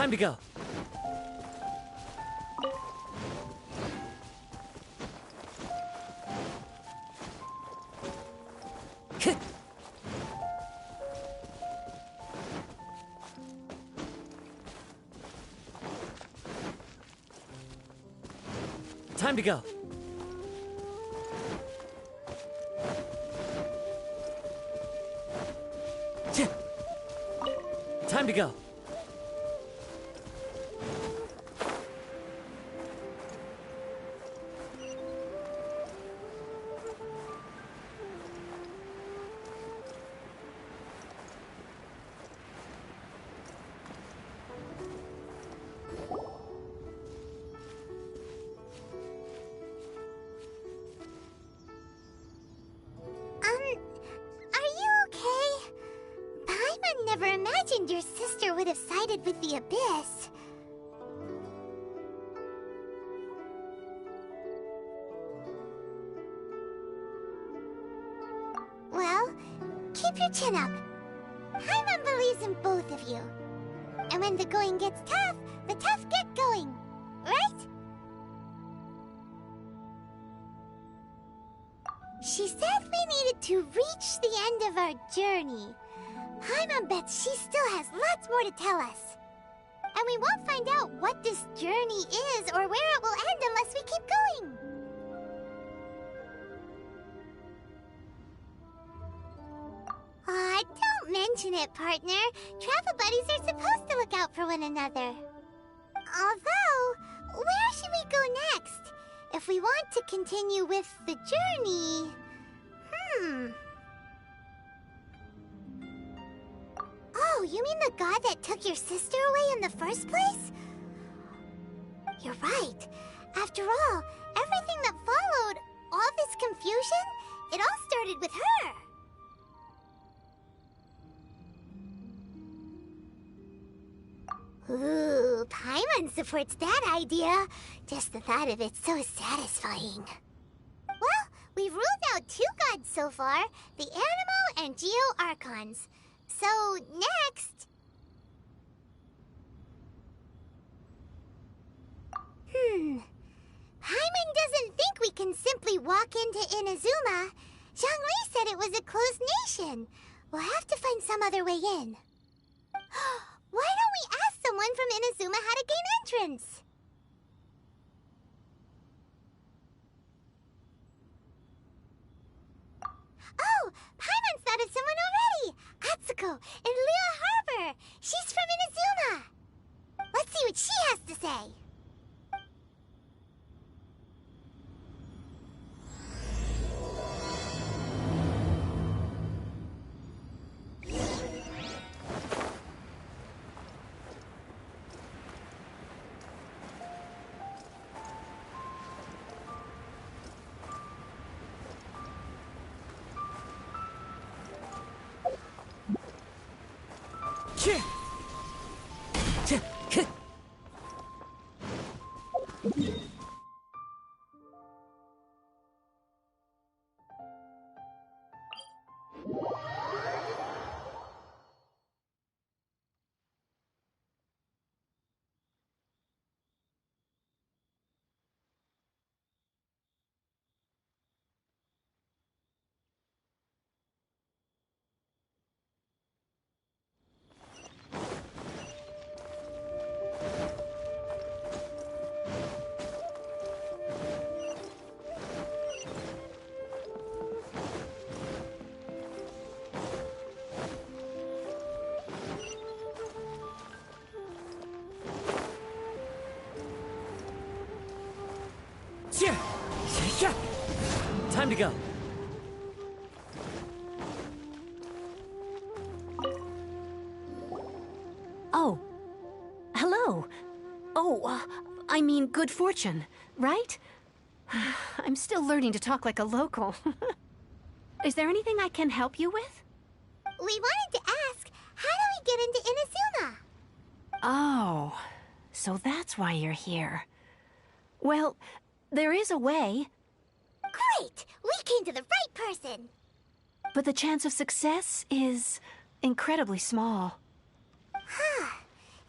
Time to go. Time to go. Time to go. Your sister would have sided with the Abyss. Well, keep your chin up. Paimon believes in both of you. And when the going gets tough, the tough get going. Right? She said we needed to reach the end of our journey. Paimon bets she still has lots more to tell us. And we won't find out what this journey is or where it will end unless we keep going. Aw, don't mention it, partner. Travel buddies are supposed to look out for one another. Although, where should we go next? If we want to continue with the journey... Oh, you mean the god that took your sister away in the first place? You're right. After all, everything that followed, all this confusion, it all started with her. Ooh, Paimon supports that idea. Just the thought of it's so satisfying. Well, we've ruled out two gods so far, the Animo and Geo Archons. So, next... Paimon doesn't think we can simply walk into Inazuma. Zhongli said it was a closed nation. We'll have to find some other way in. Why don't we ask someone from Inazuma how to gain entrance? Oh, Paimon's thought of someone already! Atsuko, in Liyue Harbor! She's from Inazuma! Let's see what she has to say! Time to go. Oh. Hello. Oh, I mean good fortune, right? I'm still learning to talk like a local. Is there anything I can help you with? We wanted to ask, how do we get into Inazuma? Oh, so that's why you're here. Well, there is a way. Great! We came to the right person! But the chance of success is incredibly small. Huh.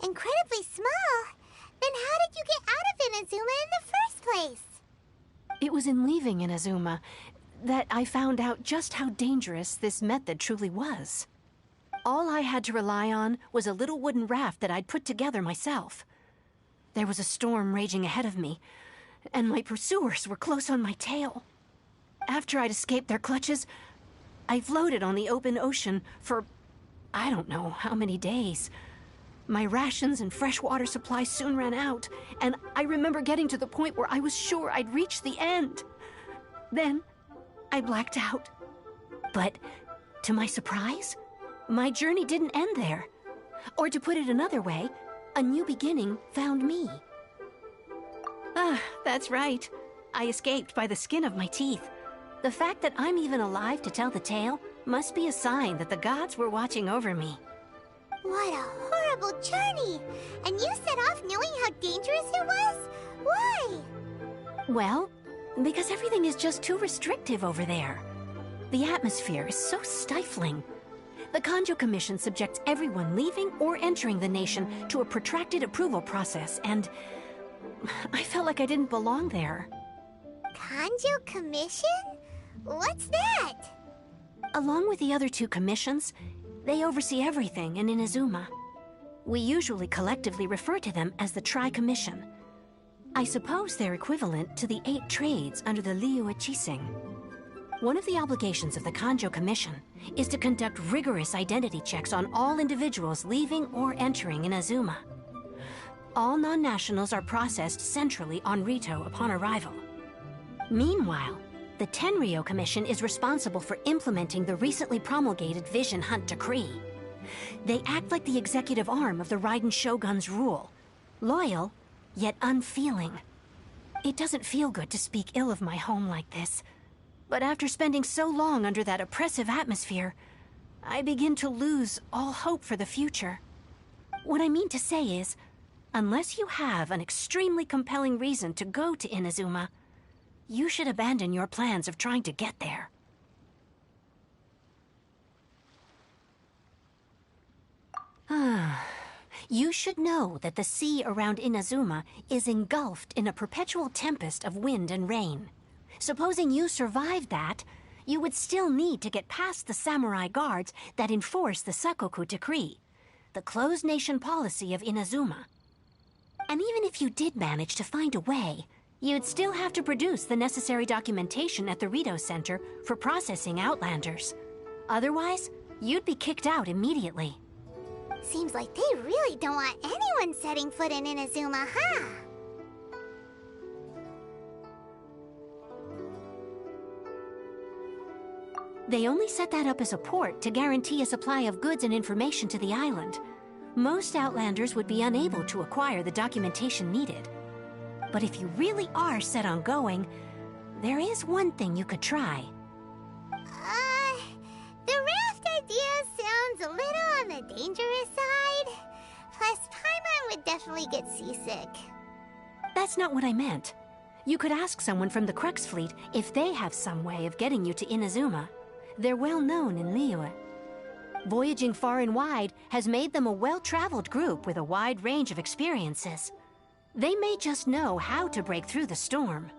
incredibly small, then how did you get out of Inazuma in the first place? It was in leaving Inazuma that I found out just how dangerous this method truly was. All I had to rely on was a little wooden raft that I'd put together myself. There was a storm raging ahead of me, and my pursuers were close on my tail. After I'd escaped their clutches, I floated on the open ocean for I don't know how many days. My rations and fresh water supply soon ran out, and I remember getting to the point where I was sure I'd reached the end. Then, I blacked out. But, to my surprise, my journey didn't end there. Or to put it another way, a new beginning found me. That's right. I escaped by the skin of my teeth. The fact that I'm even alive to tell the tale must be a sign that the gods were watching over me. What a horrible journey! And you set off knowing how dangerous it was? Why? Well, because everything is just too restrictive over there. The atmosphere is so stifling. The Kanjo Commission subjects everyone leaving or entering the nation to a protracted approval process, and I felt like I didn't belong there. Kanjo Commission? What's that? Along with the other two commissions, they oversee everything in Inazuma. We usually collectively refer to them as the Tri-Commission. I suppose they're equivalent to the 8 trades under the Liyue Chising. One of the obligations of the Kanjo Commission is to conduct rigorous identity checks on all individuals leaving or entering Inazuma. All non-nationals are processed centrally on Rito upon arrival. Meanwhile, the Tenryo Commission is responsible for implementing the recently promulgated Vision Hunt Decree. They act like the executive arm of the Raiden Shogun's rule. Loyal, yet unfeeling. It doesn't feel good to speak ill of my home like this. But after spending so long under that oppressive atmosphere, I begin to lose all hope for the future. What I mean to say is, unless you have an extremely compelling reason to go to Inazuma, you should abandon your plans of trying to get there. You should know that the sea around Inazuma is engulfed in a perpetual tempest of wind and rain. Supposing you survived that, you would still need to get past the samurai guards that enforce the Sakoku Decree, the closed nation policy of Inazuma. And even if you did manage to find a way, you'd still have to produce the necessary documentation at the Rito Center for processing Outlanders. Otherwise, you'd be kicked out immediately. Seems like they really don't want anyone setting foot in Inazuma, huh? They only set that up as a port to guarantee a supply of goods and information to the island. Most Outlanders would be unable to acquire the documentation needed. But if you really are set on going, there is one thing you could try. The raft idea sounds a little on the dangerous side. Plus, Paimon would definitely get seasick. That's not what I meant. You could ask someone from the Crux Fleet if they have some way of getting you to Inazuma. They're well known in Liyue. Voyaging far and wide has made them a well-traveled group with a wide range of experiences. They may just know how to break through the storm.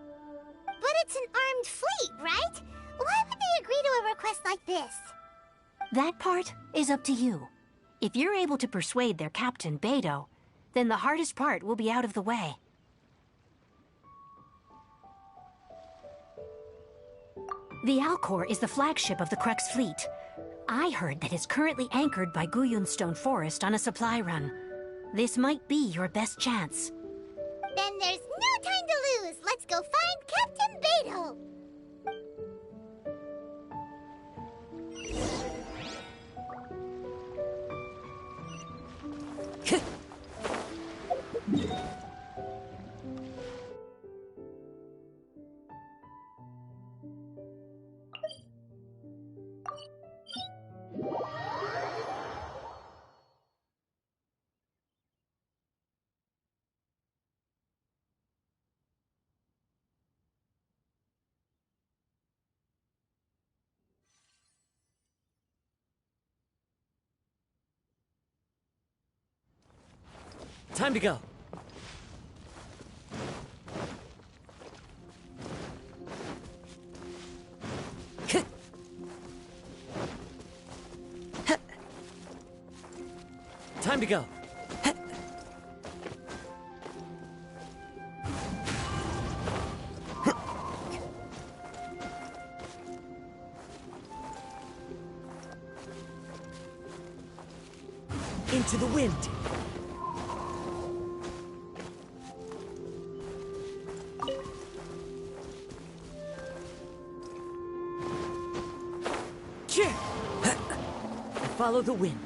But it's an armed fleet, right? Why would they agree to a request like this? That part is up to you. If you're able to persuade their captain, Beidou, then the hardest part will be out of the way. The Alcor is the flagship of the Crux Fleet. I heard that it's currently anchored by Guyunstone Forest on a supply run. This might be your best chance. Then there's no time to lose. Let's go find Captain Beidou. Time to go. Time to go. Into the wind. Follow the wind.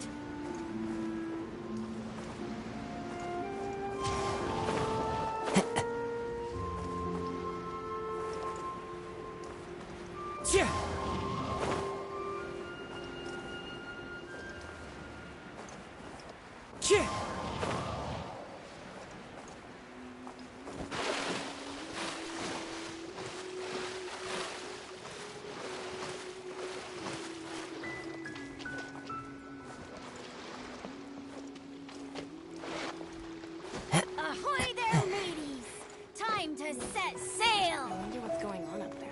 Ahoy there, mateys! Time to set sail! I wonder what's going on up there.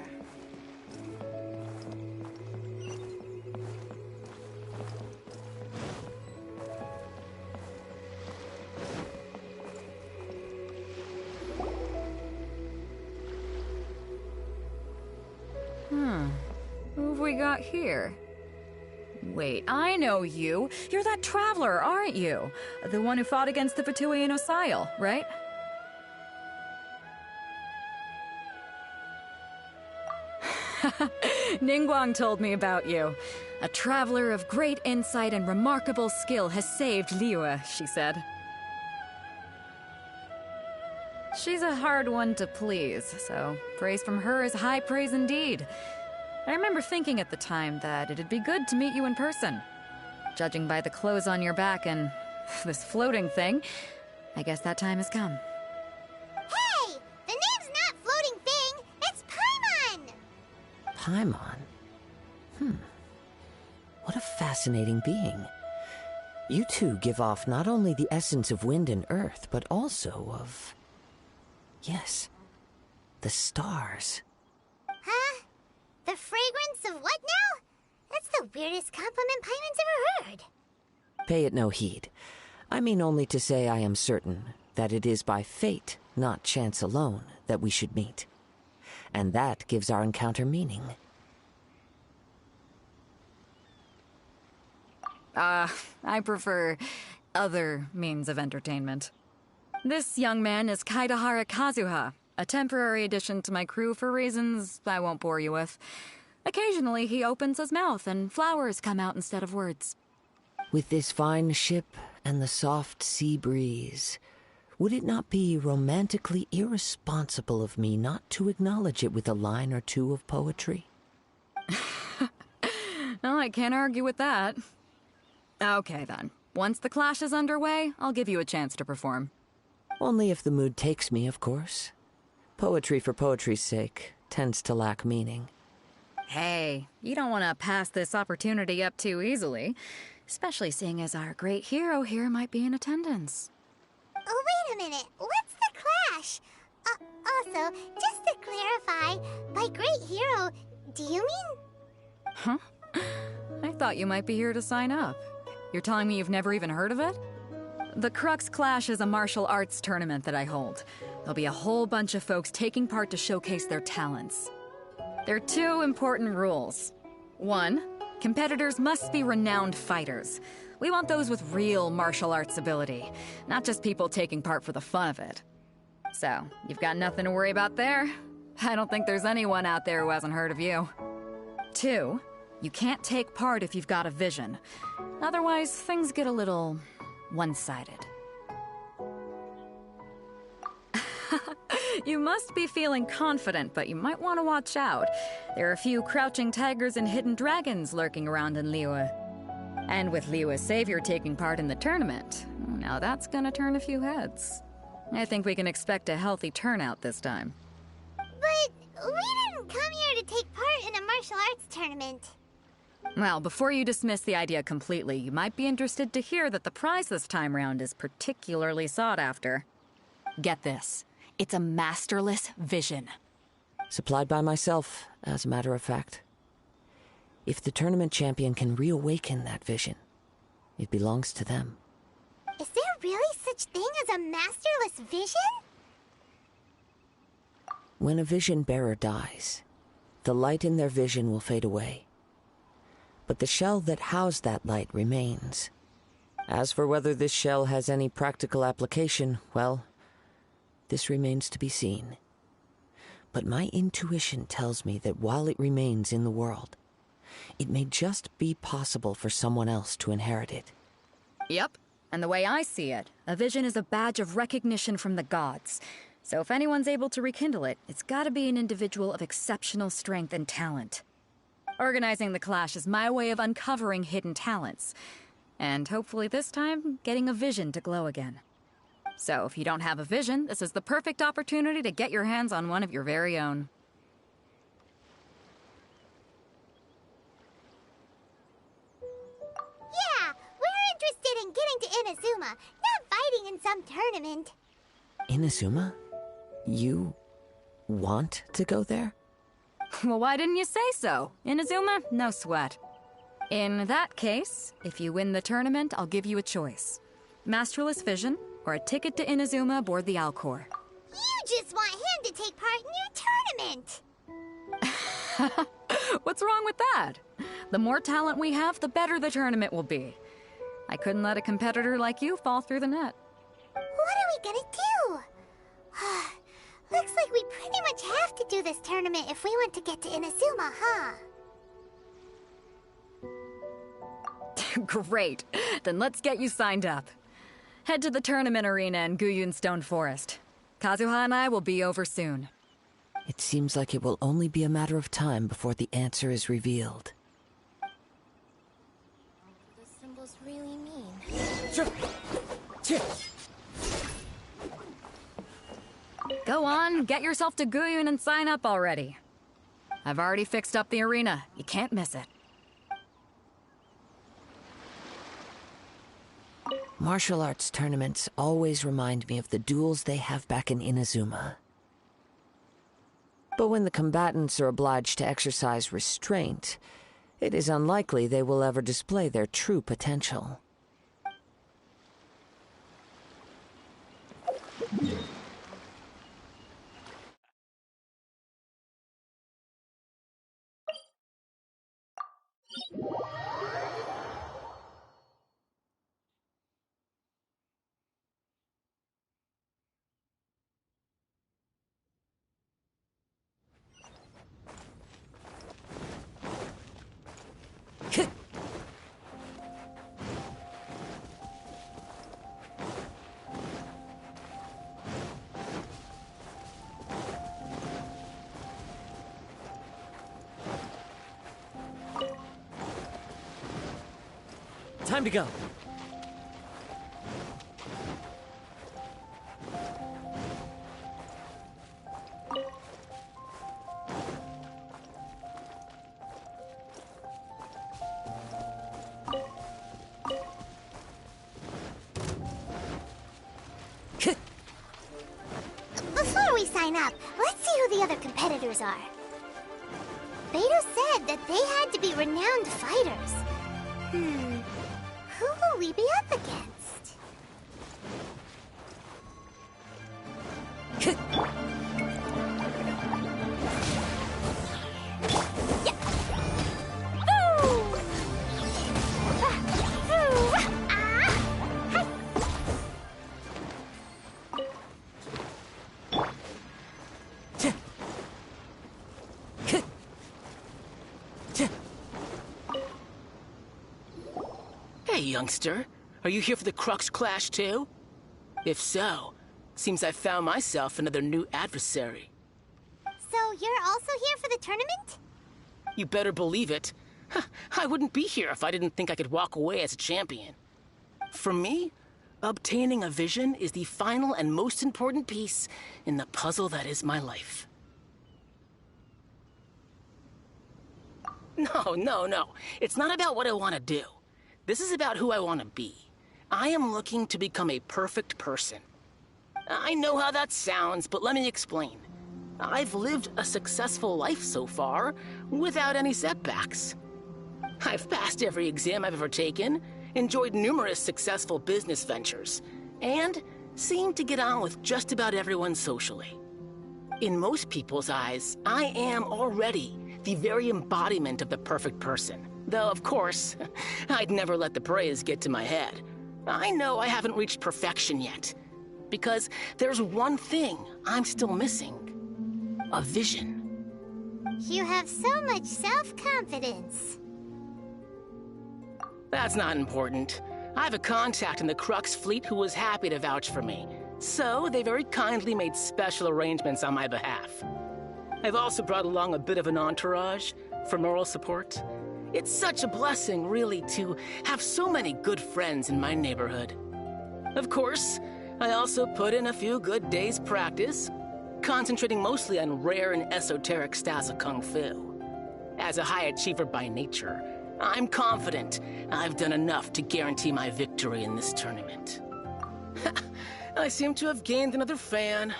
Who have we got here? Wait, I know you. You're that traveler, aren't you? The one who fought against the Fatui and Osile, right? Ningguang told me about you. A traveler of great insight and remarkable skill has saved Liyue, she said. She's a hard one to please, so praise from her is high praise indeed. I remember thinking at the time that it'd be good to meet you in person. Judging by the clothes on your back and this floating thing, I guess that time has come. Hey! The name's not Floating Thing, it's Paimon! Paimon? What a fascinating being. You two give off not only the essence of wind and earth, but also of... yes, the stars. Huh? The fragrance of what now? That's the weirdest compliment Paimon's ever heard. Pay it no heed. I mean only to say I am certain that it is by fate, not chance alone, that we should meet. And that gives our encounter meaning. I prefer other means of entertainment. This young man is Kaidahara Kazuha, a temporary addition to my crew for reasons I won't bore you with. Occasionally he opens his mouth and flowers come out instead of words. With this fine ship and the soft sea breeze, would it not be romantically irresponsible of me not to acknowledge it with a line or two of poetry? Well, I can't argue with that. Okay then. Once the clash is underway, I'll give you a chance to perform. Only if the mood takes me, of course. Poetry for poetry's sake tends to lack meaning. Hey, you don't want to pass this opportunity up too easily, especially seeing as our great hero here might be in attendance. Oh, wait a minute. What's the clash? Also, just to clarify, by great hero, do you mean? Huh? I thought you might be here to sign up. You're telling me you've never even heard of it? The Crux Clash is a martial arts tournament that I hold. There'll be a whole bunch of folks taking part to showcase their talents. There are two important rules. One, competitors must be renowned fighters. We want those with real martial arts ability, not just people taking part for the fun of it. So, you've got nothing to worry about there. I don't think there's anyone out there who hasn't heard of you. Two, you can't take part if you've got a vision. Otherwise, things get a little one-sided. You must be feeling confident, but you might want to watch out. There are a few crouching tigers and hidden dragons lurking around in Liyue. And with Liyue's savior taking part in the tournament, now that's gonna turn a few heads. I think we can expect a healthy turnout this time. But we didn't come here to take part in a martial arts tournament. Well, before you dismiss the idea completely, you might be interested to hear that the prize this time round is particularly sought after. Get this. It's a masterless vision. Supplied by myself, as a matter of fact. If the tournament champion can reawaken that vision, it belongs to them. Is there really such thing as a masterless vision? When a vision bearer dies, the light in their vision will fade away. But the shell that housed that light remains. As for whether this shell has any practical application, well, this remains to be seen. But my intuition tells me that while it remains in the world, it may just be possible for someone else to inherit it. Yep. And the way I see it, a vision is a badge of recognition from the gods. So if anyone's able to rekindle it, it's gotta be an individual of exceptional strength and talent. Organizing the clash is my way of uncovering hidden talents. And hopefully this time, getting a vision to glow again. So if you don't have a vision, this is the perfect opportunity to get your hands on one of your very own. Yeah, we're interested in getting to Inazuma, not fighting in some tournament. Inazuma? You want to go there? Well, why didn't you say so? Inazuma? No sweat. In that case, if you win the tournament, I'll give you a choice. Masterless Vision, or a ticket to Inazuma aboard the Alcor. You just want him to take part in your tournament! What's wrong with that? The more talent we have, the better the tournament will be. I couldn't let a competitor like you fall through the net. What are we gonna do? Looks like we pretty much have to do this tournament if we want to get to Inazuma, huh? Great. Then let's get you signed up. Head to the tournament arena in Guyun Stone Forest. Kazuha and I will be over soon. It seems like it will only be a matter of time before the answer is revealed. What do the symbols really mean? Go on, get yourself to Guyun and sign up already. I've already fixed up the arena. You can't miss it. Martial arts tournaments always remind me of the duels they have back in Inazuma. But when the combatants are obliged to exercise restraint, it is unlikely they will ever display their true potential. Time to go. Before we sign up, let's see who the other competitors are. Beto said that they had to be renowned fighters. Who will we be up against? Hey, youngster. Are you here for the Crux Clash, too? If so, seems I found myself another new adversary. So you're also here for the tournament? You better believe it. I wouldn't be here if I didn't think I could walk away as a champion. For me, obtaining a vision is the final and most important piece in the puzzle that is my life. No. It's not about what I want to do. This is about who I want to be. I am looking to become a perfect person. I know how that sounds, but let me explain. I've lived a successful life so far, without any setbacks. I've passed every exam I've ever taken, enjoyed numerous successful business ventures, and seemed to get on with just about everyone socially. In most people's eyes, I am already the very embodiment of the perfect person. Though, of course, I'd never let the praise get to my head. I know I haven't reached perfection yet, because there's one thing I'm still missing. A vision. You have so much self-confidence. That's not important. I have a contact in the Crux fleet who was happy to vouch for me, so they very kindly made special arrangements on my behalf. I've also brought along a bit of an entourage for moral support. It's such a blessing, really, to have so many good friends in my neighborhood. Of course, I also put in a few good days' practice, concentrating mostly on rare and esoteric styles of Kung Fu. As a high achiever by nature, I'm confident I've done enough to guarantee my victory in this tournament. I seem to have gained another fan.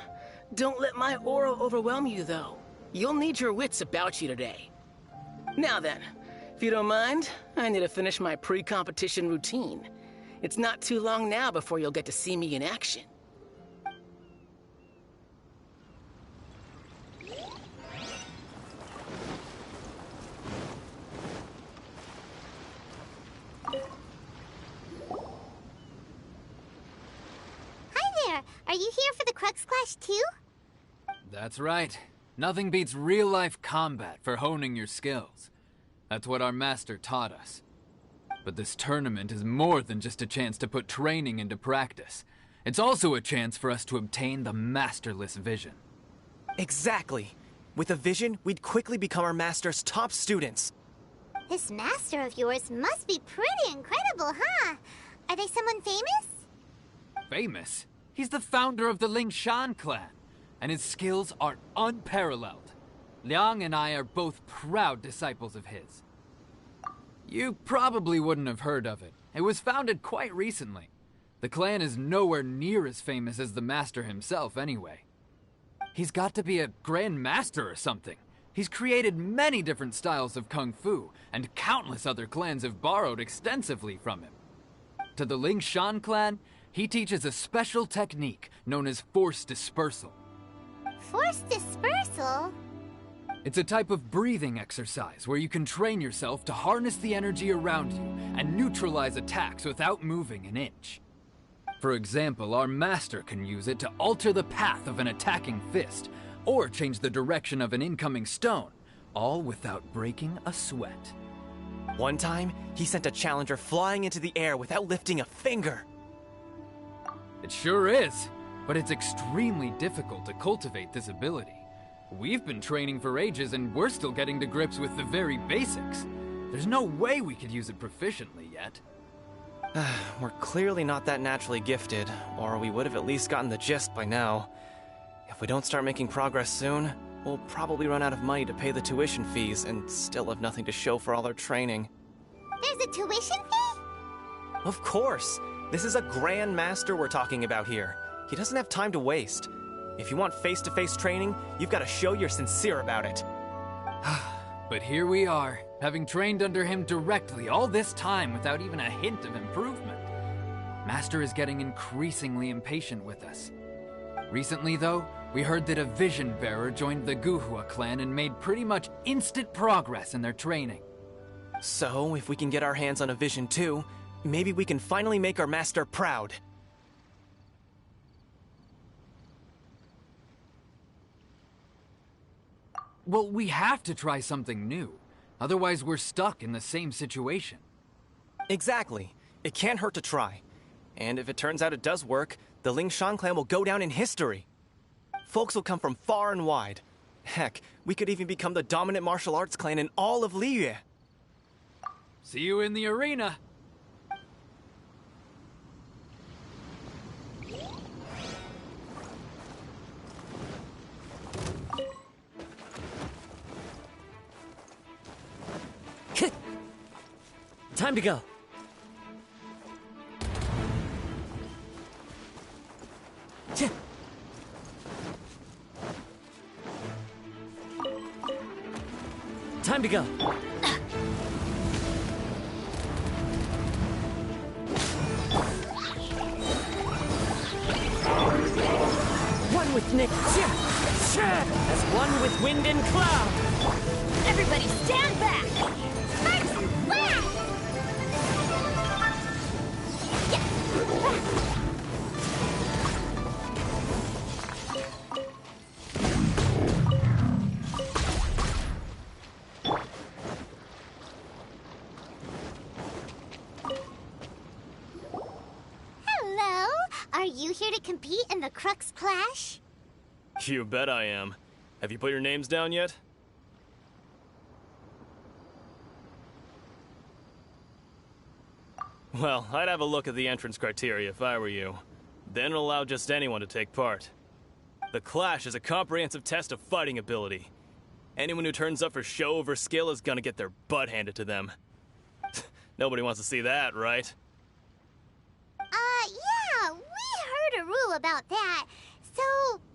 Don't let my aura overwhelm you, though. You'll need your wits about you today. Now then, if you don't mind, I need to finish my pre-competition routine. It's not too long now before you'll get to see me in action. Hi there! Are you here for the Crux Clash too? That's right. Nothing beats real-life combat for honing your skills. That's what our master taught us. But this tournament is more than just a chance to put training into practice. It's also a chance for us to obtain the masterless vision. Exactly. With a vision, we'd quickly become our master's top students. This master of yours must be pretty incredible, huh? Are they someone famous? Famous? He's the founder of the Lingshan clan, and his skills are unparalleled. Liang and I are both proud disciples of his. You probably wouldn't have heard of it. It was founded quite recently. The clan is nowhere near as famous as the master himself anyway. He's got to be a grand master or something. He's created many different styles of Kung Fu, and countless other clans have borrowed extensively from him. To the Lingshan clan, he teaches a special technique known as force dispersal. Force dispersal? It's a type of breathing exercise where you can train yourself to harness the energy around you and neutralize attacks without moving an inch. For example, our master can use it to alter the path of an attacking fist, or change the direction of an incoming stone, all without breaking a sweat. One time, he sent a challenger flying into the air without lifting a finger. It sure is, but it's extremely difficult to cultivate this ability. We've been training for ages and we're still getting to grips with the very basics. There's no way we could use it proficiently yet. We're clearly not that naturally gifted, or we would have at least gotten the gist by now. If we don't start making progress soon, we'll probably run out of money to pay the tuition fees and still have nothing to show for all our training. There's a tuition fee? Of course! This is a Grand Master we're talking about here. He doesn't have time to waste. If you want face-to-face training, you've got to show you're sincere about it. But here we are, having trained under him directly all this time without even a hint of improvement. Master is getting increasingly impatient with us. Recently, though, we heard that a vision bearer joined the Guhua clan and made pretty much instant progress in their training. So, if we can get our hands on a vision too, maybe we can finally make our master proud. Well, we have to try something new. Otherwise, we're stuck in the same situation. Exactly. It can't hurt to try. And if it turns out it does work, the Lingshan clan will go down in history. Folks will come from far and wide. Heck, we could even become the dominant martial arts clan in all of Liyue. See you in the arena! Time to go. Tch. Time to go. One with Nick. As one with wind and cloud. Everybody stand back! Hello? Are you here to compete in the Crux Clash? You bet I am. Have you put your names down yet? Well, I'd have a look at the entrance criteria if I were you. Then allow just anyone to take part. The Clash is a comprehensive test of fighting ability. Anyone who turns up for show over skill is gonna get their butt handed to them. Nobody wants to see that, right? Yeah, we heard a rule about that. So,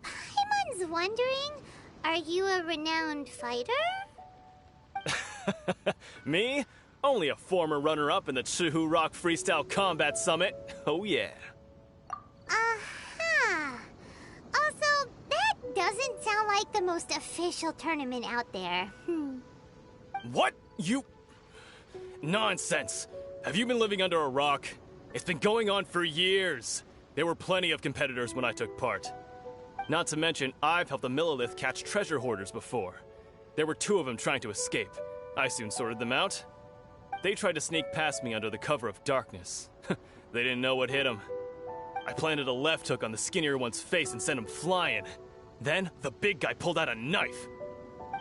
Paimon's wondering, are you a renowned fighter? Me? Only a former runner-up in the Chihu Rock Freestyle Combat Summit. Oh yeah. Uh-huh. Also, that doesn't sound like the most official tournament out there. What? You... Nonsense. Have you been living under a rock? It's been going on for years. There were plenty of competitors when I took part. Not to mention, I've helped the Millilith catch treasure hoarders before. There were 2 of them trying to escape. I soon sorted them out. They tried to sneak past me under the cover of darkness. They didn't know what hit them. I planted a left hook on the skinnier one's face and sent him flying. Then, the big guy pulled out a knife.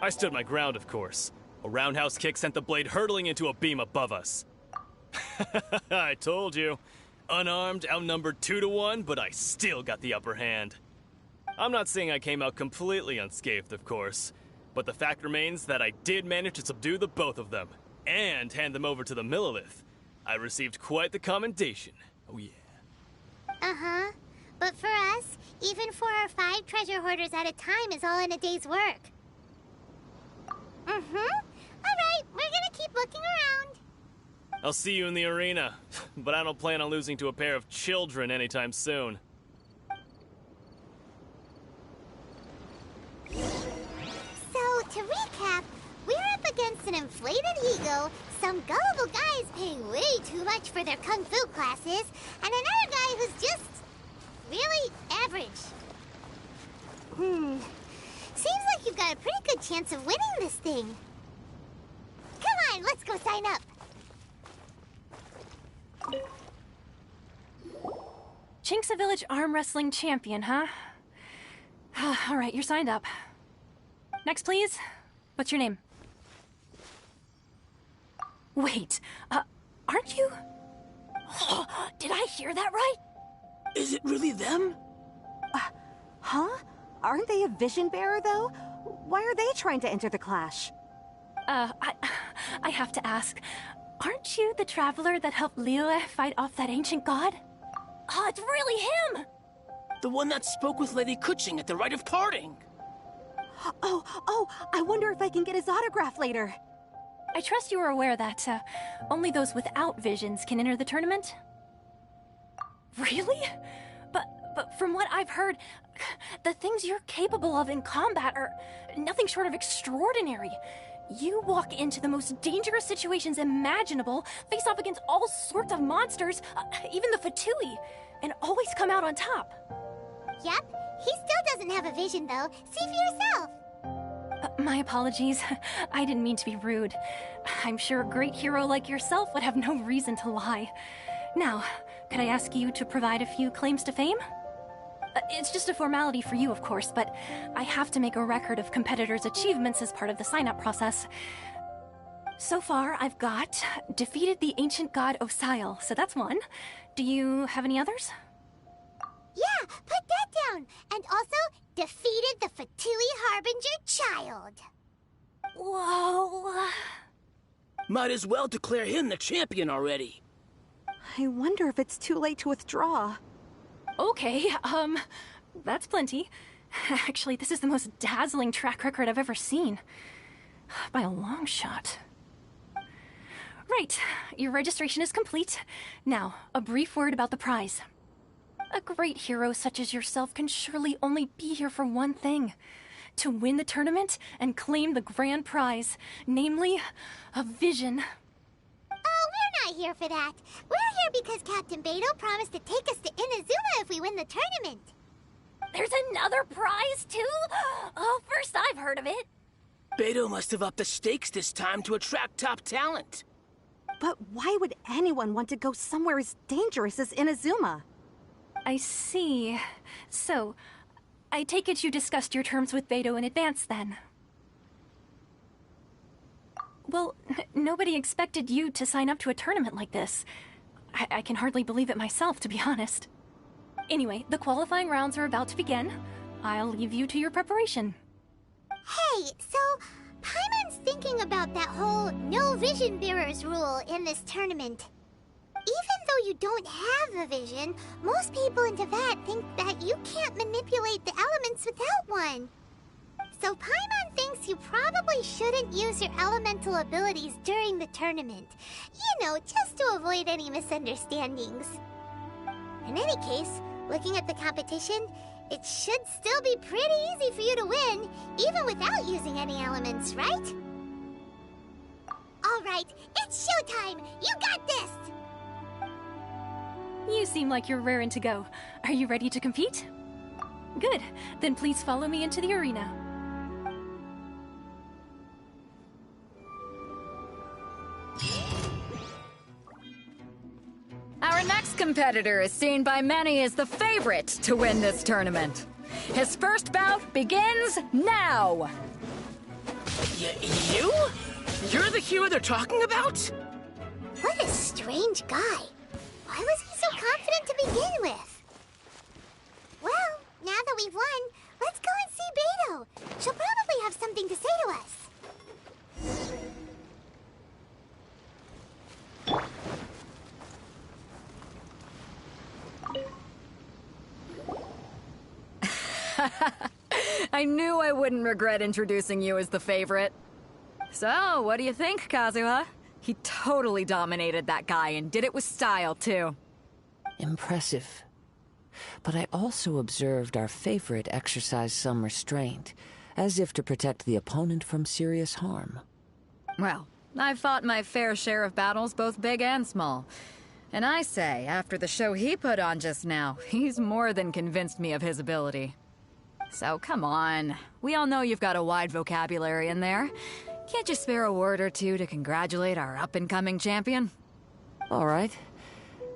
I stood my ground, of course. A roundhouse kick sent the blade hurtling into a beam above us. I told you. Unarmed, outnumbered 2 to 1, but I still got the upper hand. I'm not saying I came out completely unscathed, of course, but the fact remains that I did manage to subdue the both of them, and hand them over to the Millilith. I received quite the commendation. Oh yeah. Uh-huh. But for us, even 4 or 5 treasure hoarders at a time is all in a day's work. Alright, we're gonna keep looking around. I'll see you in the arena, but I don't plan on losing to a pair of children anytime soon. So, to recap, we're up against an inflated ego, some gullible guys paying way too much for their kung fu classes, and another guy who's just really average. Seems like you've got a pretty good chance of winning this thing. Come on, let's go sign up. Chinksa Village arm wrestling champion, huh? All right, you're signed up. Next, please. What's your name? Wait, aren't you? Did I hear that right? Is it really them? Huh? Aren't they a vision bearer, though? Why are they trying to enter the Clash? I have to ask, aren't you the traveler that helped Liyue fight off that ancient god? Oh, it's really him! The one that spoke with Lady Kuching at the rite of parting. Oh, I wonder if I can get his autograph later. I trust you are aware that, only those without visions can enter the tournament? Really? But from what I've heard, the things you're capable of in combat are nothing short of extraordinary. You walk into the most dangerous situations imaginable, face off against all sorts of monsters, even the Fatui, and always come out on top. Yep, he still doesn't have a vision, though. See for yourself. My apologies. I didn't mean to be rude. I'm sure a great hero like yourself would have no reason to lie. Now, could I ask you to provide a few claims to fame? It's just a formality for you, of course, but I have to make a record of competitors' achievements as part of the sign-up process. So far, I've got defeated the ancient god Osail, so that's one. Do you have any others? Yeah, put that down. And also, defeated the Fatui Harbinger child. Whoa. Might as well declare him the champion already. I wonder if it's too late to withdraw. Okay, that's plenty. Actually, this is the most dazzling track record I've ever seen. By a long shot. Right, your registration is complete. Now, a brief word about the prize. A great hero such as yourself can surely only be here for one thing. To win the tournament and claim the grand prize, namely, a vision. Oh, we're not here for that. We're here because Captain Beidou promised to take us to Inazuma if we win the tournament. There's another prize, too? Oh, first I've heard of it. Beidou must have upped the stakes this time to attract top talent. But why would anyone want to go somewhere as dangerous as Inazuma? I see. So, I take it you discussed your terms with Beidou in advance, then? Well, nobody expected you to sign up to a tournament like this. I can hardly believe it myself, to be honest. Anyway, the qualifying rounds are about to begin. I'll leave you to your preparation. Hey, so Paimon's thinking about that whole no vision bearers rule in this tournament. Even though you don't have a vision, most people in Teyvat think that you can't manipulate the elements without one. So Paimon thinks you probably shouldn't use your elemental abilities during the tournament. You know, just to avoid any misunderstandings. In any case, looking at the competition, it should still be pretty easy for you to win, even without using any elements, right? Alright, it's showtime! You got this! You seem like you're raring to go. Are you ready to compete? Good. Then please follow me into the arena. Our next competitor is seen by many as the favorite to win this tournament. His first bout begins now! You? You're the hero they're talking about? What a strange guy. Why was he so confident to begin with? Well, now that we've won, let's go and see Beidou. She'll probably have something to say to us. I knew I wouldn't regret introducing you as the favorite. So, what do you think, Kazuha? He totally dominated that guy and did it with style, too. Impressive. But I also observed our favorite exercise some restraint, as if to protect the opponent from serious harm. Well, I've fought my fair share of battles, both big and small. And I say, after the show he put on just now, he's more than convinced me of his ability. So come on, we all know you've got a wide vocabulary in there. Can't you spare a word or two to congratulate our up-and-coming champion? All right.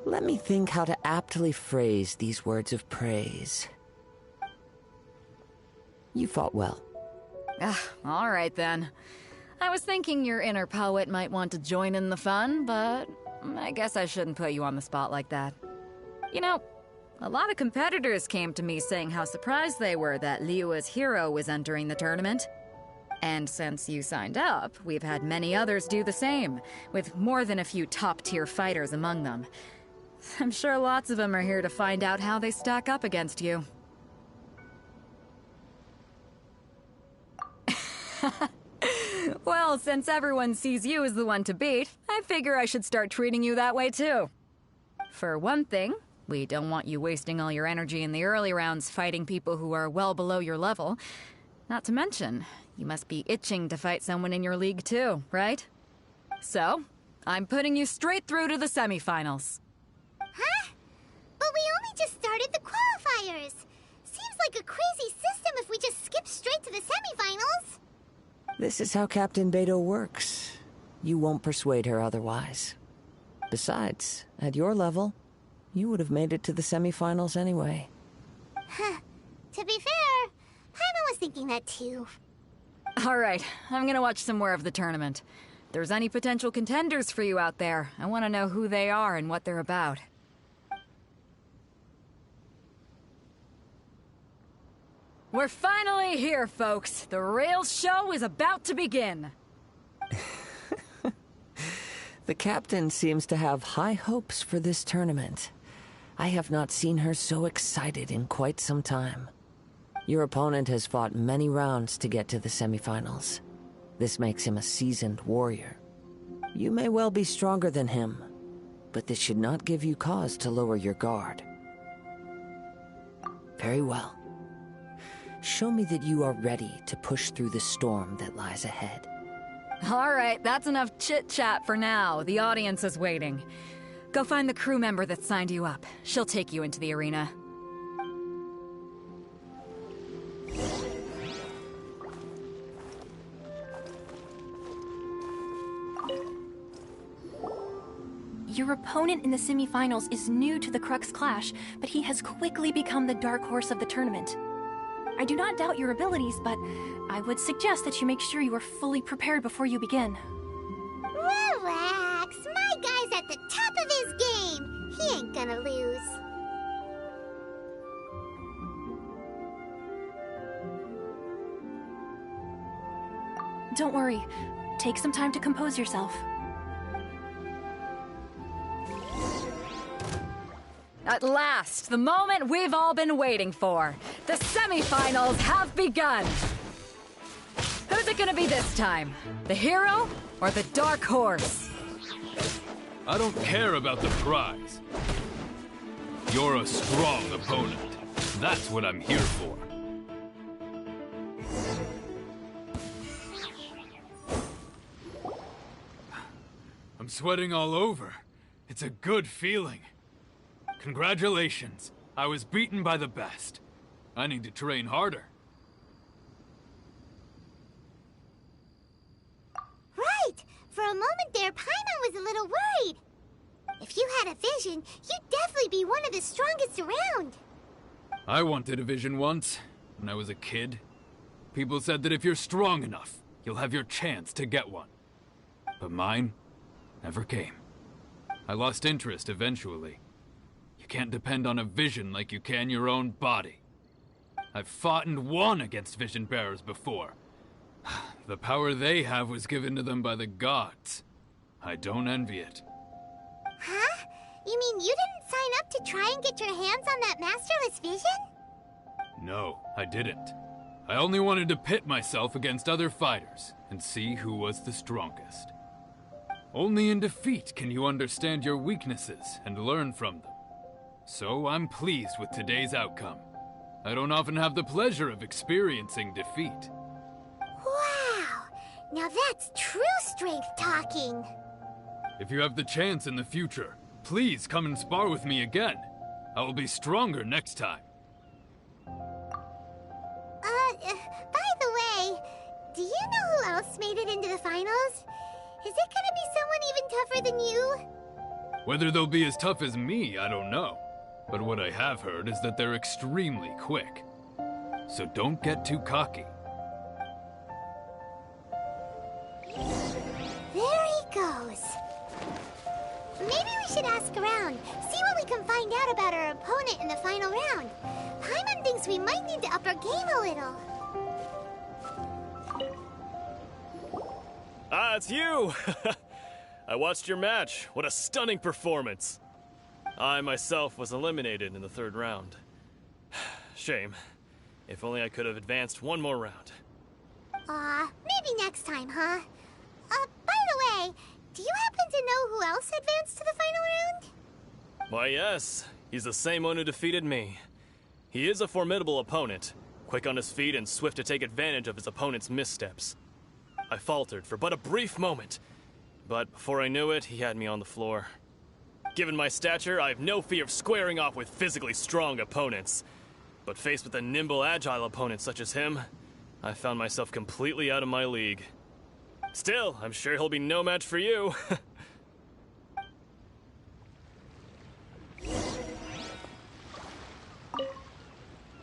Let me think how to aptly phrase these words of praise. You fought well. All right then. I was thinking your inner poet might want to join in the fun, but I guess I shouldn't put you on the spot like that. You know, a lot of competitors came to me saying how surprised they were that Liyue's hero was entering the tournament. And since you signed up, we've had many others do the same, with more than a few top-tier fighters among them. I'm sure lots of them are here to find out how they stack up against you. Well, since everyone sees you as the one to beat, I figure I should start treating you that way too. For one thing, we don't want you wasting all your energy in the early rounds fighting people who are well below your level. Not to mention, you must be itching to fight someone in your league too, right? So, I'm putting you straight through to the semifinals. Huh? But we only just started the qualifiers. Seems like a crazy system if we just skip straight to the semifinals. This is how Captain Beidou works. You won't persuade her otherwise. Besides, at your level, you would have made it to the semifinals anyway. Huh. To be fair, Paimon was thinking that too. All right, I'm gonna watch some more of the tournament. If there's any potential contenders for you out there, I want to know who they are and what they're about. We're finally here, folks. The real show is about to begin. The captain seems to have high hopes for this tournament. I have not seen her so excited in quite some time. Your opponent has fought many rounds to get to the semifinals. This makes him a seasoned warrior. You may well be stronger than him, but this should not give you cause to lower your guard. Very well. Show me that you are ready to push through the storm that lies ahead. All right, that's enough chit-chat for now. The audience is waiting. Go find the crew member that signed you up. She'll take you into the arena. Your opponent in the semifinals is new to the Crux Clash, but he has quickly become the dark horse of the tournament. I do not doubt your abilities, but I would suggest that you make sure you are fully prepared before you begin. Relax. My guy's at the top of his game. He ain't gonna lose. Don't worry. Take some time to compose yourself. At last, the moment we've all been waiting for. The semifinals have begun. Who's it gonna be this time? The hero or the dark horse? I don't care about the prize. You're a strong opponent. That's what I'm here for. I'm sweating all over. It's a good feeling. Congratulations. I was beaten by the best. I need to train harder. Right! For a moment there, Paimon was a little worried. If you had a vision, you'd definitely be one of the strongest around. I wanted a vision once, when I was a kid. People said that if you're strong enough, you'll have your chance to get one. But mine never came. I lost interest eventually. You can't depend on a vision like you can your own body. I've fought and won against vision bearers before. The power they have was given to them by the gods. I don't envy it. Huh? You mean you didn't sign up to try and get your hands on that masterless vision? No, I didn't. I only wanted to pit myself against other fighters and see who was the strongest. Only in defeat can you understand your weaknesses and learn from them. So I'm pleased with today's outcome. I don't often have the pleasure of experiencing defeat. Wow! Now that's true strength talking. If you have the chance in the future, please come and spar with me again. I will be stronger next time. By the way, do you know who else made it into the finals? Is it gonna be someone even tougher than you? Whether they'll be as tough as me, I don't know. But what I have heard is that they're extremely quick. So don't get too cocky. There he goes. Maybe we should ask around, see what we can find out about our opponent in the final round. Paimon thinks we might need to up our game a little. Ah, it's you! I watched your match. What a stunning performance. I myself was eliminated in the third round. Shame. If only I could have advanced one more round. Maybe next time, huh? By the way, do you happen to know who else advanced to the final round? Why, yes. He's the same one who defeated me. He is a formidable opponent, quick on his feet and swift to take advantage of his opponent's missteps. I faltered for but a brief moment, but before I knew it, he had me on the floor. Given my stature, I have no fear of squaring off with physically strong opponents. But faced with a nimble, agile opponent such as him, I found myself completely out of my league. Still, I'm sure he'll be no match for you.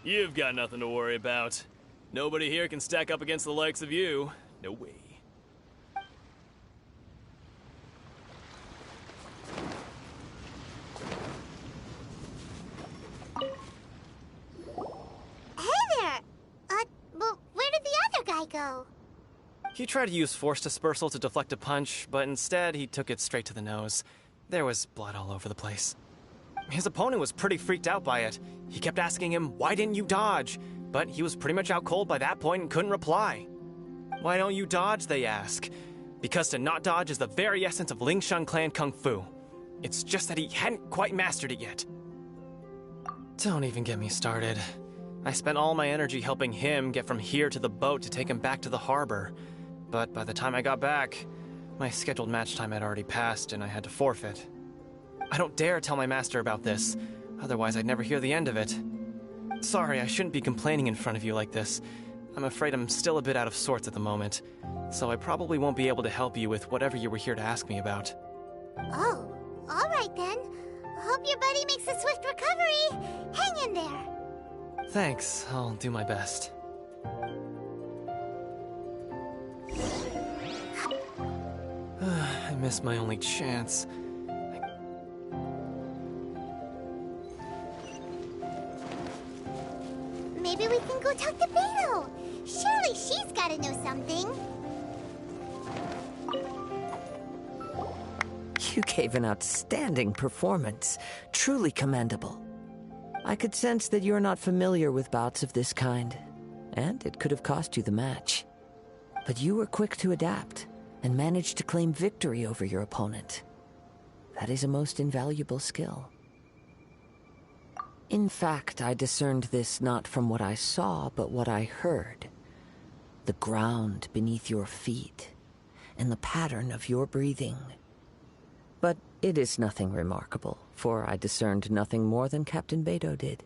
You've got nothing to worry about. Nobody here can stack up against the likes of you. No way. Hey there! Well, where did the other guy go? He tried to use force dispersal to deflect a punch, but instead he took it straight to the nose. There was blood all over the place. His opponent was pretty freaked out by it. He kept asking him, "Why didn't you dodge?" But he was pretty much out cold by that point and couldn't reply. "Why don't you dodge?" they ask. Because to not dodge is the very essence of Lingshan clan kung fu. It's just that he hadn't quite mastered it yet. Don't even get me started. I spent all my energy helping him get from here to the boat to take him back to the harbor. But by the time I got back, my scheduled match time had already passed and I had to forfeit. I don't dare tell my master about this, otherwise I'd never hear the end of it. Sorry, I shouldn't be complaining in front of you like this. I'm afraid I'm still a bit out of sorts at the moment, so I probably won't be able to help you with whatever you were here to ask me about. Oh, alright then. Hope your buddy makes a swift recovery. Hang in there. Thanks, I'll do my best. I missed my only chance. Maybe we can go talk to Beto. Surely she's gotta know something. You gave an outstanding performance. Truly commendable. I could sense that you're not familiar with bouts of this kind, and it could have cost you the match. But you were quick to adapt, and managed to claim victory over your opponent. That is a most invaluable skill. In fact, I discerned this not from what I saw, but what I heard. The ground beneath your feet, and the pattern of your breathing. But it is nothing remarkable, for I discerned nothing more than Captain Beto did.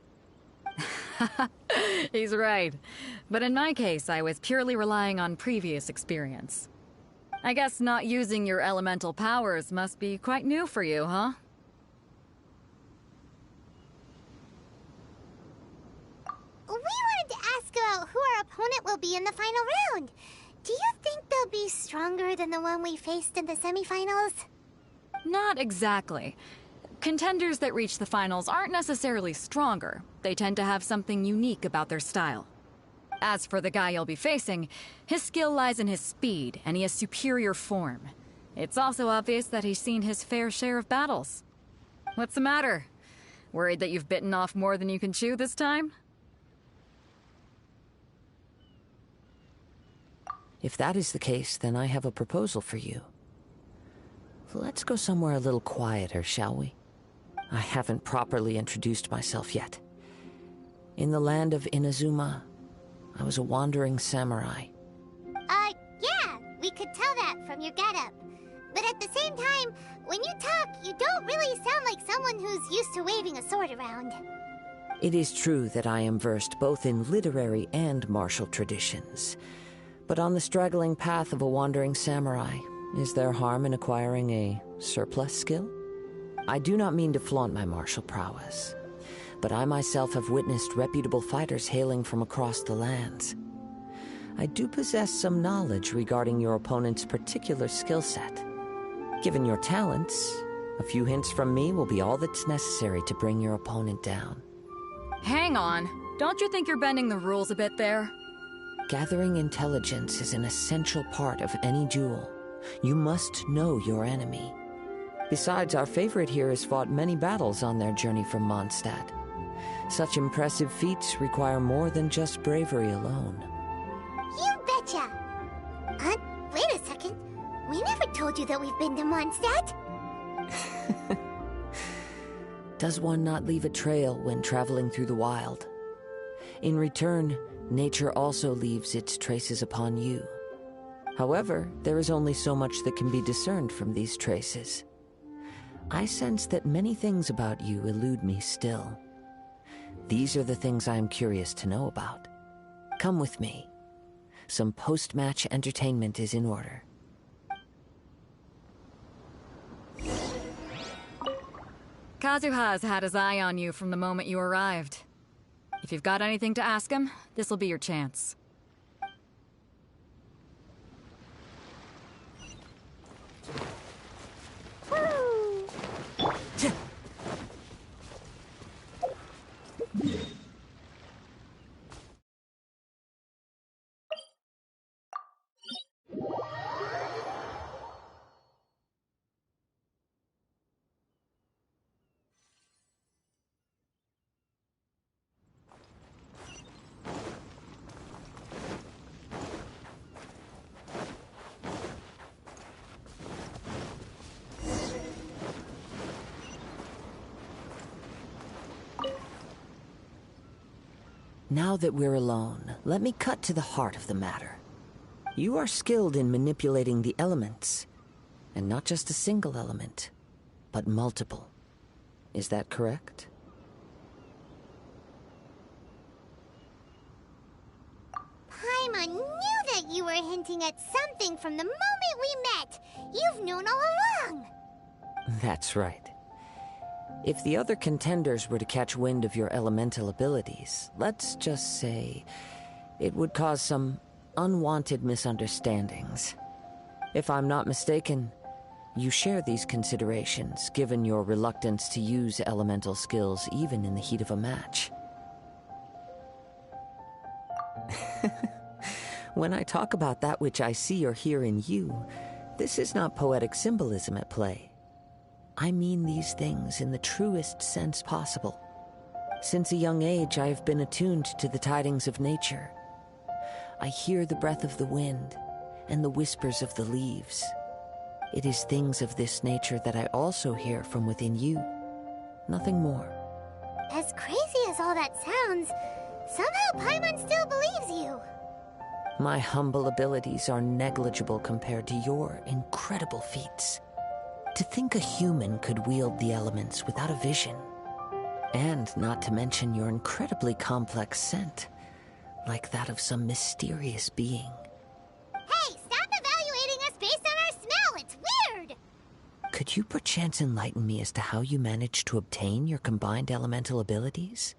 He's right. But in my case, I was purely relying on previous experience. I guess not using your elemental powers must be quite new for you, huh? We wanted to ask about who our opponent will be in the final round. Do you think they'll be stronger than the one we faced in the semifinals? Not exactly. Contenders that reach the finals aren't necessarily stronger. They tend to have something unique about their style. As for the guy you'll be facing, his skill lies in his speed, and he has superior form. It's also obvious that he's seen his fair share of battles. What's the matter? Worried that you've bitten off more than you can chew this time? If that is the case, then I have a proposal for you. Let's go somewhere a little quieter, shall we? I haven't properly introduced myself yet. In the land of Inazuma, I was a wandering samurai. Yeah, we could tell that from your getup. But at the same time, when you talk, you don't really sound like someone who's used to waving a sword around. It is true that I am versed both in literary and martial traditions. But on the straggling path of a wandering samurai, is there harm in acquiring a surplus skill? I do not mean to flaunt my martial prowess, but I myself have witnessed reputable fighters hailing from across the lands. I do possess some knowledge regarding your opponent's particular skill set. Given your talents, a few hints from me will be all that's necessary to bring your opponent down. Hang on. Don't you think you're bending the rules a bit there? Gathering intelligence is an essential part of any duel. You must know your enemy. Besides, our favorite here has fought many battles on their journey from Mondstadt. Such impressive feats require more than just bravery alone. You betcha! Wait a second. We never told you that we've been to Mondstadt. Does one not leave a trail when traveling through the wild? In return, nature also leaves its traces upon you. However, there is only so much that can be discerned from these traces. I sense that many things about you elude me still. These are the things I am curious to know about. Come with me. Some post-match entertainment is in order. Kazuha has had his eye on you from the moment you arrived. If you've got anything to ask him, this'll be your chance. Now that we're alone, let me cut to the heart of the matter. You are skilled in manipulating the elements, and not just a single element, but multiple. Is that correct? Paimon knew that you were hinting at something from the moment we met. You've known all along. That's right. If the other contenders were to catch wind of your elemental abilities, let's just say it would cause some unwanted misunderstandings. If I'm not mistaken, you share these considerations, given your reluctance to use elemental skills even in the heat of a match. When I talk about that which I see or hear in you, this is not poetic symbolism at play. I mean these things in the truest sense possible. Since a young age, I have been attuned to the tidings of nature. I hear the breath of the wind and the whispers of the leaves. It is things of this nature that I also hear from within you. Nothing more. As crazy as all that sounds, somehow Paimon still believes you. My humble abilities are negligible compared to your incredible feats. To think a human could wield the elements without a vision. And not to mention your incredibly complex scent, like that of some mysterious being. Hey, stop evaluating us based on our smell! It's weird! Could you perchance enlighten me as to how you managed to obtain your combined elemental abilities?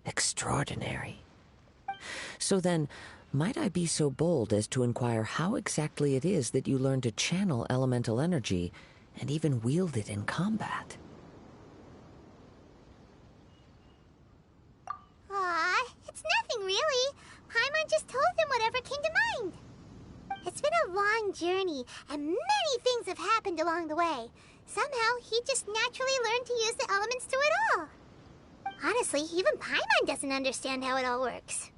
Extraordinary. So then, might I be so bold as to inquire how exactly it is that you learn to channel elemental energy and even wield it in combat? Aw, it's nothing really. Paimon just told him whatever came to mind. It's been a long journey, and many things have happened along the way. Somehow, he just naturally learned to use the elements through it all. Honestly, even Paimon doesn't understand how it all works.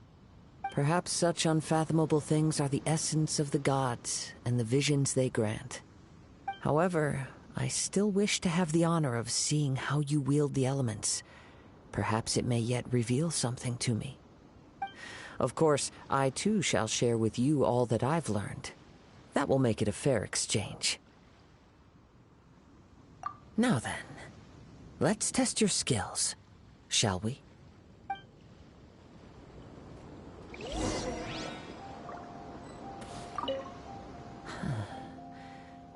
Perhaps such unfathomable things are the essence of the gods and the visions they grant. However, I still wish to have the honor of seeing how you wield the elements. Perhaps it may yet reveal something to me. Of course, I too shall share with you all that I've learned. That will make it a fair exchange. Now then, let's test your skills, shall we?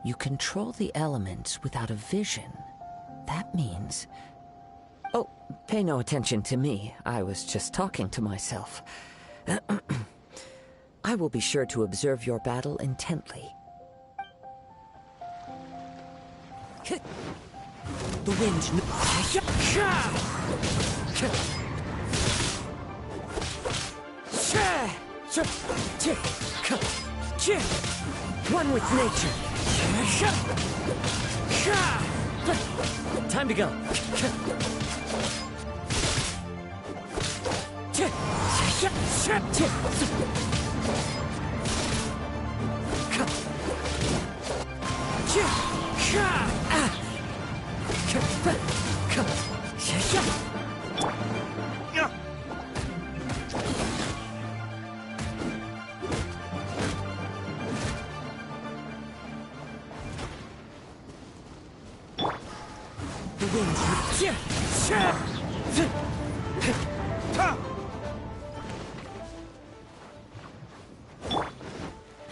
You control the elements without a vision. That means... Oh, pay no attention to me. I was just talking to myself. I will be sure to observe your battle intently. The wind... One with nature. Time to go.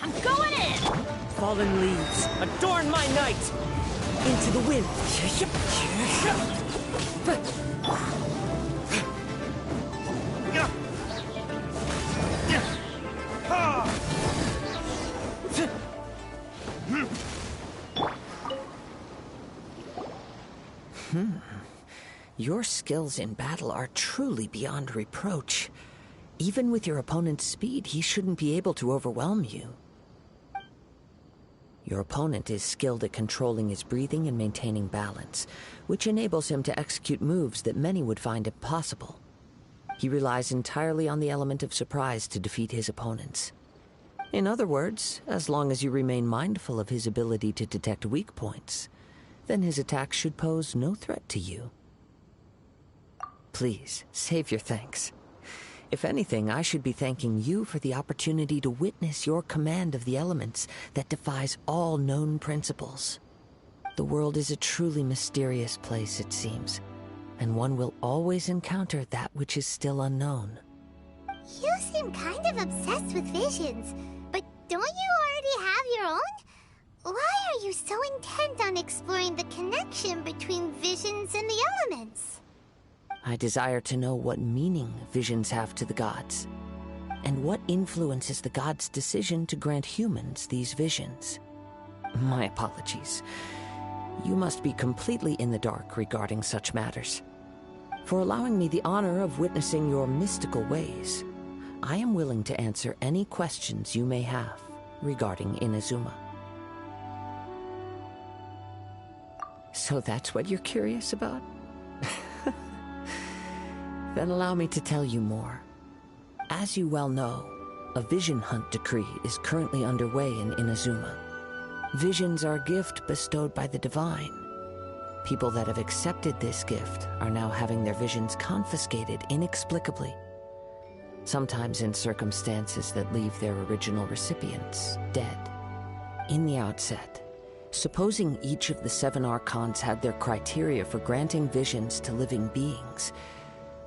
I'm going in! Fallen leaves, adorn my night! Into the wind! Your skills in battle are truly beyond reproach. Even with your opponent's speed, he shouldn't be able to overwhelm you. Your opponent is skilled at controlling his breathing and maintaining balance, which enables him to execute moves that many would find impossible. He relies entirely on the element of surprise to defeat his opponents. In other words, as long as you remain mindful of his ability to detect weak points, then his attack should pose no threat to you. Please, save your thanks. If anything, I should be thanking you for the opportunity to witness your command of the elements that defies all known principles. The world is a truly mysterious place, it seems, and one will always encounter that which is still unknown. You seem kind of obsessed with visions, but don't you already have your own? Why are you so intent on exploring the connection between visions and the elements? I desire to know what meaning visions have to the gods, and what influences the gods' decision to grant humans these visions. My apologies. You must be completely in the dark regarding such matters. For allowing me the honor of witnessing your mystical ways, I am willing to answer any questions you may have regarding Inazuma. So that's what you're curious about? Then allow me to tell you more. As you well know, a vision hunt decree is currently underway in Inazuma. Visions are a gift bestowed by the divine. People that have accepted this gift are now having their visions confiscated inexplicably, sometimes in circumstances that leave their original recipients dead. In the outset, supposing each of the 7 Archons had their criteria for granting visions to living beings,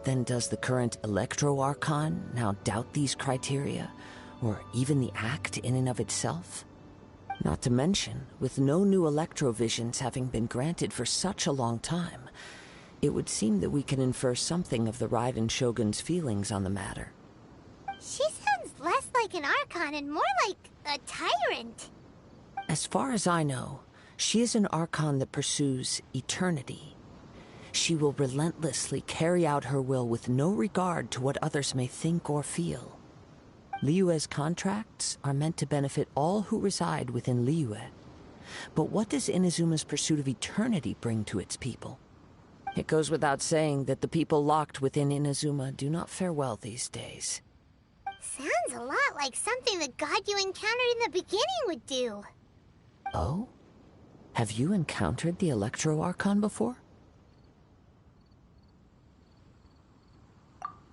then does the current Electro Archon now doubt these criteria, or even the act in and of itself? Not to mention, with no new Electrovisions having been granted for such a long time, it would seem that we can infer something of the Raiden Shogun's feelings on the matter. She sounds less like an Archon and more like a tyrant. As far as I know, she is an Archon that pursues eternity. She will relentlessly carry out her will with no regard to what others may think or feel. Liyue's contracts are meant to benefit all who reside within Liyue. But what does Inazuma's pursuit of eternity bring to its people? It goes without saying that the people locked within Inazuma do not fare well these days. Sounds a lot like something the god you encountered in the beginning would do. Oh? Have you encountered the Electro Archon before?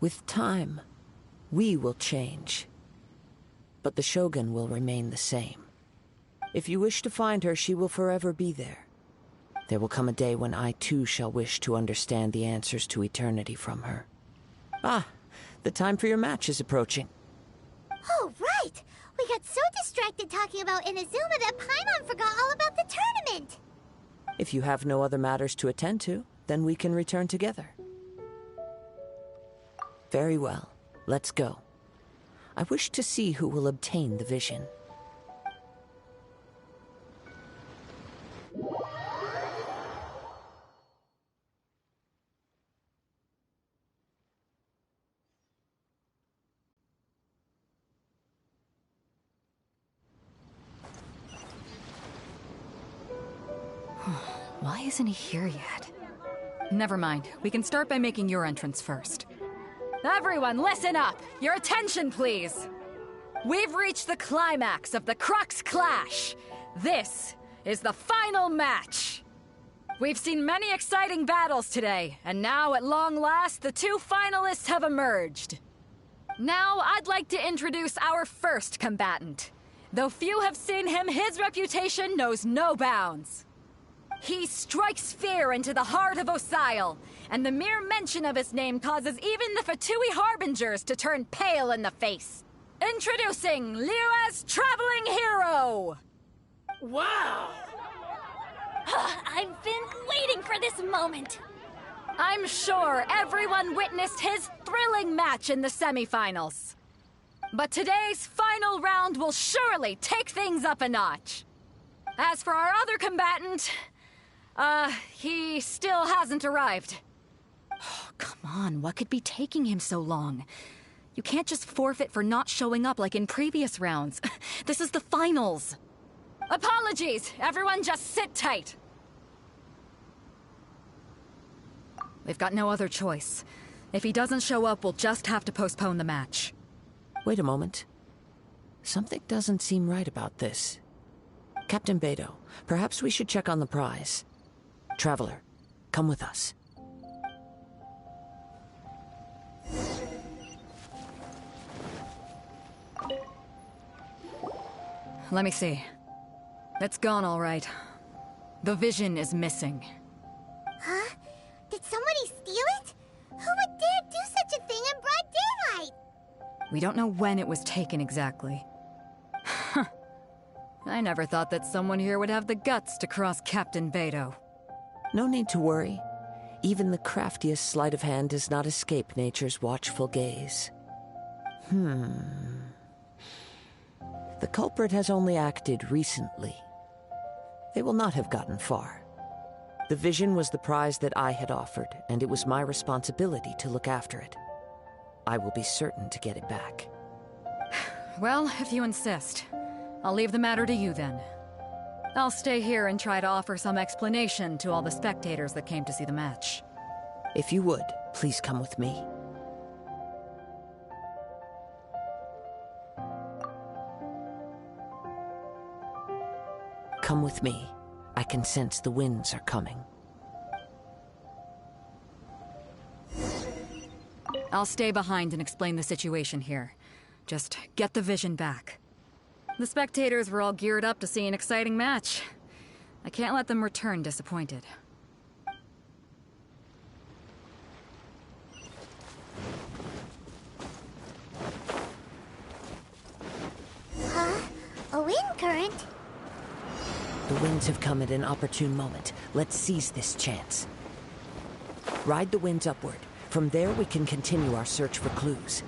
With time, we will change. But the Shogun will remain the same. If you wish to find her, she will forever be there. There will come a day when I too shall wish to understand the answers to eternity from her. Ah, the time for your match is approaching. Oh, right! We got so distracted talking about Inazuma that Paimon forgot all about the tournament! If you have no other matters to attend to, then we can return together. Very well. Let's go. I wish to see who will obtain the vision. Why isn't he here yet? Never mind. We can start by making your entrance first. Everyone, listen up! Your attention, please! We've reached the climax of the Crux Clash! This is the final match! We've seen many exciting battles today, and now, at long last, the 2 finalists have emerged. Now, I'd like to introduce our first combatant. Though few have seen him, his reputation knows no bounds. He strikes fear into the heart of Osile, and the mere mention of his name causes even the Fatui Harbingers to turn pale in the face. Introducing Liyue's traveling hero! Wow! I've been waiting for this moment. I'm sure everyone witnessed his thrilling match in the semifinals. But today's final round will surely take things up a notch. As for our other combatant, he still hasn't arrived. Oh, come on, what could be taking him so long? You can't just forfeit for not showing up like in previous rounds. This is the finals. Apologies, everyone just sit tight. We've got no other choice. If he doesn't show up, we'll just have to postpone the match. Wait a moment. Something doesn't seem right about this. Captain Beidou, perhaps we should check on the prize. Traveler, come with us. Let me see. It's gone all right. The vision is missing. Huh? Did somebody steal it? Who would dare do such a thing in broad daylight? We don't know when it was taken exactly. I never thought that someone here would have the guts to cross Captain Beto. No need to worry. Even the craftiest sleight of hand does not escape nature's watchful gaze. The culprit has only acted recently. They will not have gotten far. The vision was the prize that I had offered, and it was my responsibility to look after it. I will be certain to get it back. Well, if you insist, I'll leave the matter to you then. I'll stay here and try to offer some explanation to all the spectators that came to see the match. If you would, please come with me. Come with me. I can sense the winds are coming. I'll stay behind and explain the situation here. Just get the vision back. The spectators were all geared up to see an exciting match. I can't let them return disappointed. Huh? A wind current? The winds have come at an opportune moment. Let's seize this chance. Ride the winds upward. From there, we can continue our search for clues.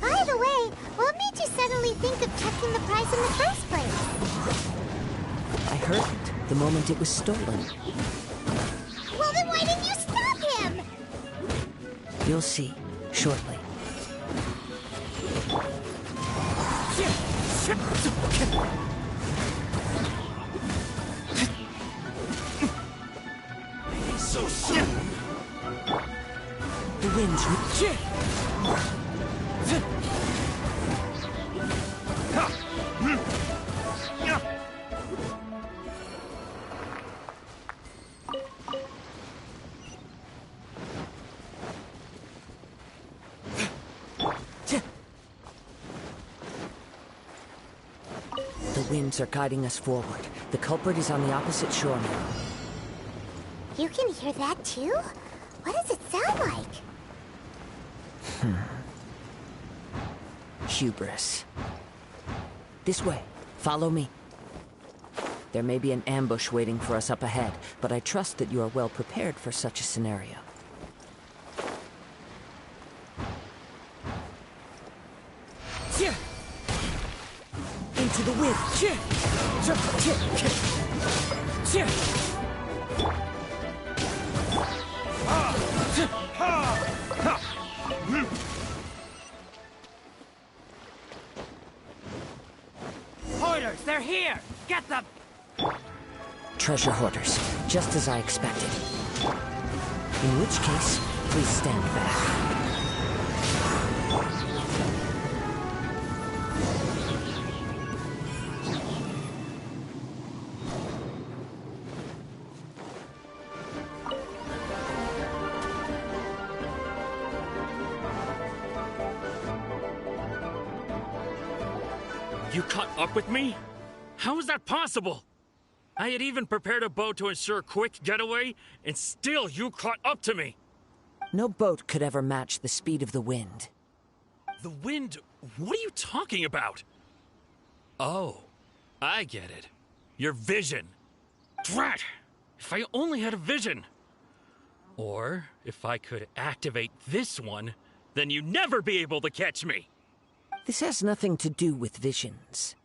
By the way, what made you suddenly think of checking the prize in the first place? I heard it the moment it was stolen. Well, then why didn't you stop him? You'll see, shortly. So soon. The winds... The winds are guiding us forward. The culprit is on the opposite shore now. You can hear that too? What does it sound like? Hubris. This way. Follow me. There may be an ambush waiting for us up ahead, but I trust that you are well prepared for such a scenario. Into the wind. Hoarders, they're here! Get them! Treasure hoarders, just as I expected. In which case, please stand back. You caught up with me? How is that possible? I had even prepared a boat to ensure a quick getaway, and still you caught up to me. No boat could ever match the speed of the wind. The wind? What are you talking about? Oh, I get it. Your vision. Drat! If I only had a vision. Or, if I could activate this one, then you'd never be able to catch me. This has nothing to do with visions.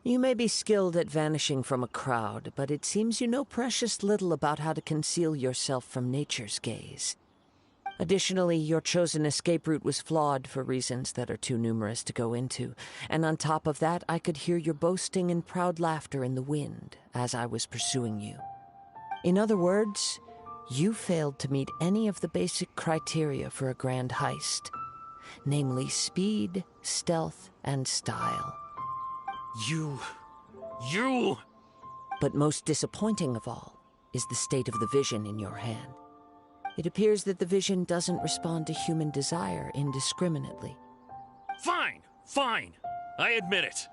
You may be skilled at vanishing from a crowd, but it seems you know precious little about how to conceal yourself from nature's gaze. Additionally, your chosen escape route was flawed for reasons that are too numerous to go into, and on top of that, I could hear your boasting and proud laughter in the wind as I was pursuing you. In other words, you failed to meet any of the basic criteria for a grand heist. namely speed, stealth, and style. You... But most disappointing of all is the state of the vision in your hand. It appears that the vision doesn't respond to human desire indiscriminately. Fine, fine. I admit it.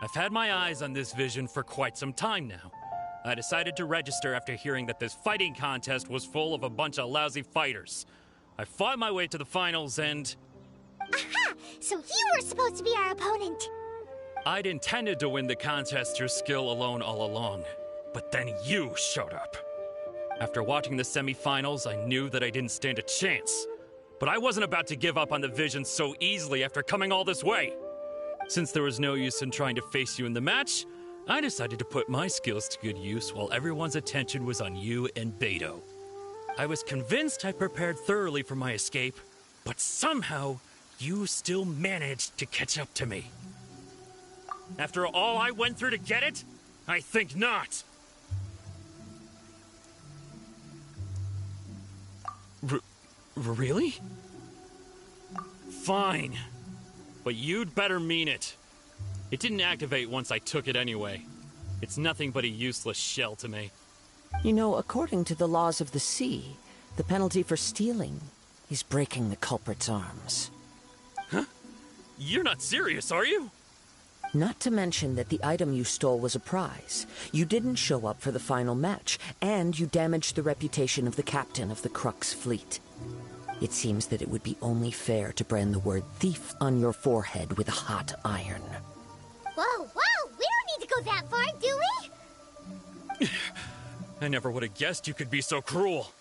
I've had my eyes on this vision for quite some time now. I decided to register after hearing that this fighting contest was full of a bunch of lousy fighters. I fought my way to the finals and... Aha! So you were supposed to be our opponent! I'd intended to win the contest through skill alone all along. But then you showed up. After watching the semi-finals, I knew that I didn't stand a chance. But I wasn't about to give up on the vision so easily after coming all this way. Since there was no use in trying to face you in the match, I decided to put my skills to good use while everyone's attention was on you and Beto. I was convinced I prepared thoroughly for my escape, but somehow you still managed to catch up to me. After all I went through to get it? I think not. Really? Fine. But you'd better mean it. It didn't activate once I took it anyway. It's nothing but a useless shell to me. You know, according to the laws of the sea, the penalty for stealing is breaking the culprit's arms. Huh? You're not serious, are you? Not to mention that the item you stole was a prize. You didn't show up for the final match, and you damaged the reputation of the captain of the Crux fleet. It seems that it would be only fair to brand the word thief on your forehead with a hot iron. Whoa, whoa! We don't need to go that far, do we? I never would have guessed you could be so cruel.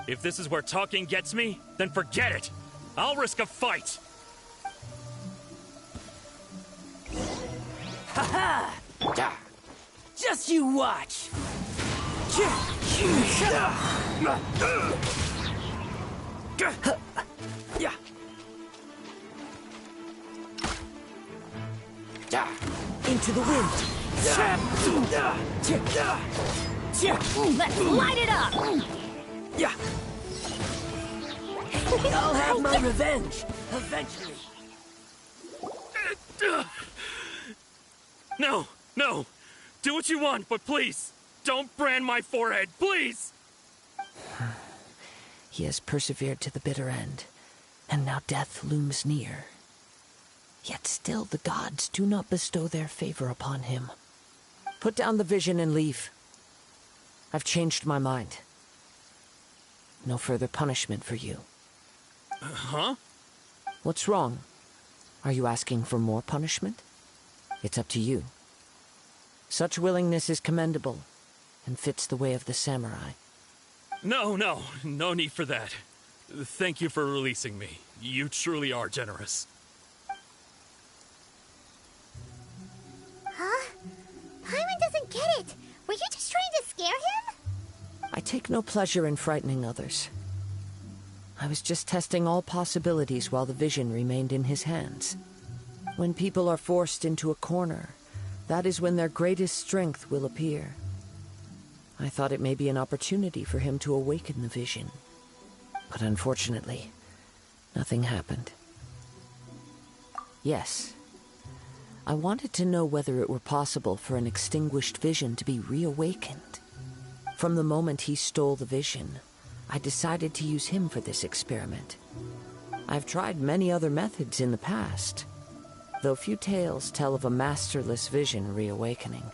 If this is where talking gets me, then forget it. I'll risk a fight. Ha ha! Just you watch! Into the wind! Let's light it up! I'll have my revenge, eventually. No, no. Do what you want, but please, don't brand my forehead, please! He has persevered to the bitter end, and now death looms near. Yet still the gods do not bestow their favor upon him. Put down the vision and leave. I've changed my mind. No further punishment for you. Huh? What's wrong? Are you asking for more punishment? It's up to you. Such willingness is commendable, and fits the way of the samurai. No need for that. Thank you for releasing me. You truly are generous. Huh? Paimon doesn't get it. Were you just trying to scare him? I take no pleasure in frightening others. I was just testing all possibilities while the vision remained in his hands. When people are forced into a corner, that is when their greatest strength will appear. I thought it may be an opportunity for him to awaken the vision. But unfortunately, nothing happened. Yes, I wanted to know whether it were possible for an extinguished vision to be reawakened. From the moment he stole the vision, I decided to use him for this experiment. I've tried many other methods in the past, though few tales tell of a masterless vision reawakening.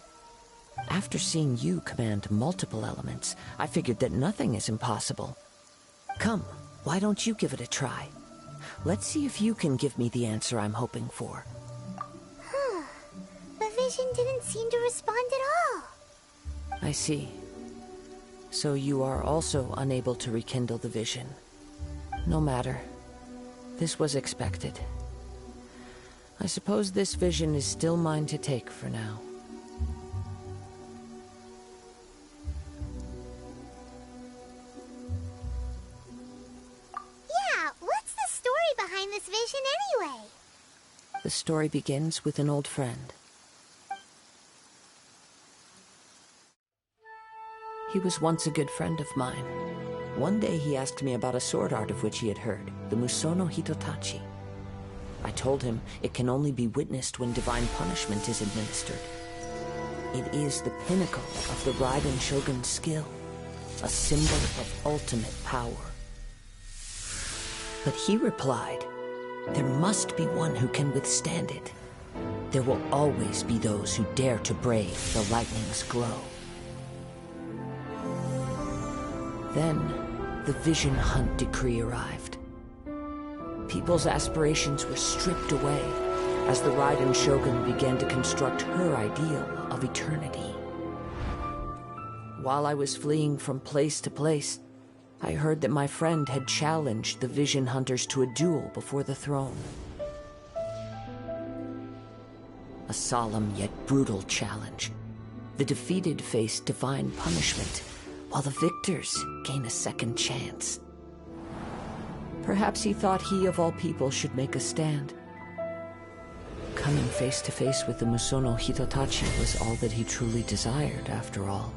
After seeing you command multiple elements, I figured that nothing is impossible. Come, why don't you give it a try? Let's see if you can give me the answer I'm hoping for. The vision didn't seem to respond at all. I see. So you are also unable to rekindle the vision. No matter. This was expected. I suppose this vision is still mine to take for now. Yeah, what's the story behind this vision anyway? The story begins with an old friend. He was once a good friend of mine. One day he asked me about a sword art of which he had heard, the Musono Hitotachi. I told him it can only be witnessed when divine punishment is administered. It is the pinnacle of the Raiden Shogun's skill, a symbol of ultimate power. But he replied, there must be one who can withstand it. There will always be those who dare to brave the lightning's glow. Then, the Vision Hunt decree arrived. People's aspirations were stripped away as the Raiden Shogun began to construct her ideal of eternity. While I was fleeing from place to place, I heard that my friend had challenged the Vision Hunters to a duel before the throne. A solemn yet brutal challenge. The defeated face divine punishment, while the victors gain a second chance. Perhaps he thought he of all people should make a stand. Coming face to face with the Musono Hitotachi was all that he truly desired, after all.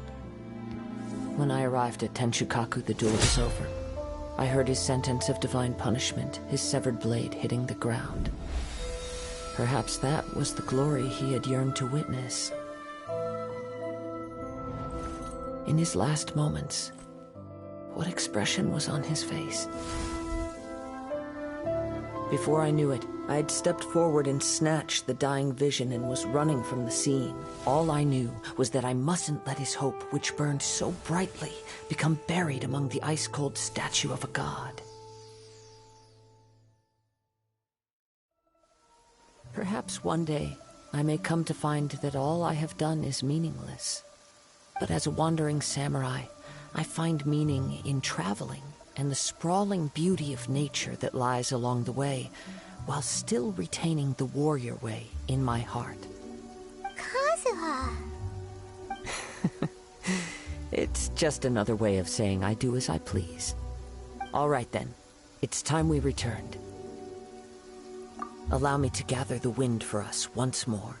When I arrived at Tenshukaku, the duel was over. I heard his sentence of divine punishment, his severed blade hitting the ground. Perhaps that was the glory he had yearned to witness. In his last moments, what expression was on his face? Before I knew it, I had stepped forward and snatched the dying vision and was running from the scene. All I knew was that I mustn't let his hope, which burned so brightly, become buried among the ice-cold statue of a god. Perhaps one day, I may come to find that all I have done is meaningless. But as a wandering samurai, I find meaning in traveling and the sprawling beauty of nature that lies along the way, while still retaining the warrior way in my heart. Kazuha! It's just another way of saying I do as I please. All right then, it's time we returned. Allow me to gather the wind for us once more.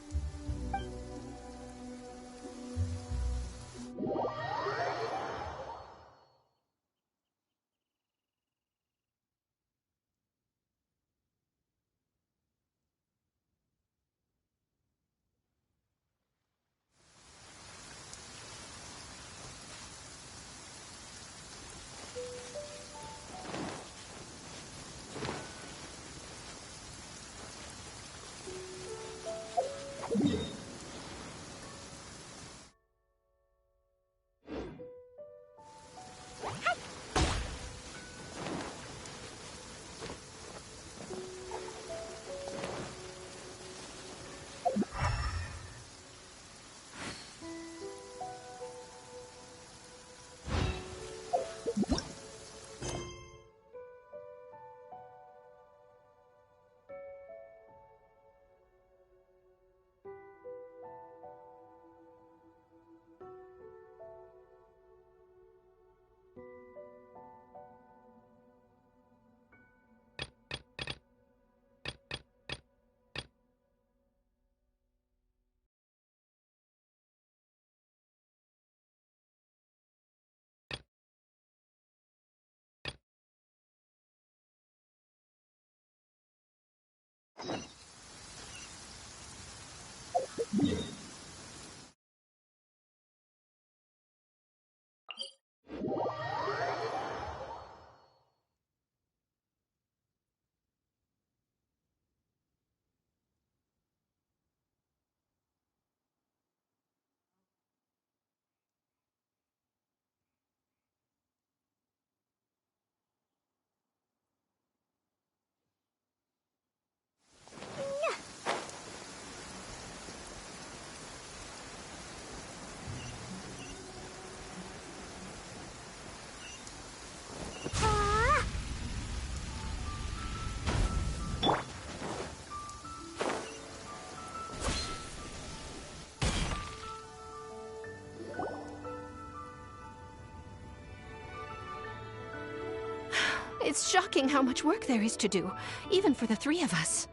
It's shocking how much work there is to do, even for the three of us.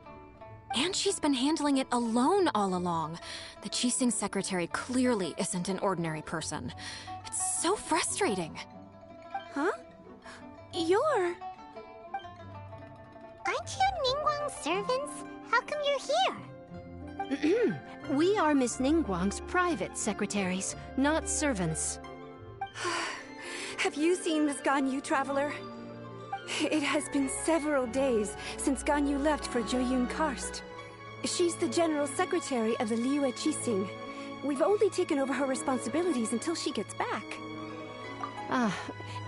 And she's been handling it alone all along. The Qixing secretary clearly isn't an ordinary person. It's so frustrating. Huh? You're... Aren't you Ningguang servants? How come you're here? We are Miss Ningguang's private secretaries, not servants. Have you seen Miss Ganyu, Traveler? It has been several days since Ganyu left for Joyun Karst. She's the general secretary of the Liyue Qixing. We've only taken over her responsibilities until she gets back.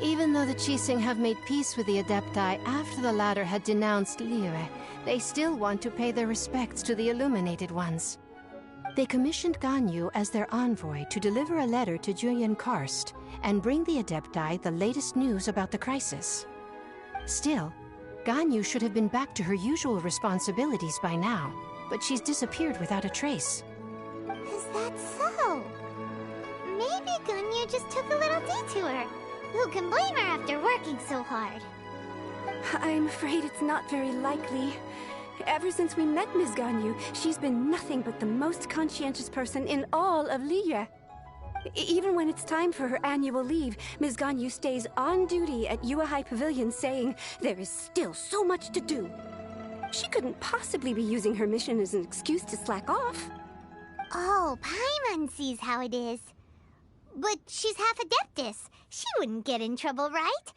Even though the Qixing have made peace with the Adepti after the latter had denounced Liyue, they still want to pay their respects to the Illuminated Ones. They commissioned Ganyu as their envoy to deliver a letter to Joyun Karst and bring the Adepti the latest news about the crisis. Still, Ganyu should have been back to her usual responsibilities by now, but she's disappeared without a trace. Is that so? Maybe Ganyu just took a little detour. Who can blame her after working so hard? I'm afraid it's not very likely. Ever since we met Ms. Ganyu, she's been nothing but the most conscientious person in all of Liyue. Even when it's time for her annual leave, Ms. Ganyu stays on duty at Yuehai Pavilion saying there is still so much to do. She couldn't possibly be using her mission as an excuse to slack off. Oh, Paimon sees how it is. But she's half Adeptus. She wouldn't get in trouble, right?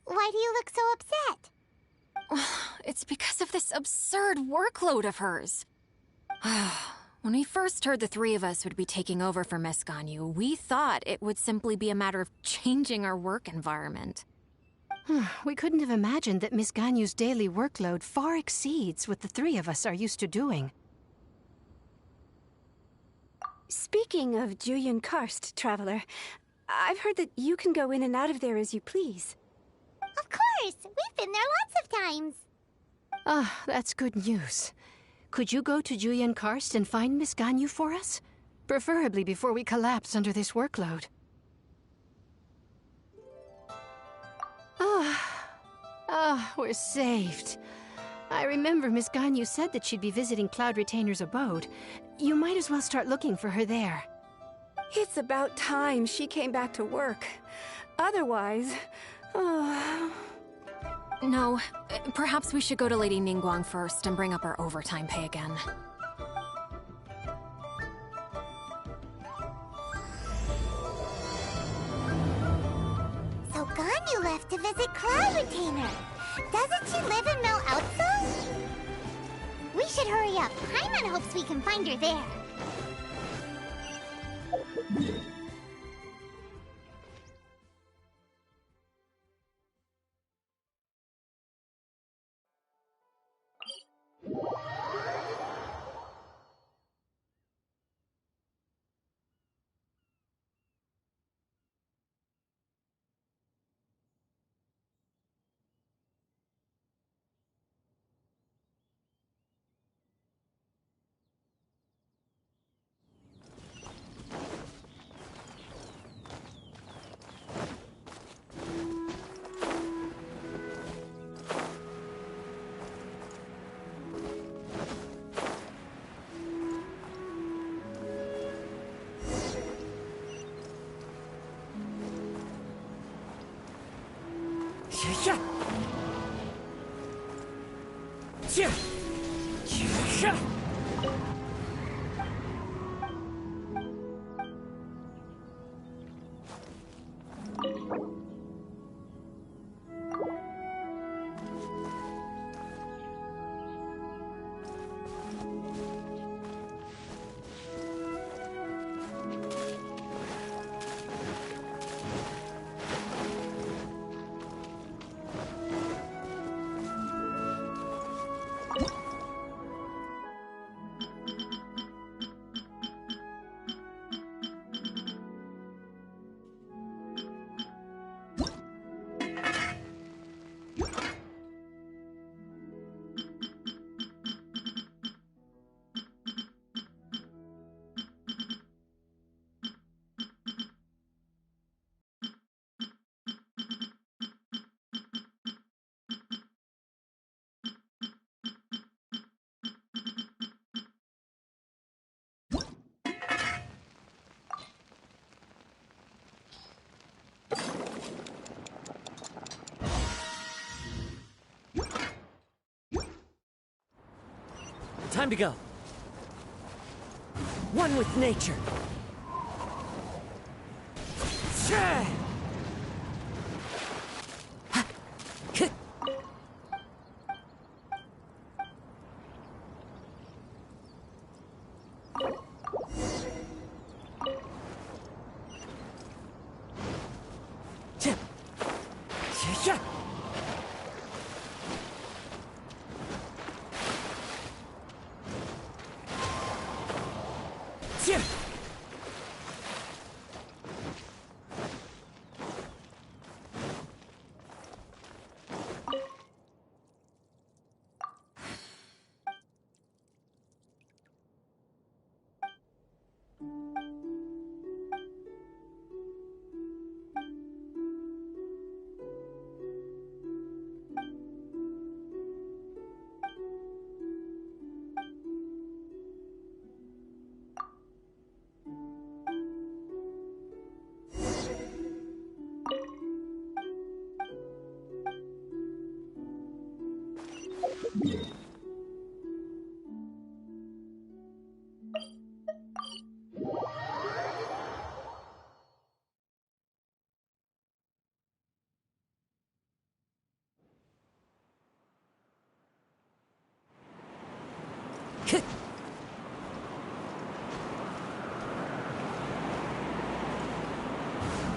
Why do you look so upset? It's because of this absurd workload of hers. When we first heard the three of us would be taking over for Miss Ganyu, we thought it would simply be a matter of changing our work environment. We couldn't have imagined that Miss Ganyu's daily workload far exceeds what the three of us are used to doing. Speaking of Joyun Karst, Traveler, I've heard that you can go in and out of there as you please. Of course! We've been there lots of times! That's good news. Could you go to Joyun Karst and find Miss Ganyu for us? Preferably before we collapse under this workload. We're saved. I remember Miss Ganyu said that she'd be visiting Cloud Retainer's abode. You might as well start looking for her there. It's about time she came back to work. Otherwise... No, perhaps we should go to Lady Ningguang first and bring up our overtime pay again. So Ganyu left to visit Cloud Retainer. Doesn't she live in Mel Outso? We should hurry up. Paimon hopes we can find her there. Time to go. One with nature. Sure.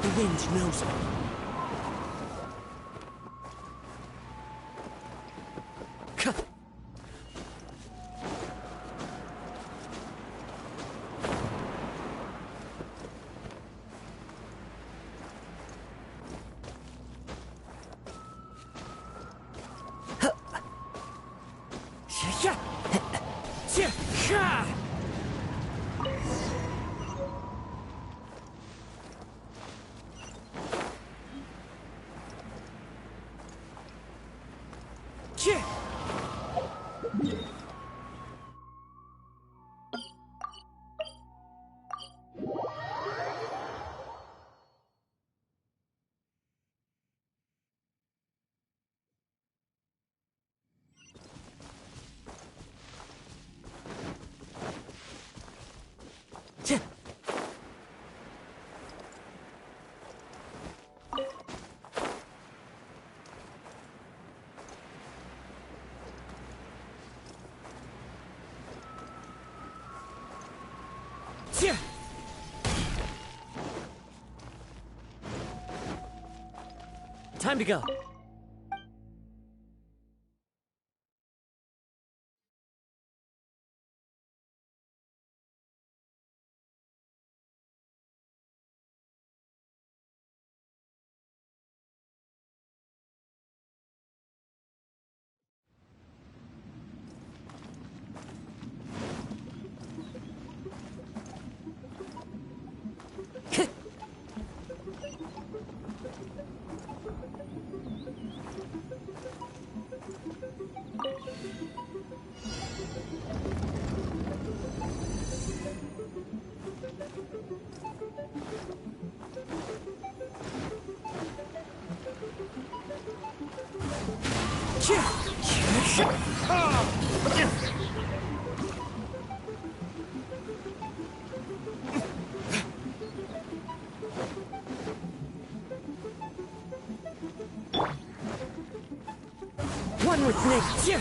The wind knows me. Time to go. One with nature.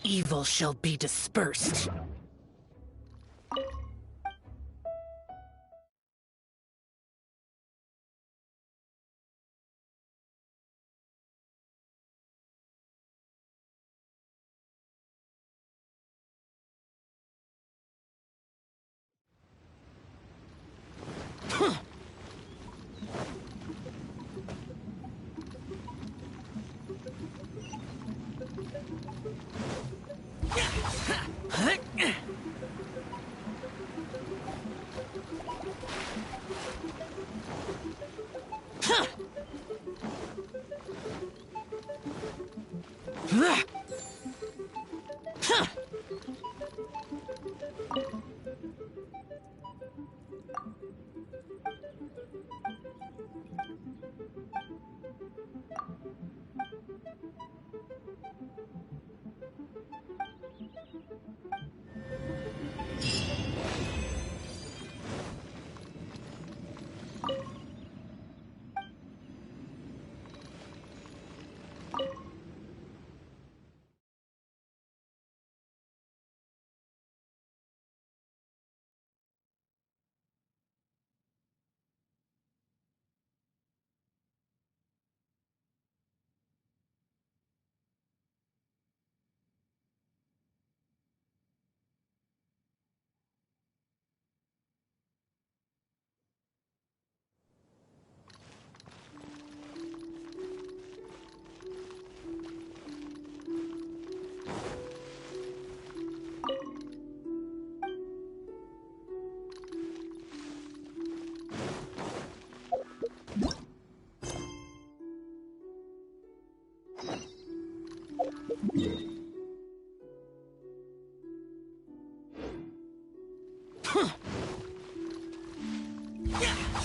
Evil shall be dispersed.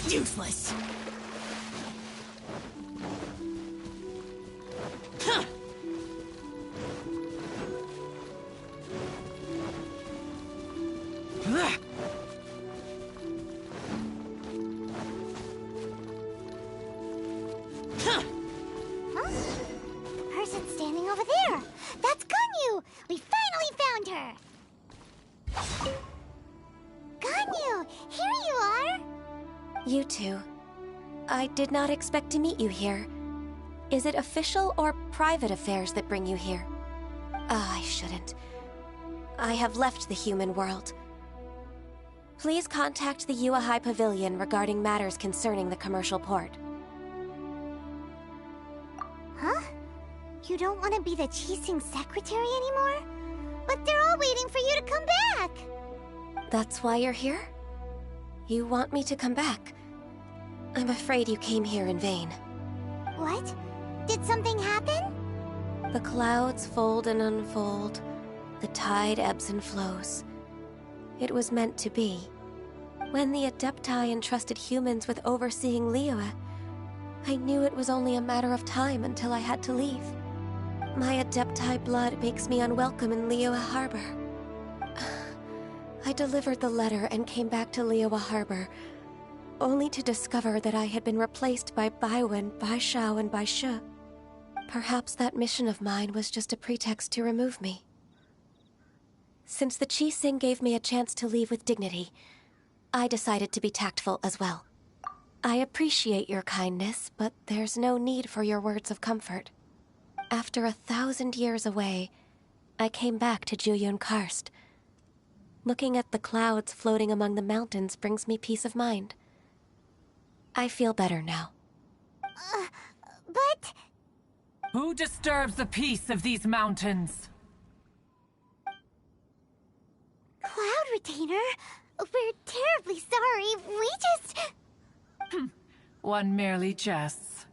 Useless. Person standing over there. That's Ganyu. We finally found her. Ganyu, here you are. You two. I did not expect to meet you here. Is it official or private affairs that bring you here? I shouldn't. I have left the human world. Please contact the Yuehai Pavilion regarding matters concerning the commercial port. Huh? You don't want to be the Qixing secretary anymore? But they're all waiting for you to come back! That's why you're here? You want me to come back? I'm afraid you came here in vain. What? Did something happen? The clouds fold and unfold. The tide ebbs and flows. It was meant to be. When the Adepti entrusted humans with overseeing Liyue, I knew it was only a matter of time until I had to leave. My Adepti blood makes me unwelcome in Liyue Harbor. I delivered the letter and came back to Liyue Harbor, only to discover that I had been replaced by Baiwen, Baishao, and Baishe. Perhaps that mission of mine was just a pretext to remove me. Since the Qixing gave me a chance to leave with dignity, I decided to be tactful as well. I appreciate your kindness, but there's no need for your words of comfort. After 1,000 years away, I came back to Juyun Karst. Looking at the clouds floating among the mountains brings me peace of mind. I feel better now. But... Who disturbs the peace of these mountains? Cloud Retainer, we're terribly sorry. We just... One merely jests.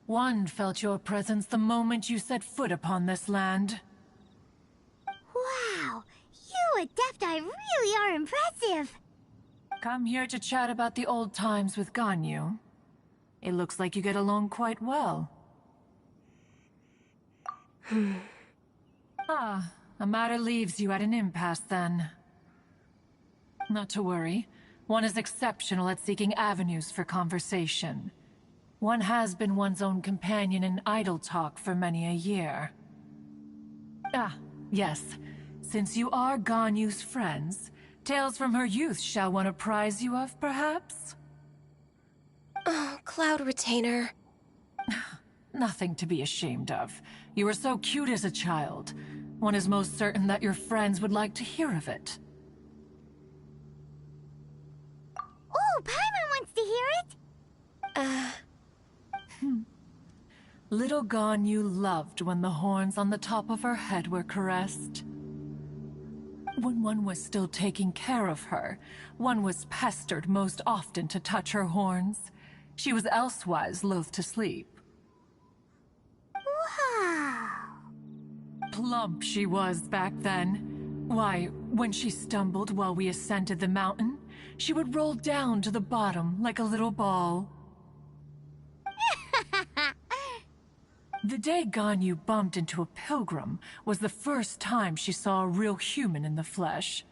One felt your presence the moment you set foot upon this land. Wow, you Adepti really are impressive. Come here to chat about the old times with Ganyu. It looks like you get along quite well. A matter leaves you at an impasse then. Not to worry. One is exceptional at seeking avenues for conversation. One has been one's own companion in idle talk for many a year. Yes, since you are Ganyu's friends, tales from her youth shall one apprise you of, perhaps? Oh, Cloud Retainer. Nothing to be ashamed of. You were so cute as a child. One is most certain that your friends would like to hear of it. Oh, Paimon wants to hear it! Little Ganyu loved when the horns on the top of her head were caressed. When one was still taking care of her, one was pestered most often to touch her horns. She was elsewise loath to sleep. Wow! Plump she was back then. Why, when she stumbled while we ascended the mountain, she would roll down to the bottom like a little ball. The day Ganyu bumped into a pilgrim was the first time she saw a real human in the flesh.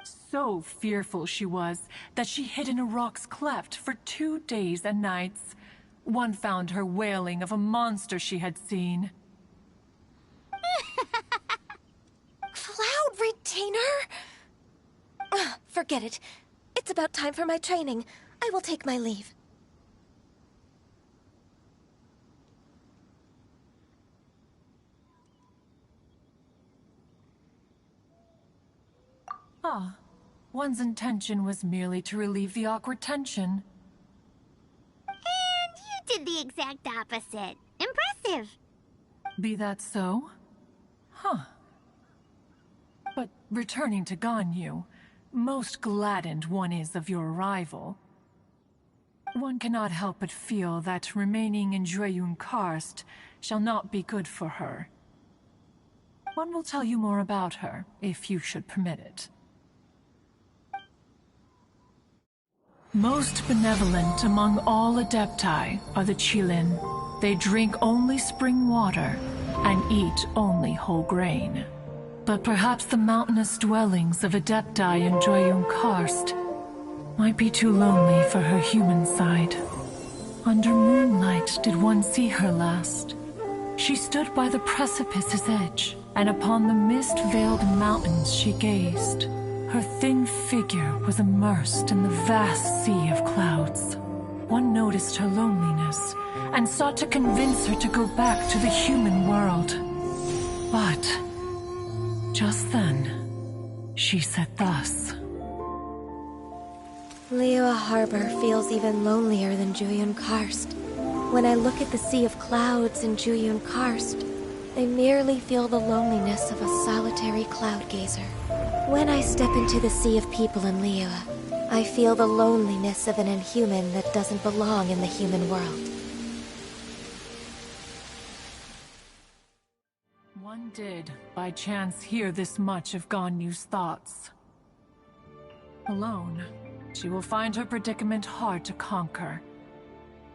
So fearful she was that she hid in a rock's cleft for 2 days and nights. One found her wailing of a monster she had seen. Cloud Retainer? Forget it. It's about time for my training. I will take my leave. Ah, one's intention was merely to relieve the awkward tension. And you did the exact opposite. Impressive. Be that so? Huh. But returning to Ganyu, most gladdened one is of your arrival. One cannot help but feel that remaining in Jueyun Karst shall not be good for her. One will tell you more about her, if you should permit it. Most benevolent among all Adepti are the Qilin. They drink only spring water and eat only whole grain. But perhaps the mountainous dwellings of Adepti in Jueyun Karst might be too lonely for her human side. Under moonlight did one see her last. She stood by the precipice's edge, and upon the mist-veiled mountains she gazed. Her thin figure was immersed in the vast sea of clouds. One noticed her loneliness, and sought to convince her to go back to the human world. But just then, she said thus. Liyue Harbor feels even lonelier than Jueyun Karst. When I look at the sea of clouds in Jueyun Karst, I merely feel the loneliness of a solitary cloud gazer. When I step into the sea of people in Liyue, I feel the loneliness of an inhuman that doesn't belong in the human world. One did, by chance, hear this much of Ganyu's thoughts. Alone, she will find her predicament hard to conquer.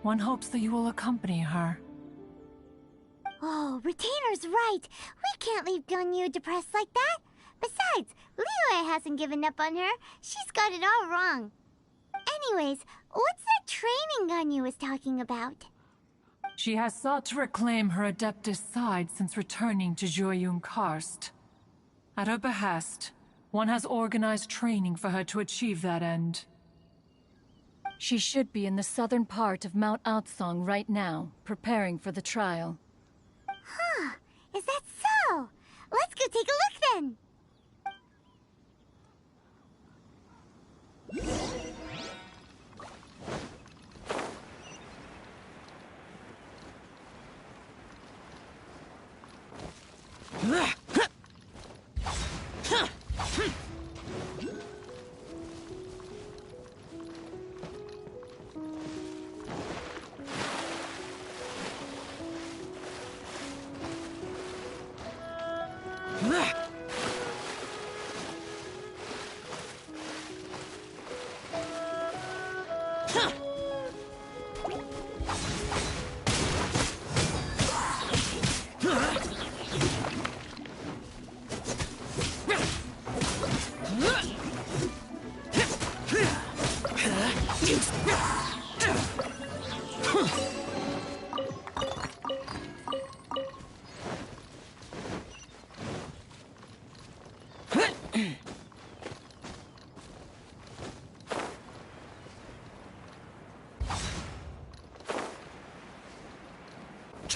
One hopes that you will accompany her. Oh, Retainer's right. We can't leave Ganyu depressed like that. Besides, Liyue hasn't given up on her. She's got it all wrong. Anyways, what's that training Ganyu was talking about? She has sought to reclaim her Adeptus side since returning to Jueyun Karst. At her behest, one has organized training for her to achieve that end. She should be in the southern part of Mount Aotsong right now, preparing for the trial. Huh, is that so? Let's go take a look then!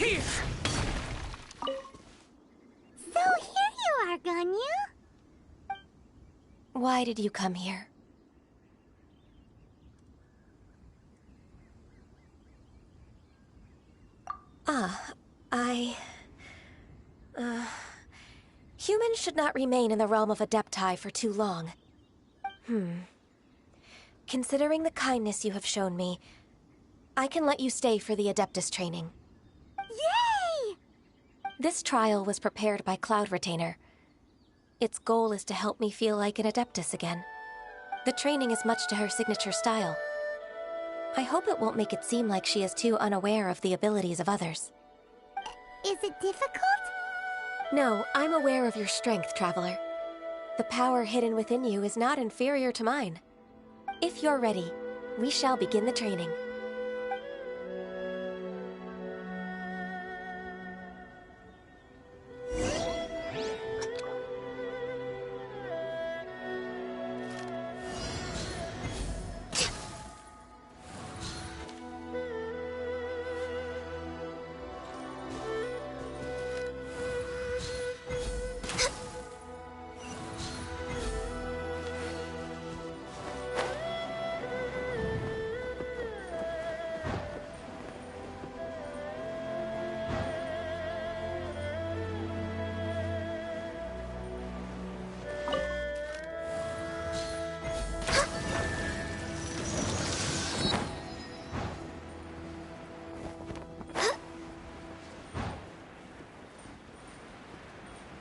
Here! So here you are, Ganyu. Why did you come here? Humans should not remain in the realm of Adepti for too long. Considering the kindness you have shown me, I can let you stay for the Adeptus training. Yay! This trial was prepared by Cloud Retainer. Its goal is to help me feel like an Adeptus again. The training is much to her signature style. I hope it won't make it seem like she is too unaware of the abilities of others. Is it difficult? No, I'm aware of your strength, Traveler. The power hidden within you is not inferior to mine. If you're ready, we shall begin the training.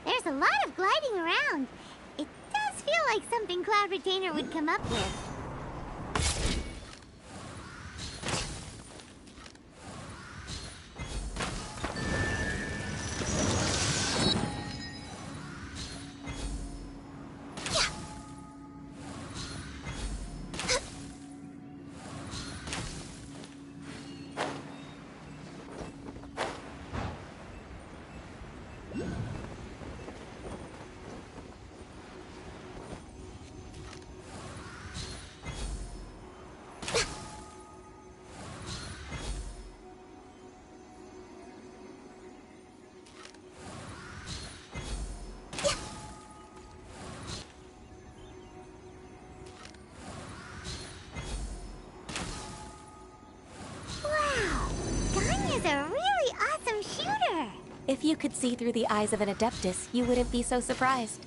There's a lot of gliding around. It does feel like something Cloud Retainer would come up with. If you could see through the eyes of an Adeptus, you wouldn't be so surprised.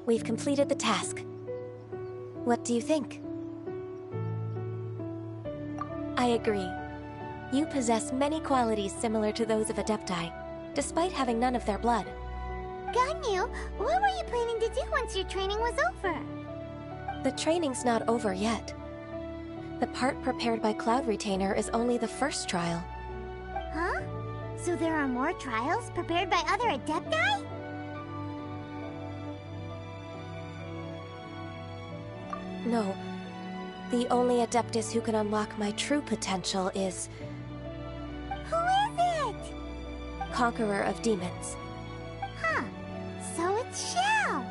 We've completed the task. What do you think? I agree. You possess many qualities similar to those of Adepti, despite having none of their blood. Ganyu, what were you planning to do once your training was over? The training's not over yet. The part prepared by Cloud Retainer is only the first trial. Huh? So there are more trials prepared by other Adepti? No. The only Adeptus who can unlock my true potential is... Who is it? Conqueror of Demons. Huh. So it's Xiao.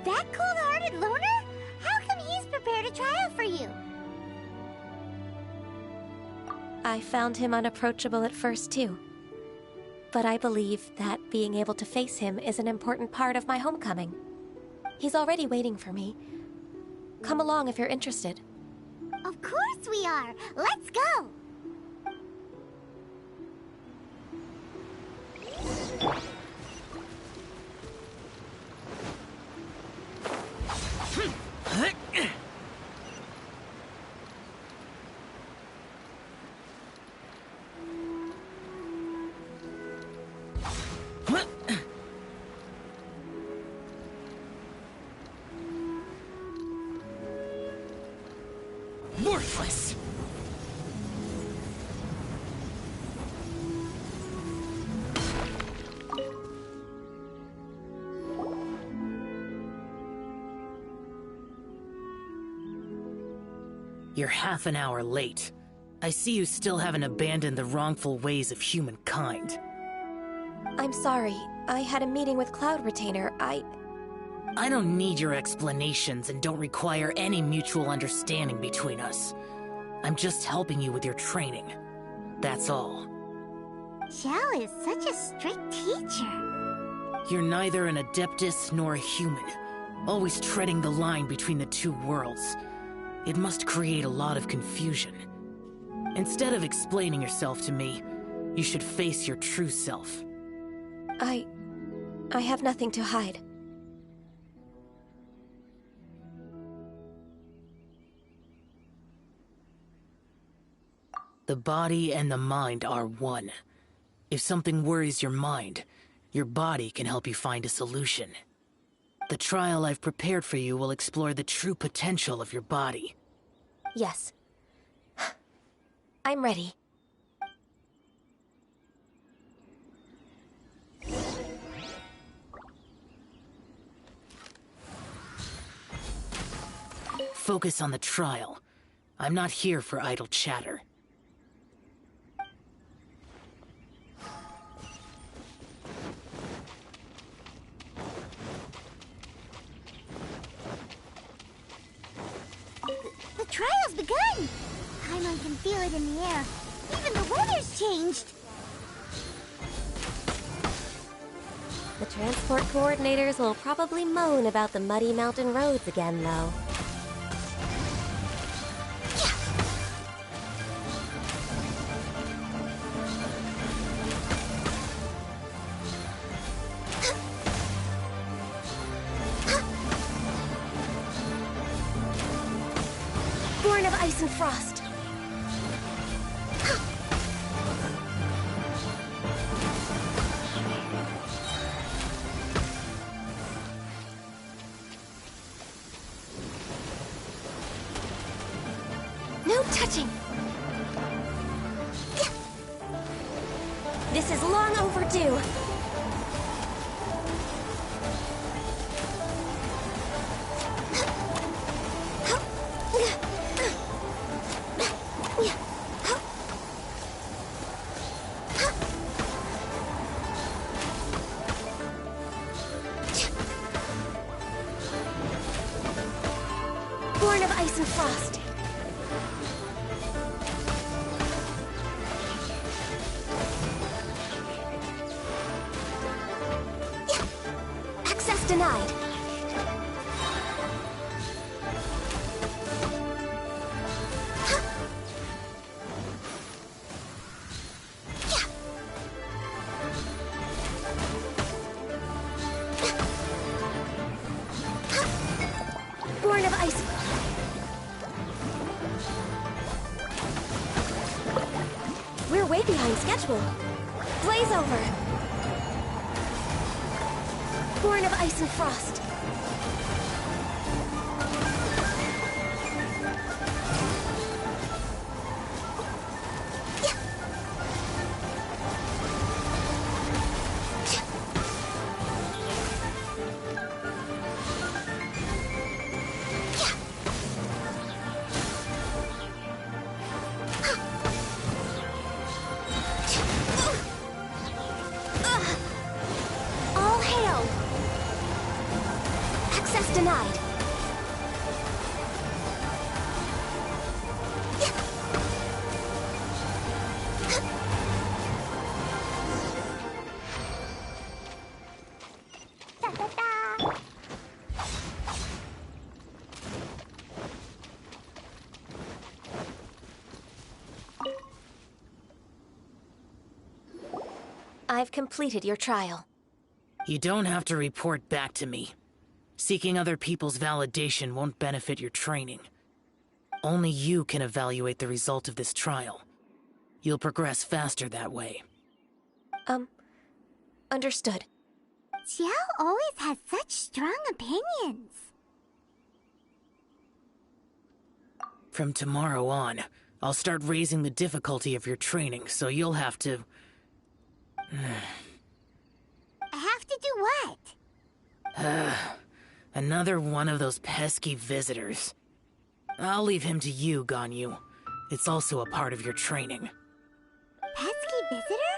That cold-hearted loner? How come he's prepared a trial for you? I found him unapproachable at first, too. But I believe that being able to face him is an important part of my homecoming. He's already waiting for me. Come along if you're interested. Of course we are! Let's go! useless. You're half an hour late. I see you still haven't abandoned the wrongful ways of humankind. I'm sorry. I had a meeting with Cloud Retainer. I don't need your explanations and don't require any mutual understanding between us. I'm just helping you with your training. That's all. Xiao is such a strict teacher. You're neither an Adeptus nor a human, always treading the line between the two worlds. It must create a lot of confusion. Instead of explaining yourself to me, you should face your true self. I have nothing to hide. The body and the mind are one. If something worries your mind, your body can help you find a solution. The trial I've prepared for you will explore the true potential of your body. Yes. I'm ready. Focus on the trial. I'm not here for idle chatter. The trial's begun! Paimon can feel it in the air. Even the weather's changed. The transport coordinators will probably moan about the muddy mountain roads again, though. Born of ice and frost. No touching. This is long overdue. Born of ice and frost. Access denied. Born of ice. We're way behind schedule. Blaze over. Born of ice and frost. All hail! Access denied. I've completed your trial. You don't have to report back to me. Seeking other people's validation won't benefit your training. Only you can evaluate the result of this trial. You'll progress faster that way. Understood. Xiao always has such strong opinions. From tomorrow on, I'll start raising the difficulty of your training, so you'll have to... Have to do what? Another one of those pesky visitors. I'll leave him to you, Ganyu. It's also a part of your training. Pesky visitor?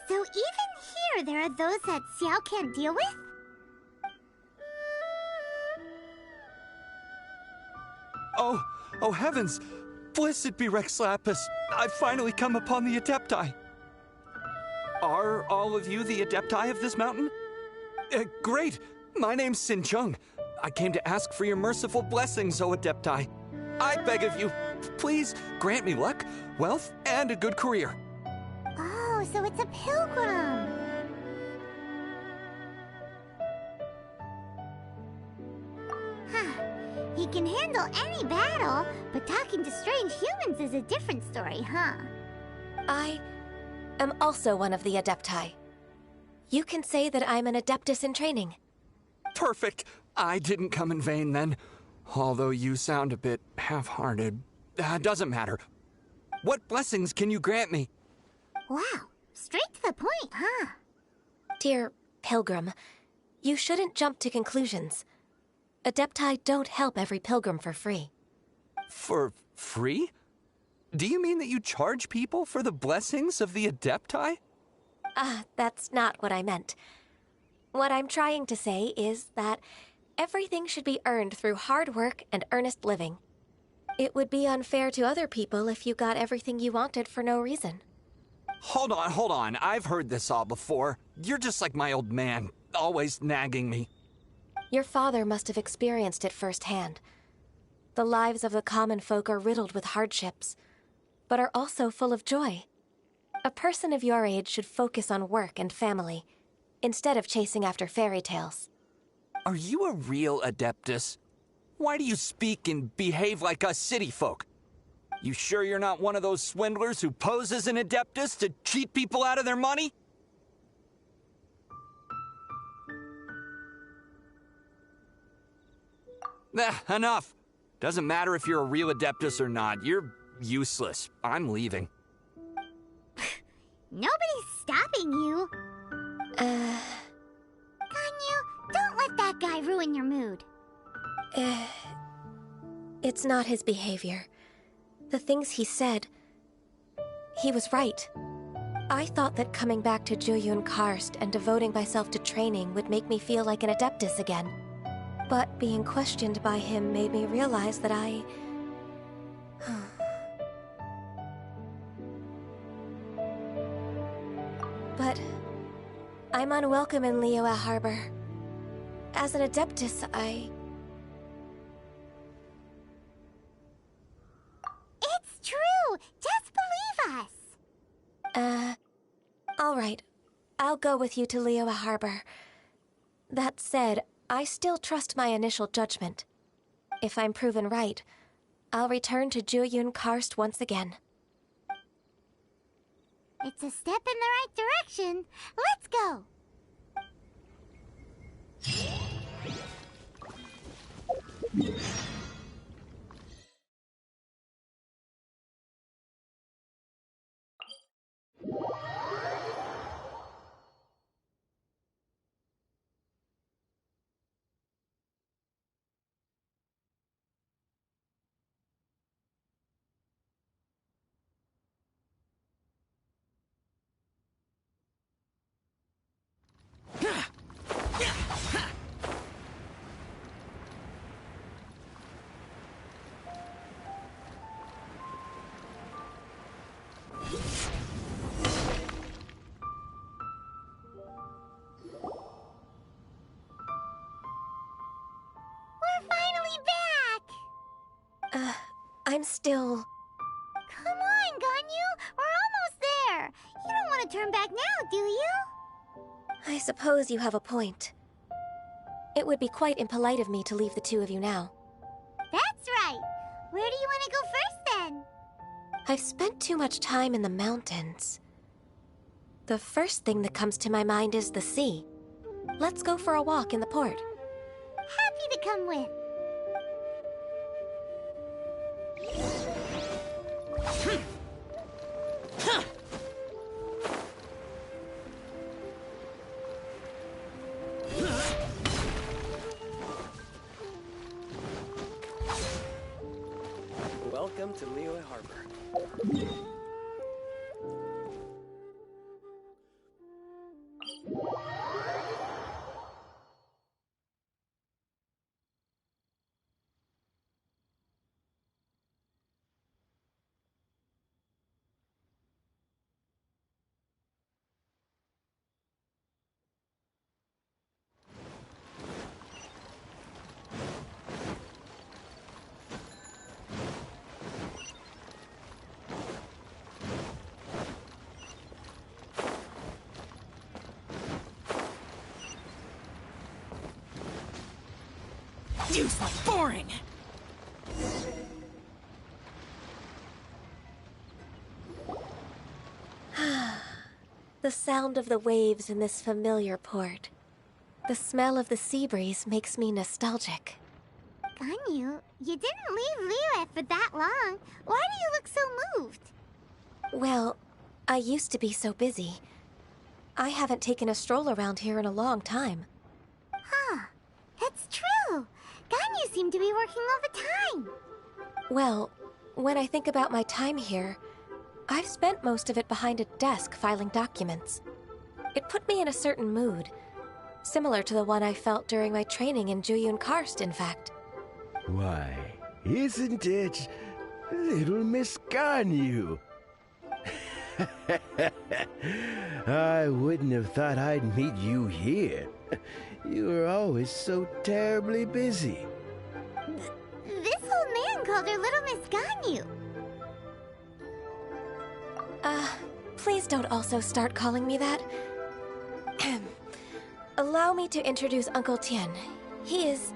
So even here there are those that Xiao can't deal with? Oh heavens! Blessed be Rex Lapis! I've finally come upon the Adepti! Are all of you the Adepti of this mountain? Great! My name's Sin Chung. I came to ask for your merciful blessings, O Adepti. I beg of you, please grant me luck, wealth, and a good career. Oh, so it's a pilgrim. Huh. He can handle any battle, but talking to strange humans is a different story, huh? I am also one of the Adepti. You can say that I'm an Adeptus in training. Perfect. I didn't come in vain then. Although you sound a bit half-hearted. Doesn't matter. What blessings can you grant me? Wow, straight to the point, huh? Dear Pilgrim, you shouldn't jump to conclusions. Adepti don't help every pilgrim for free. For free? Do you mean that you charge people for the blessings of the Adepti? That's not what I meant. What I'm trying to say is that everything should be earned through hard work and earnest living. It would be unfair to other people if you got everything you wanted for no reason. Hold on. I've heard this all before. You're just like my old man, always nagging me. Your father must have experienced it firsthand. The lives of the common folk are riddled with hardships, but are also full of joy. A person of your age should focus on work and family, instead of chasing after fairy tales. Are you a real Adeptus? Why do you speak and behave like us city folk? You sure you're not one of those swindlers who pose as an Adeptus to cheat people out of their money? Enough. Doesn't matter if you're a real Adeptus or not. You're useless. I'm leaving. Nobody's stopping you. Ganyu, don't let that guy ruin your mood. It's not his behavior. The things he said, he was right. I thought that coming back to Jueyun Karst and devoting myself to training would make me feel like an Adeptus again. But being questioned by him made me realize that I... But I'm unwelcome in Liyue Harbor. As an Adeptus, It's true! Just believe us! Alright. I'll go with you to Liyue Harbor. That said, I still trust my initial judgment. If I'm proven right, I'll return to Jueyun Karst once again. It's a step in the right direction. Let's go! I'm still... Come on, Ganyu! We're almost there! You don't want to turn back now, do you? I suppose you have a point. It would be quite impolite of me to leave the two of you now. That's right! Where do you want to go first, then? I've spent too much time in the mountains. The first thing that comes to my mind is the sea. Let's go for a walk in the port. Happy to come with. Welcome to Liyue Harbor. Useless, boring! The sound of the waves in this familiar port. The smell of the sea breeze makes me nostalgic. Ganyu, you didn't leave Liyue for that long. Why do you look so moved? Well, I used to be so busy. I haven't taken a stroll around here in a long time. Huh, that's true. Ganyu seemed to be working all the time. Well, when I think about my time here, I've spent most of it behind a desk filing documents. It put me in a certain mood, similar to the one I felt during my training in Juyun Karst, in fact. Why, isn't it little Miss Ganyu? I wouldn't have thought I'd meet you here. You were always so terribly busy. This old man called her Little Miss Ganyu. Please don't also start calling me that. Allow me to introduce Uncle Tien. He is...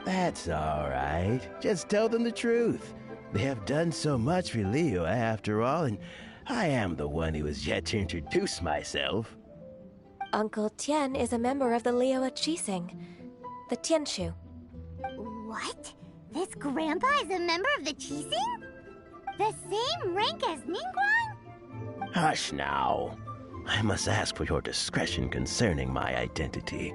That's all right. Just tell them the truth. They have done so much for Liyue after all, and I am the one who has yet to introduce myself. Uncle Tien is a member of the Liyue Qixing, the Tianshu. What? This grandpa is a member of the Qixing? The same rank as Ningguang? Hush now. I must ask for your discretion concerning my identity.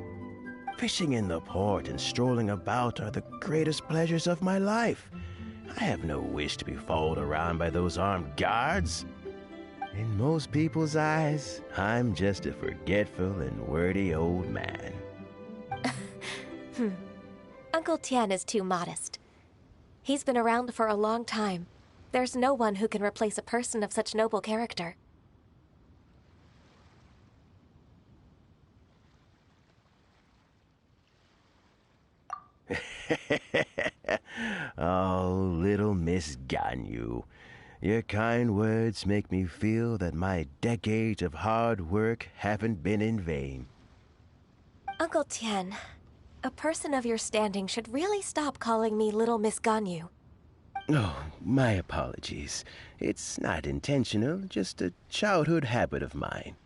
Fishing in the port and strolling about are the greatest pleasures of my life. I have no wish to be followed around by those armed guards. In most people's eyes, I'm just a forgetful and wordy old man. Uncle Tien is too modest. He's been around for a long time. There's no one who can replace a person of such noble character. Oh, little Miss Ganyu. Your kind words make me feel that my decades of hard work haven't been in vain. Uncle Tien, a person of your standing should really stop calling me Little Miss Ganyu. Oh, my apologies. It's not intentional, just a childhood habit of mine.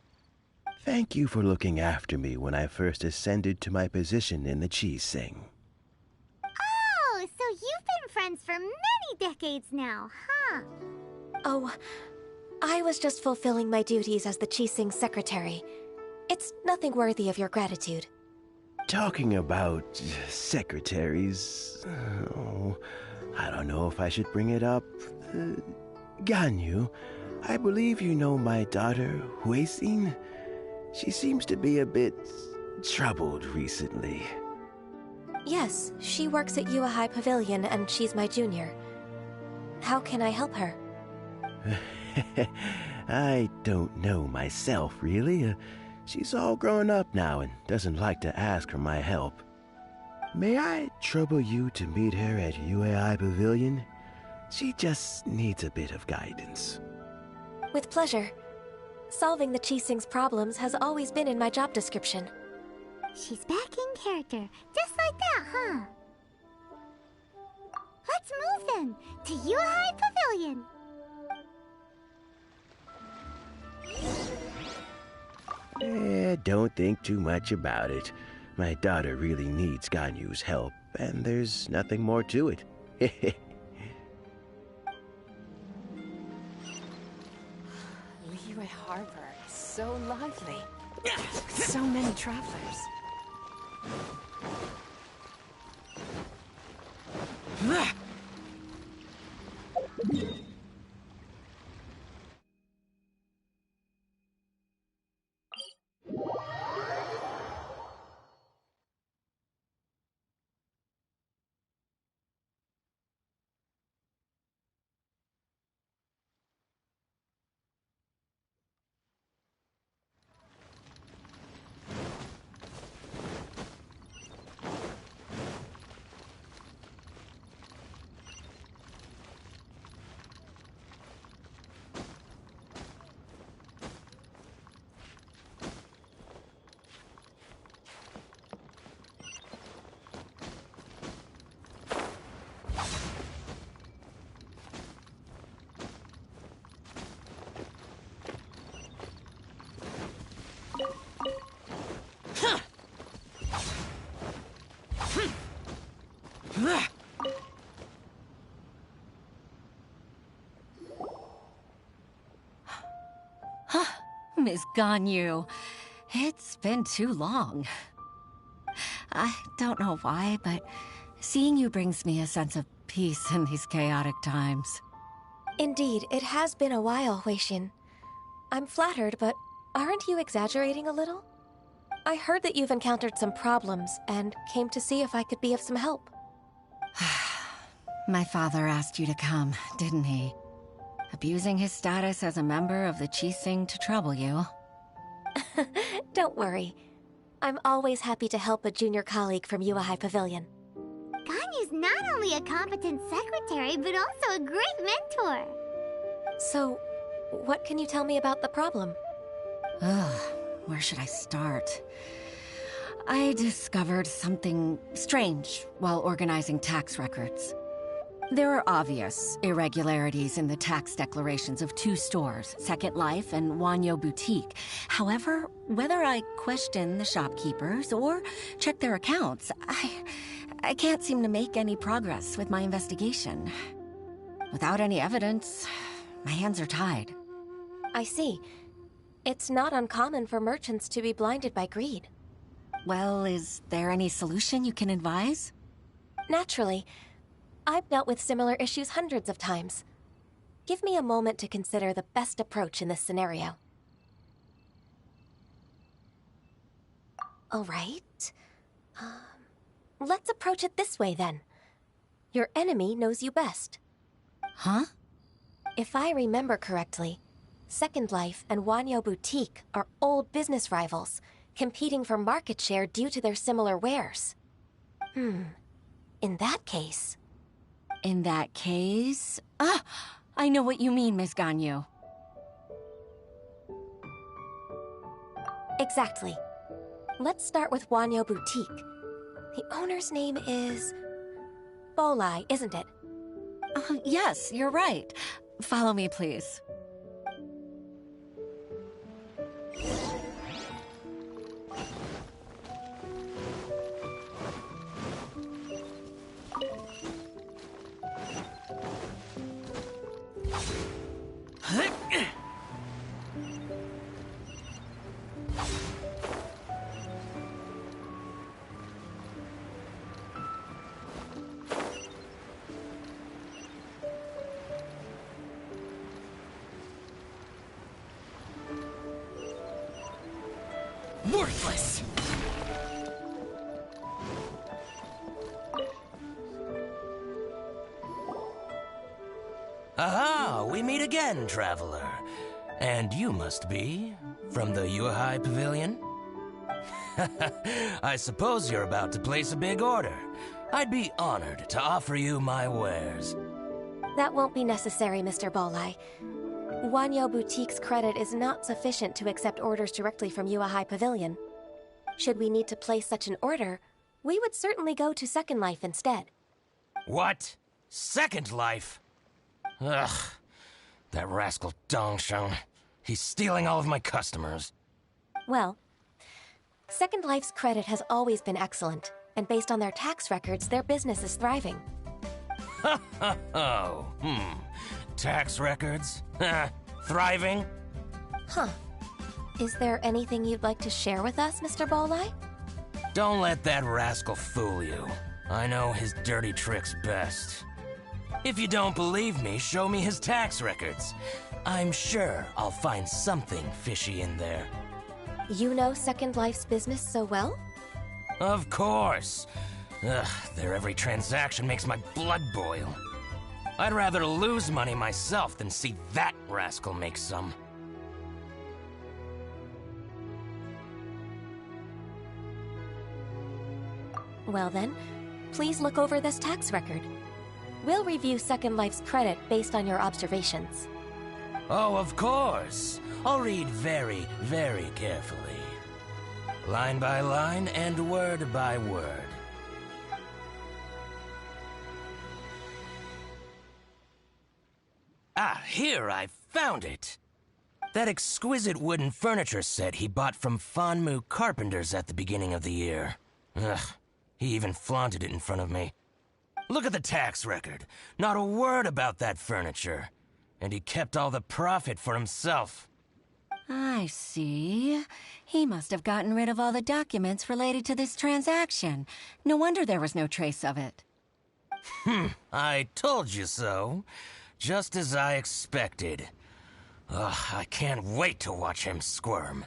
Thank you for looking after me when I first ascended to my position in the Qixing. Oh, so you've been friends for many decades now, huh? Oh, I was just fulfilling my duties as the Qixing secretary. It's nothing worthy of your gratitude. Talking about secretaries... Oh, I don't know if I should bring it up. Ganyu, I believe you know my daughter, Huixin. She seems to be a bit troubled recently. Yes, she works at Yua High Pavilion and she's my junior. How can I help her? I don't know myself, really. She's all grown up now and doesn't like to ask for my help. May I trouble you to meet her at UAI Pavilion? She just needs a bit of guidance. With pleasure. Solving the Qixing's problems has always been in my job description. She's back in character, just like that, huh? Let's move then, to UAI Pavilion. Don't think too much about it. My daughter really needs Ganyu's help, and there's nothing more to it. so lively. So many travelers. Miss Ganyu, it's been too long. I don't know why, but seeing you brings me a sense of peace in these chaotic times. Indeed, it has been a while, Huixin. I'm flattered, but aren't you exaggerating a little? I heard that you've encountered some problems and came to see if I could be of some help. My father asked you to come, didn't he? Abusing his status as a member of the Qixing to trouble you. Don't worry. I'm always happy to help a junior colleague from Yuehai Pavilion. Ganyu's not only a competent secretary, but also a great mentor. So, what can you tell me about the problem? Ugh, where should I start? I discovered something strange while organizing tax records. There are obvious irregularities in the tax declarations of two stores, Second Life and Wanyo Boutique. However, whether I question the shopkeepers or check their accounts, I can't seem to make any progress with my investigation. Without any evidence, my hands are tied. I see. It's not uncommon for merchants to be blinded by greed. Well, is there any solution you can advise? Naturally. I've dealt with similar issues hundreds of times. Give me a moment to consider the best approach in this scenario. All right. Let's approach it this way, then. Your enemy knows you best. Huh? If I remember correctly, Second Life and Wanyo Boutique are old business rivals, competing for market share due to their similar wares. In that case... In that case... Ah! I know what you mean, Miss Ganyu. Exactly. Let's start with Wanyo Boutique. The owner's name is... Bolai, isn't it? Yes, you're right. Follow me, please. Worthless! Aha! We meet again, traveler. And you must be from the Yuehai Pavilion? I suppose you're about to place a big order. I'd be honored to offer you my wares. That won't be necessary, Mr. Bolai. Wanyo Boutique's credit is not sufficient to accept orders directly from Yuehai Pavilion. Should we need to place such an order, we would certainly go to Second Life instead. What? Second Life? Ugh. That rascal Dongshan. He's stealing all of my customers. Well, Second Life's credit has always been excellent, and based on their tax records, their business is thriving. Tax records? Thriving? Huh. Is there anything you'd like to share with us, Mr. Balai? Don't let that rascal fool you. I know his dirty tricks best. If you don't believe me, show me his tax records. I'm sure I'll find something fishy in there. You know Second Life's business so well? Of course. Ugh, their every transaction makes my blood boil. I'd rather lose money myself than see that rascal make some. Well then, please look over this tax record. We'll review Second Life's credit based on your observations. Oh, of course. I'll read very, very carefully. Line by line and word by word. Ah, here, I found it. That exquisite wooden furniture set he bought from Fanmu Carpenters at the beginning of the year. Ugh, he even flaunted it in front of me. Look at the tax record. Not a word about that furniture. And he kept all the profit for himself. I see. He must have gotten rid of all the documents related to this transaction. No wonder there was no trace of it. I told you so. Just as I expected. Ugh, I can't wait to watch him squirm.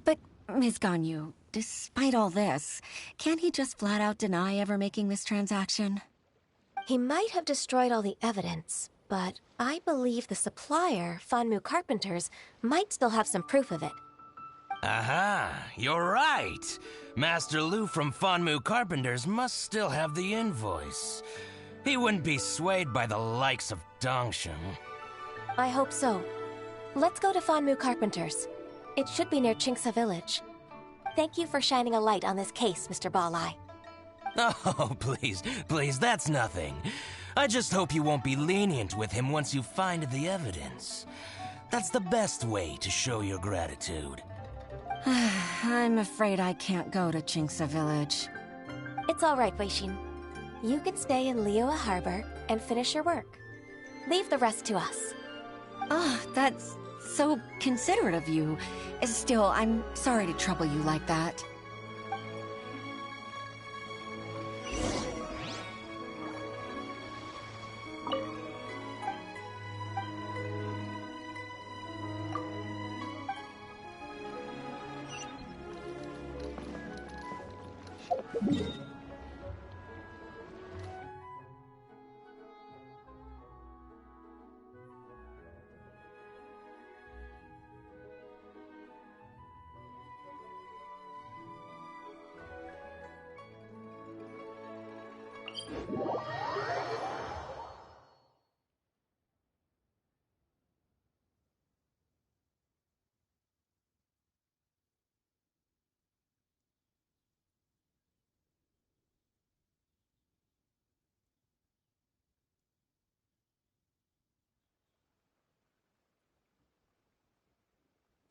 But, Ms. Ganyu, despite all this, can't he just flat out deny ever making this transaction? He might have destroyed all the evidence, but I believe the supplier, Fanmu Carpenters, might still have some proof of it. Aha, you're right. Master Lu from Fanmu Carpenters must still have the invoice. He wouldn't be swayed by the likes of Dongshan. I hope so. Let's go to Fanmu Carpenters. It should be near Chingsa Village. Thank you for shining a light on this case, Mr. Balai. Oh, please, that's nothing. I just hope you won't be lenient with him once you find the evidence. That's the best way to show your gratitude. I'm afraid I can't go to Chingsa Village. It's all right, Weishin. You can stay in Liyue Harbor and finish your work. Leave the rest to us. Oh, that's so considerate of you. Still, I'm sorry to trouble you like that.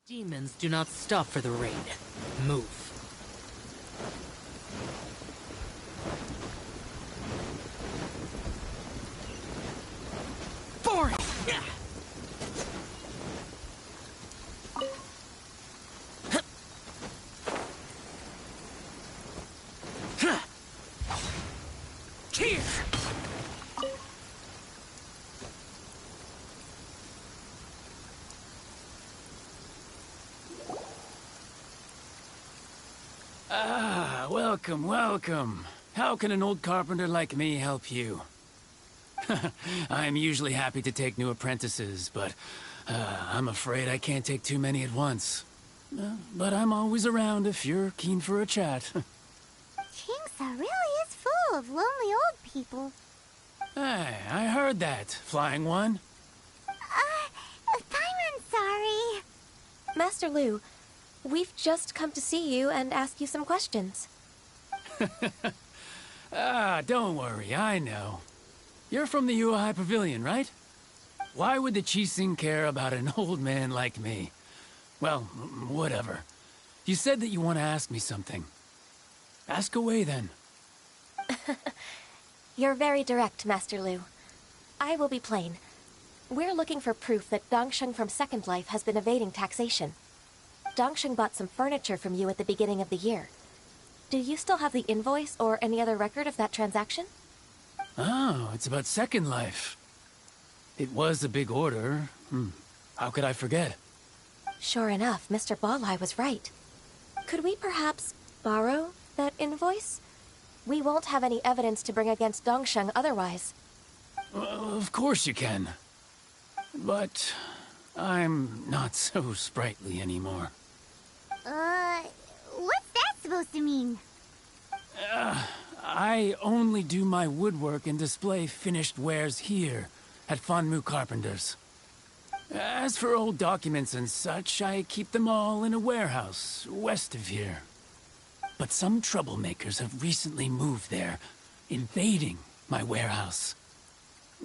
Demons do not stop for the raid. Move. Forward! Here! Welcome, welcome. How can an old carpenter like me help you? I'm usually happy to take new apprentices, but I'm afraid I can't take too many at once. But I'm always around if you're keen for a chat. Chingsa really is full of lonely old people. Hey, I heard that, Flying One. Paimon's sorry. Master Lu, we've just come to see you and ask you some questions. Don't worry, I know. You're from the Yuehai Pavilion, right? Why would the Qixing care about an old man like me? Well, whatever. You said that you want to ask me something. Ask away, then. You're very direct, Master Lu. I will be plain. We're looking for proof that Dongshan from Second Life has been evading taxation. Dongsheng bought some furniture from you at the beginning of the year. Do you still have the invoice or any other record of that transaction? Oh, it's about Second Life. It was a big order. How could I forget? Sure enough, Mr. Balai was right. Could we perhaps borrow that invoice? We won't have any evidence to bring against Dongsheng otherwise. Of course you can. But I'm not so sprightly anymore. What's that supposed to mean? I only do my woodwork and display finished wares here at Fanmu Carpenter's. As for old documents and such, I keep them all in a warehouse west of here. But some troublemakers have recently moved there, invading my warehouse.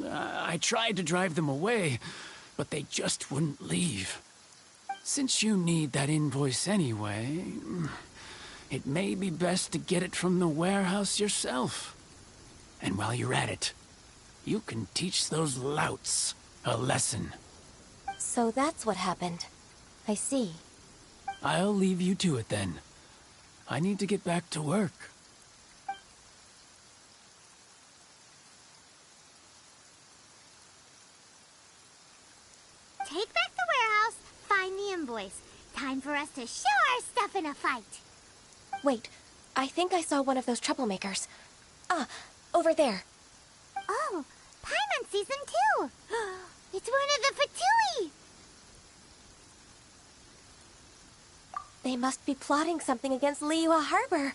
I tried to drive them away, but they just wouldn't leave. Since you need that invoice anyway, it may be best to get it from the warehouse yourself. And while you're at it, you can teach those louts a lesson. So that's what happened. I see. I'll leave you to it then. I need to get back to work. Take back the warehouse, find the invoice. Time for us to show our stuff in a fight. Wait, I think I saw one of those troublemakers. Ah, over there. Oh, Paimon sees them too. It's one of the Fatui. They must be plotting something against Liyue Harbor.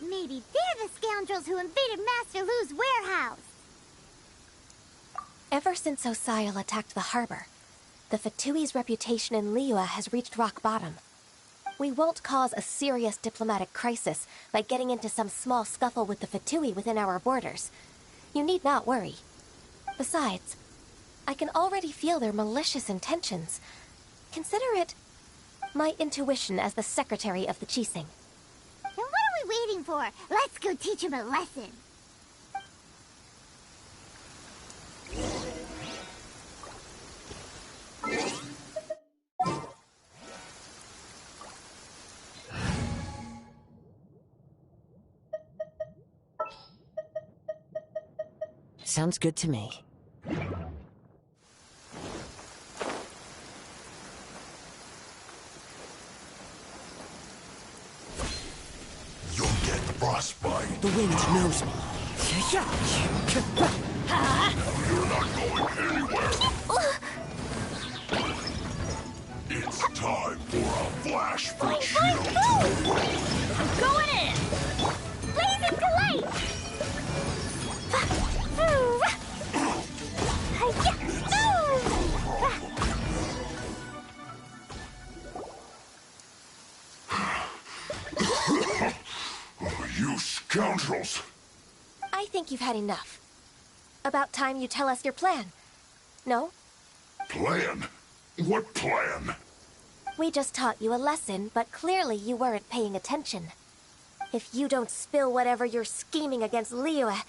Maybe they're the scoundrels who invaded Master Lu's warehouse. Ever since Osial attacked the harbor, the Fatui's reputation in Liyue has reached rock bottom. We won't cause a serious diplomatic crisis by getting into some small scuffle with the Fatui within our borders. You need not worry. Besides, I can already feel their malicious intentions. Consider it my intuition as the secretary of the Qixing. Then what are we waiting for? Let's go teach him a lesson. Sounds good to me. You'll get frostbite. The wind knows me. You're not going anywhere. It's time for a flash for shield. I'm going in! Blazing delight! You scoundrels! I think you've had enough. About time you tell us your plan. No? Plan? What plan? We just taught you a lesson, but clearly you weren't paying attention. If you don't spill whatever you're scheming against Liyue,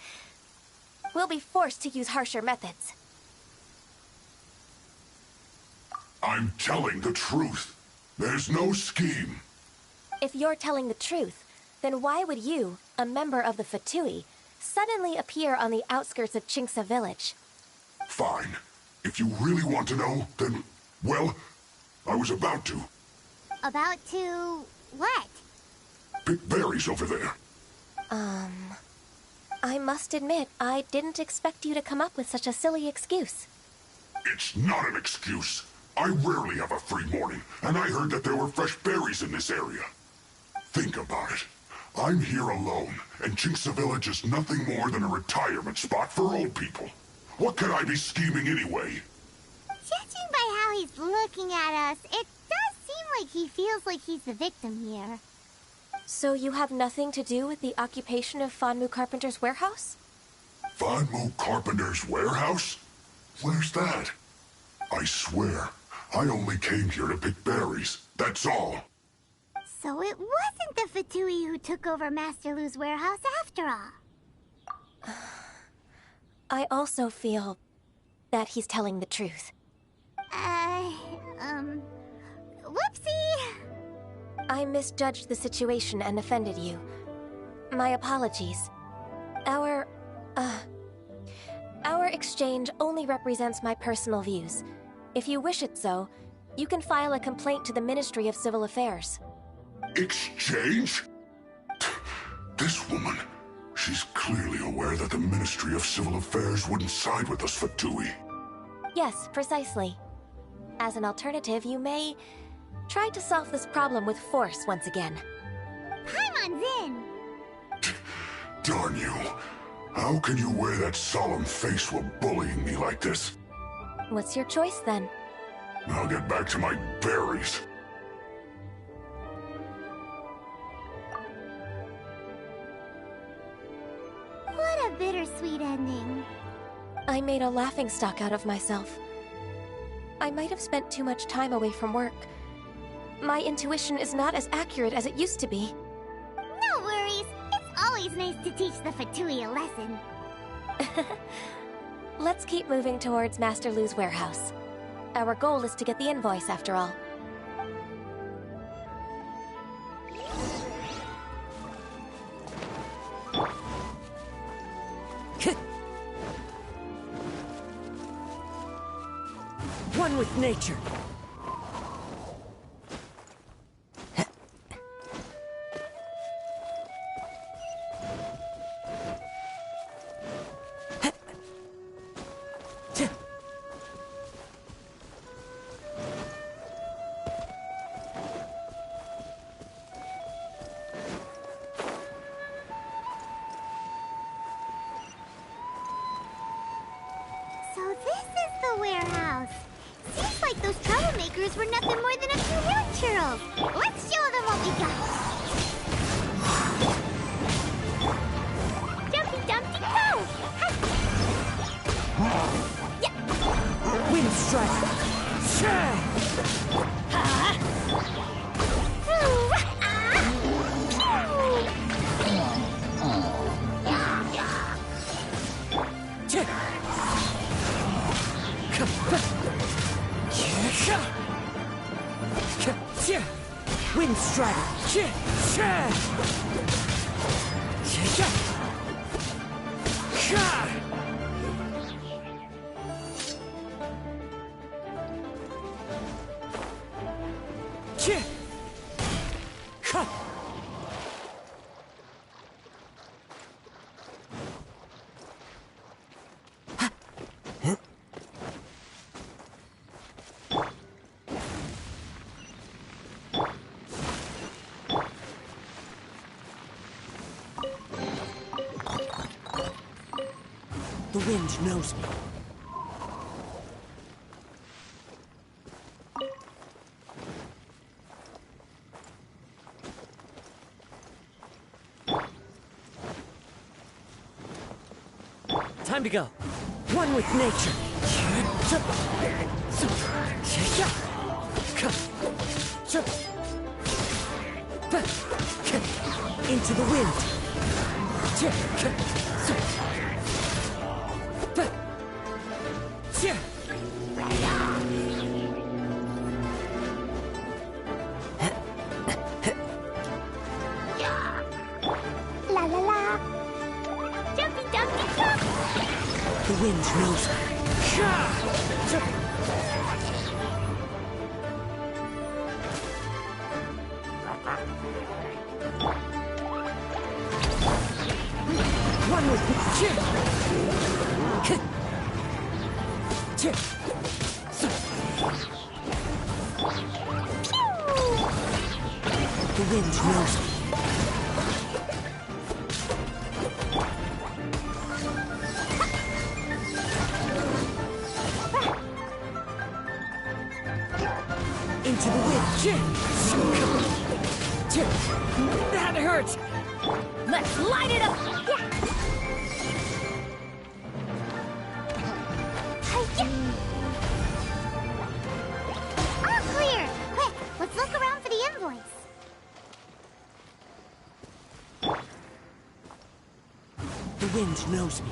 we'll be forced to use harsher methods. I'm telling the truth. There's no scheme. If you're telling the truth, then why would you, a member of the Fatui, suddenly appear on the outskirts of Qingce village? Fine. If you really want to know, then, well, I was about to. About to... what? Pick berries over there. I must admit, I didn't expect you to come up with such a silly excuse. It's not an excuse. I rarely have a free morning, and I heard that there were fresh berries in this area. Think about it. I'm here alone, and Qingce Village is nothing more than a retirement spot for old people. What could I be scheming anyway? Judging by how he's looking at us, it does seem like he feels like he's the victim here. So you have nothing to do with the occupation of Fanmu Carpenter's warehouse? Fanmu Carpenter's warehouse? Where's that? I swear, I only came here to pick berries, that's all. So it wasn't the Fatui who took over Master Lu's warehouse after all. I also feel that he's telling the truth. Whoopsie! I misjudged the situation and offended you. My apologies. Our exchange only represents my personal views. If you wish it so, you can file a complaint to the Ministry of Civil Affairs. Exchange? This woman, she's clearly aware that the Ministry of Civil Affairs wouldn't side with us, Fatui. Yes, precisely. As an alternative, you may try to solve this problem with force once again. Paimon's in! Darn you. How can you wear that solemn face while bullying me like this? What's your choice, then? I'll get back to my berries. What a bittersweet ending. I made a laughingstock out of myself. I might have spent too much time away from work. My intuition is not as accurate as it used to be. No worries. It's always nice to teach the Fatui a lesson. Let's keep moving towards Master Lu's warehouse. Our goal is to get the invoice, after all. One with nature. So this is the warehouse. Seems like those troublemakers were nothing more than a few hill churls. Let's show them what we got. Jumpy Dumpty Go! Wind strike. Wind strider. The wind knows me. Time to go. One with nature. Into the wind. La la la. Jumpy Dumpty Jump! The wind knows me. One with the wind knows me. Into the wind. That hurts. Let's light it up! All clear! Quick, let's look around for the invoice. The wind knows me.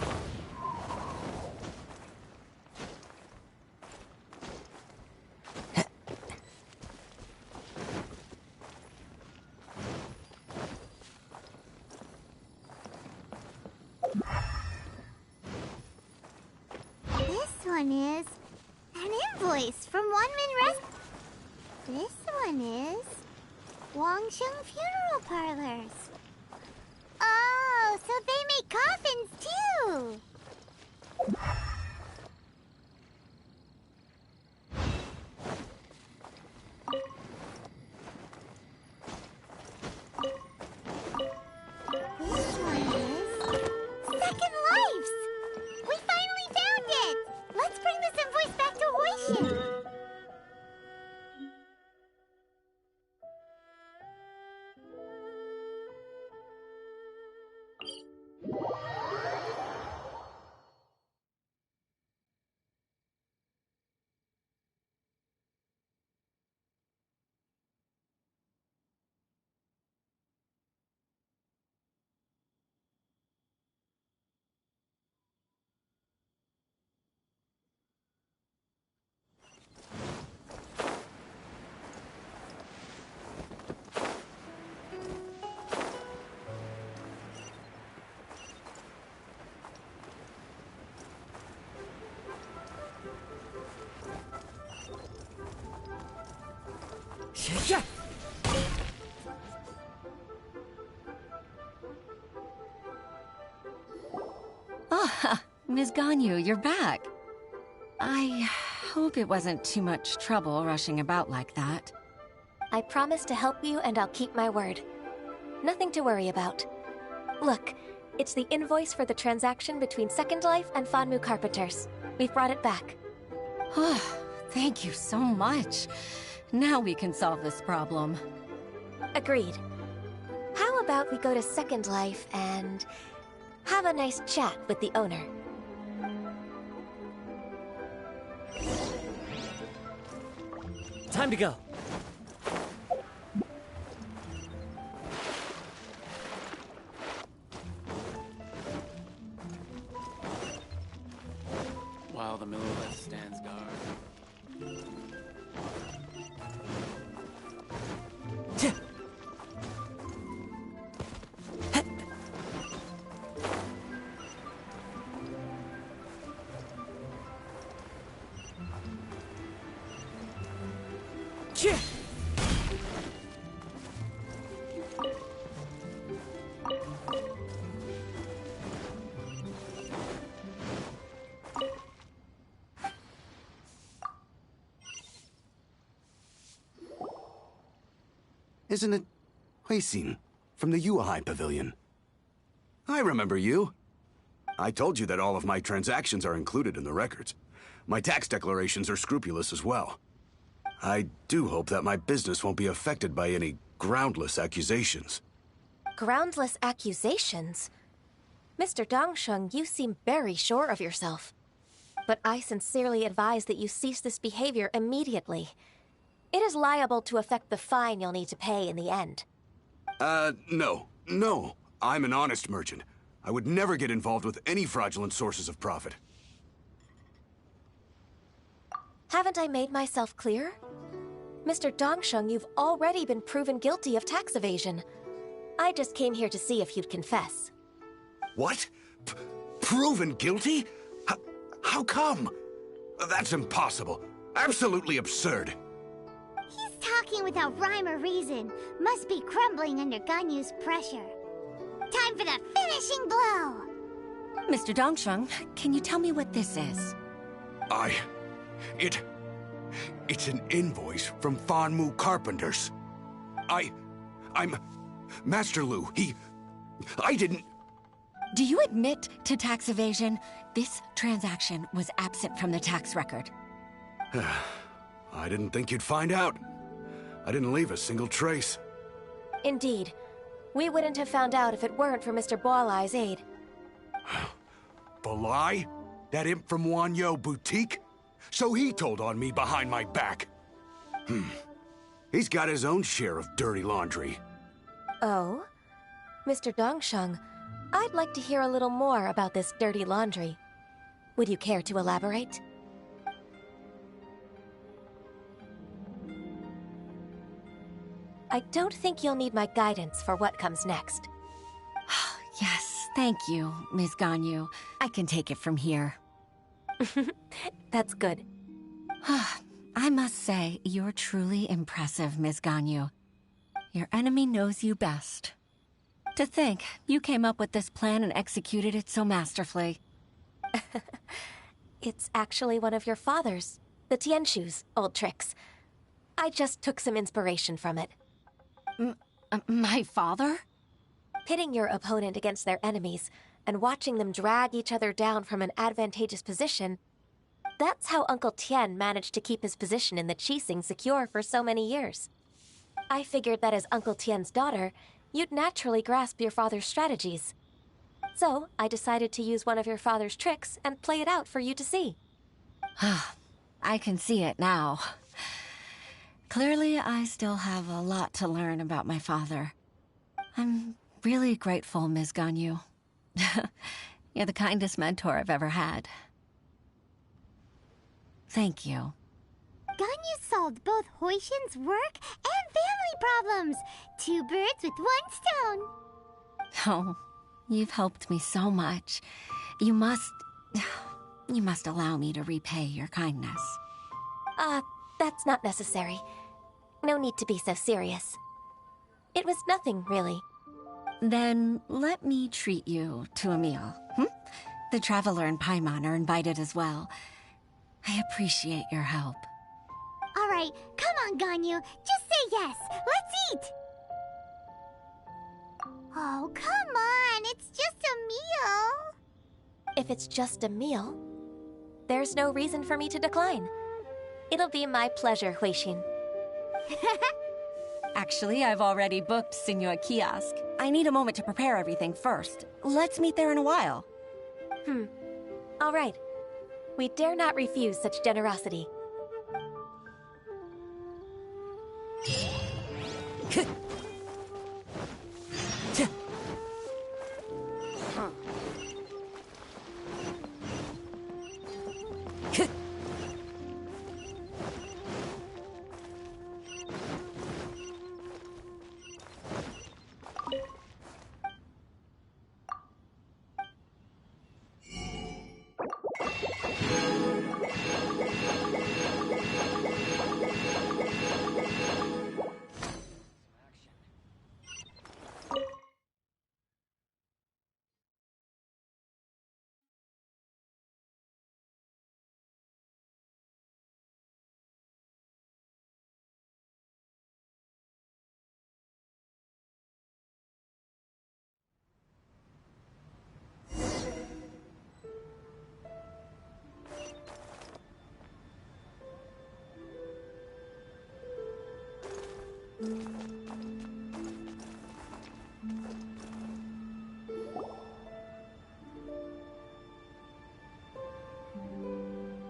one is an invoice from Wonmin Rest. This one is Wangsheng Funeral Parlors. Oh, so they make coffins too. This one is Second Lives. We finally found it. Let's bring this invoice back to Hoishin. Yeah. Ah, Ms. Ganyu, you're back. I hope it wasn't too much trouble rushing about like that. I promise to help you and I'll keep my word. Nothing to worry about. Look, it's the invoice for the transaction between Second Life and Fanmu Carpenters. We've brought it back. Oh, thank you so much. Now we can solve this problem. Agreed. How about we go to Second Life and have a nice chat with the owner? Time to go. While the Millilith stands guard. Isn't it Huixin from the Yuehai Pavilion? I remember you. I told you that all of my transactions are included in the records. My tax declarations are scrupulous as well. I do hope that my business won't be affected by any groundless accusations. Groundless accusations? Mr. Dongsheng, you seem very sure of yourself. But I sincerely advise that you cease this behavior immediately. It is liable to affect the fine you'll need to pay in the end. No. I'm an honest merchant. I would never get involved with any fraudulent sources of profit. Haven't I made myself clear? Mr. Dongsheng, you've already been proven guilty of tax evasion. I just came here to see if you'd confess. What? Proven guilty? How come? That's impossible. Absolutely absurd. He's talking without rhyme or reason. Must be crumbling under Ganyu's pressure. Time for the finishing blow! Mr. Dongsheng, can you tell me what this is? It's an invoice from Fanmu Carpenters. I'm Master Lu. I didn't... Do you admit to tax evasion? This transaction was absent from the tax record. I didn't think you'd find out. I didn't leave a single trace. Indeed. We wouldn't have found out if it weren't for Mr. Boalai's aid. Boalai? That imp from Wanyo Boutique? So he told on me behind my back. He's got his own share of dirty laundry. Oh? Mr. Dongsheng, I'd like to hear a little more about this dirty laundry. Would you care to elaborate? I don't think you'll need my guidance for what comes next. Yes, thank you, Ms. Ganyu. I can take it from here. That's good. I must say, you're truly impressive, Ms. Ganyu. Your enemy knows you best. To think, you came up with this plan and executed it so masterfully. It's actually one of your father's, the Tianshu's, old tricks. I just took some inspiration from it. My father? Pitting your opponent against their enemies and watching them drag each other down from an advantageous position. That's how Uncle Tien managed to keep his position in the Qixing secure for so many years. I figured that as Uncle Tien's daughter, you'd naturally grasp your father's strategies. So, I decided to use one of your father's tricks and play it out for you to see. I can see it now. Clearly, I still have a lot to learn about my father. I'm really grateful, Ms. Ganyu. You're the kindest mentor I've ever had. Thank you. Ganyu solved both Huixin's work and family problems. 2 birds with 1 stone. Oh, you've helped me so much. You must allow me to repay your kindness. That's not necessary. No need to be so serious. It was nothing, really. Then let me treat you to a meal. The Traveler and Paimon are invited as well. I appreciate your help. All right, come on, Ganyu. Just say yes. Let's eat. Oh, come on. It's just a meal. If it's just a meal, there's no reason for me to decline. It'll be my pleasure, Huixin. Actually, I've already booked Senor Kiosk. I need a moment to prepare everything first. Let's meet there in a while. All right. We dare not refuse such generosity.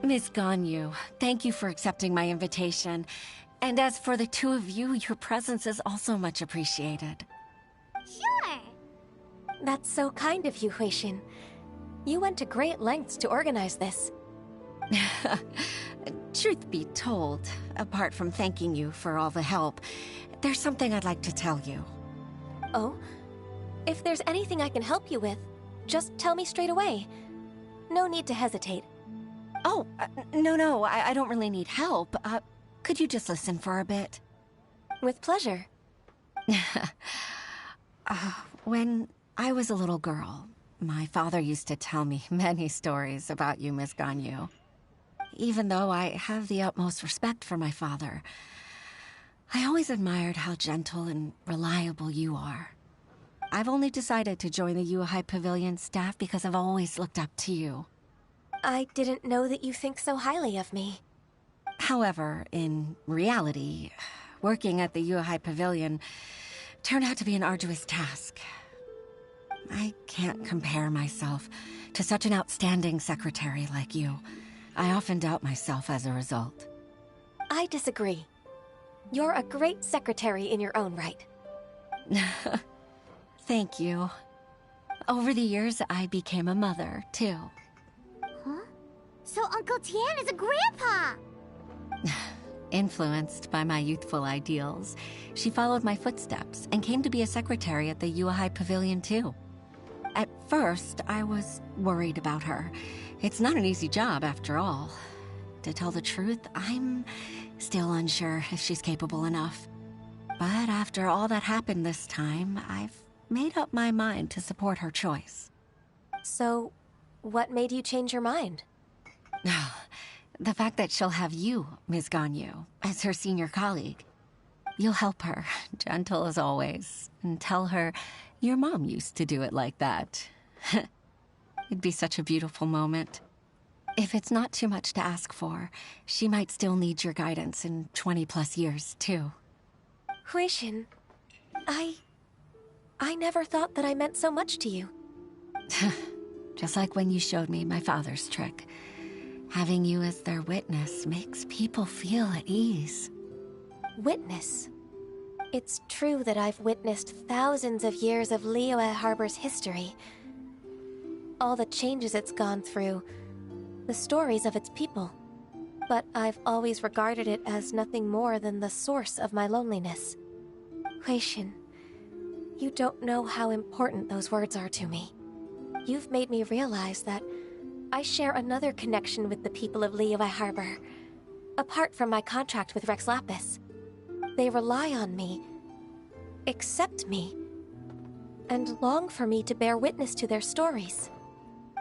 Ms. Ganyu, thank you for accepting my invitation. And as for the 2 of you, your presence is also much appreciated. Sure. That's so kind of you, Huixin. You went to great lengths to organize this. Truth be told, apart from thanking you for all the help, there's something I'd like to tell you. Oh? If there's anything I can help you with, just tell me straight away. No need to hesitate. Oh, no, I don't really need help. Could you just listen for a bit? With pleasure. When I was a little girl, my father used to tell me many stories about you, Ms. Ganyu. Even though I have the utmost respect for my father, I always admired how gentle and reliable you are. I've only decided to join the Yuhai Pavilion staff because I've always looked up to you. I didn't know that you think so highly of me. However, in reality, working at the Yuhai Pavilion turned out to be an arduous task. I can't compare myself to such an outstanding secretary like you. I often doubt myself as a result. I disagree. You're a great secretary in your own right. Thank you. Over the years, I became a mother, too. Huh? So Uncle Tien is a grandpa! Influenced by my youthful ideals, she followed my footsteps and came to be a secretary at the Yuhai Pavilion, too. At first, I was worried about her. It's not an easy job, after all. To tell the truth, I'm still unsure if she's capable enough. But after all that happened this time, I've made up my mind to support her choice. So, what made you change your mind? The fact that she'll have you, Ms. Ganyu, as her senior colleague. You'll help her, gentle as always, and tell her your mom used to do it like that. It'd be such a beautiful moment. If it's not too much to ask for, she might still need your guidance in 20+ years, too. Huixin, I never thought that I meant so much to you. Just like when you showed me my father's trick. Having you as their witness makes people feel at ease. Witness? It's true that I've witnessed thousands of years of Liyue Harbor's history. All the changes it's gone through, the stories of its people. But I've always regarded it as nothing more than the source of my loneliness. Huixin, you don't know how important those words are to me. You've made me realize that I share another connection with the people of Liyue Harbor, apart from my contract with Rex Lapis. They rely on me, accept me, and long for me to bear witness to their stories.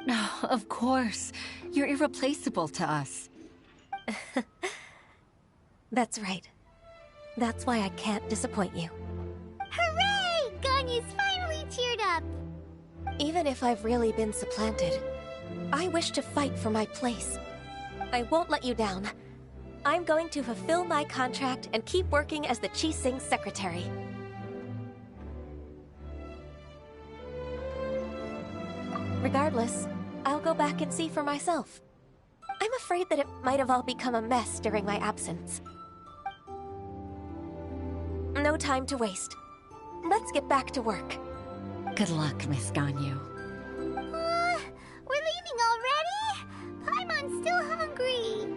No, of course. You're irreplaceable to us. That's right. That's why I can't disappoint you. Hooray! Ganyu's finally cheered up! Even if I've really been supplanted, I wish to fight for my place. I won't let you down. I'm going to fulfill my contract and keep working as the Qixing's secretary. Regardless, I'll go back and see for myself. I'm afraid that it might have all become a mess during my absence. No time to waste. Let's get back to work. Good luck, Miss Ganyu. We're leaving already? Paimon's still hungry.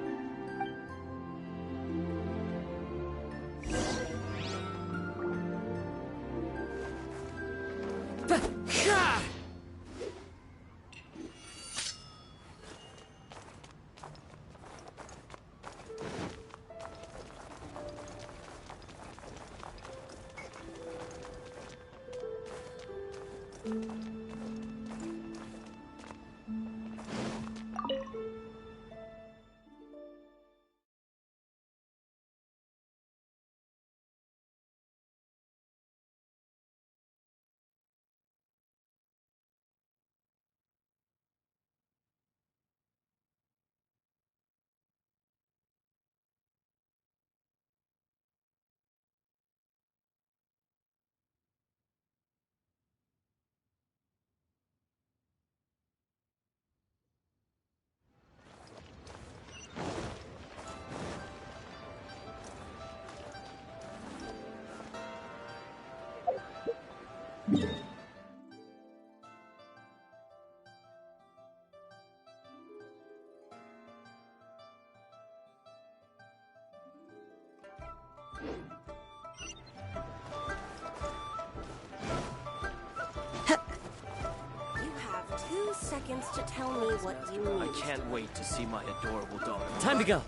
Seconds to tell me what you need. I can't wait to see my adorable daughter. Time to go.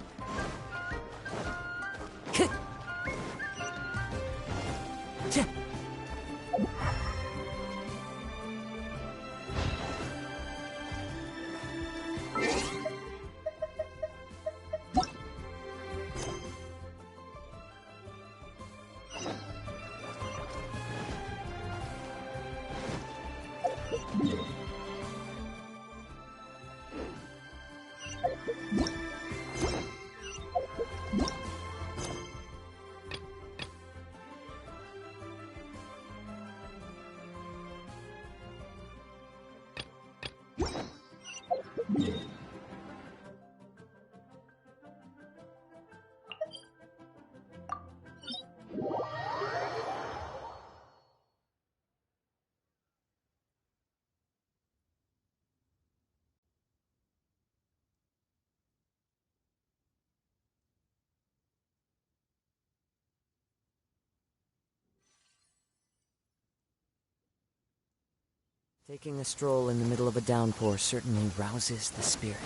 Taking a stroll in the middle of a downpour certainly rouses the spirit.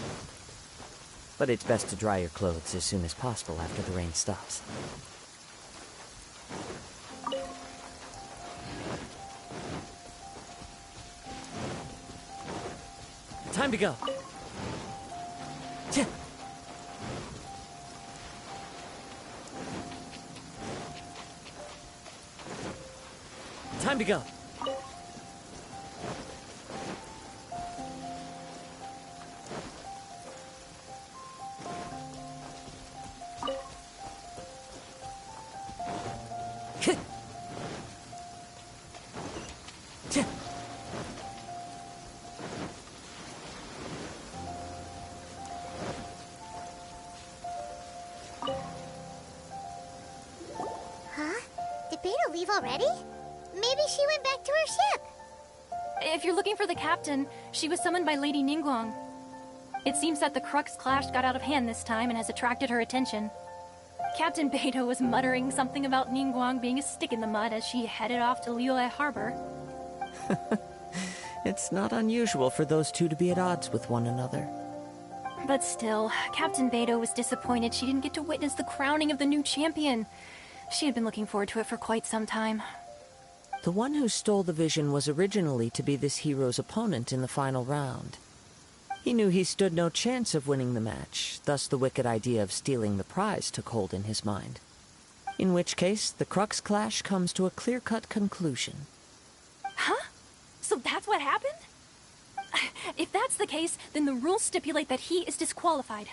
But it's best to dry your clothes as soon as possible after the rain stops. Time to go. Time to go. Huh? Did Beta leave already? Maybe she went back to her ship. If you're looking for the captain, she was summoned by Lady Ningguang. It seems that the Crux clash got out of hand this time and has attracted her attention. Captain Beidou was muttering something about Ningguang being a stick in the mud as she headed off to Liyue Harbor. It's not unusual for those two to be at odds with one another. But still, Captain Beidou was disappointed she didn't get to witness the crowning of the new champion. She had been looking forward to it for quite some time. The one who stole the vision was originally to be this hero's opponent in the final round. He knew he stood no chance of winning the match, thus the wicked idea of stealing the prize took hold in his mind. In which case, the Crux clash comes to a clear-cut conclusion. Huh? So that's what happened? If that's the case, then the rules stipulate that he is disqualified,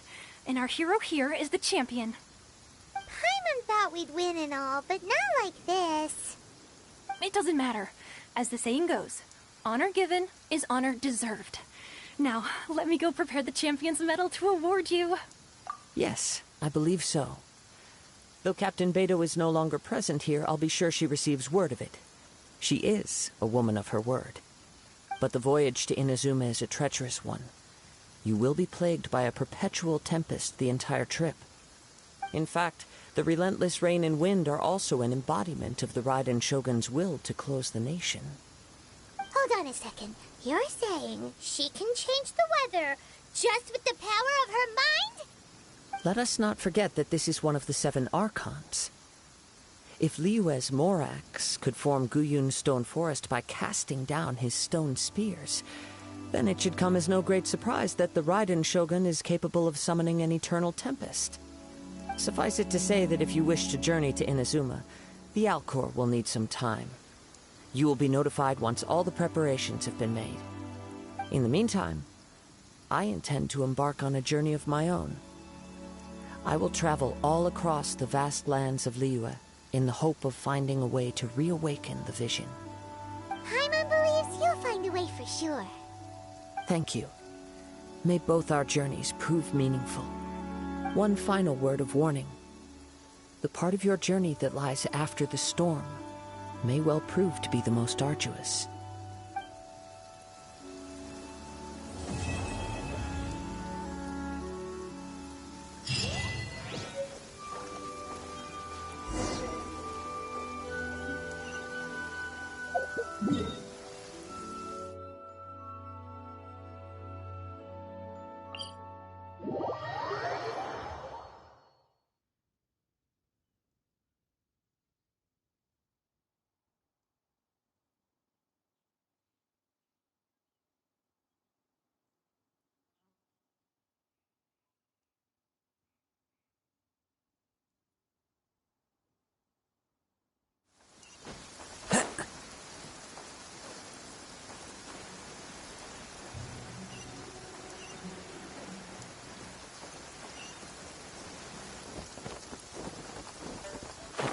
and our hero here is the champion. Paimon thought we'd win and all, but not like this. It doesn't matter. As the saying goes, honor given is honor deserved. Now, let me go prepare the champion's medal to award you. Yes, I believe so. Though Captain Beidou is no longer present here, I'll be sure she receives word of it. She is a woman of her word. But the voyage to Inazuma is a treacherous one. You will be plagued by a perpetual tempest the entire trip. In fact, the relentless rain and wind are also an embodiment of the Raiden Shogun's will to close the nation. Hold on a second. You're saying she can change the weather just with the power of her mind? Let us not forget that this is one of the 7 Archons. If Liyue's Morax could form Guyun's stone forest by casting down his stone spears, then it should come as no great surprise that the Raiden Shogun is capable of summoning an eternal tempest. Suffice it to say that if you wish to journey to Inazuma, the Alcor will need some time. You will be notified once all the preparations have been made. In the meantime, I intend to embark on a journey of my own. I will travel all across the vast lands of Liyue in the hope of finding a way to reawaken the vision. Paimon believes you'll find a way for sure. Thank you. May both our journeys prove meaningful. One final word of warning. The part of your journey that lies after the storm may well prove to be the most arduous.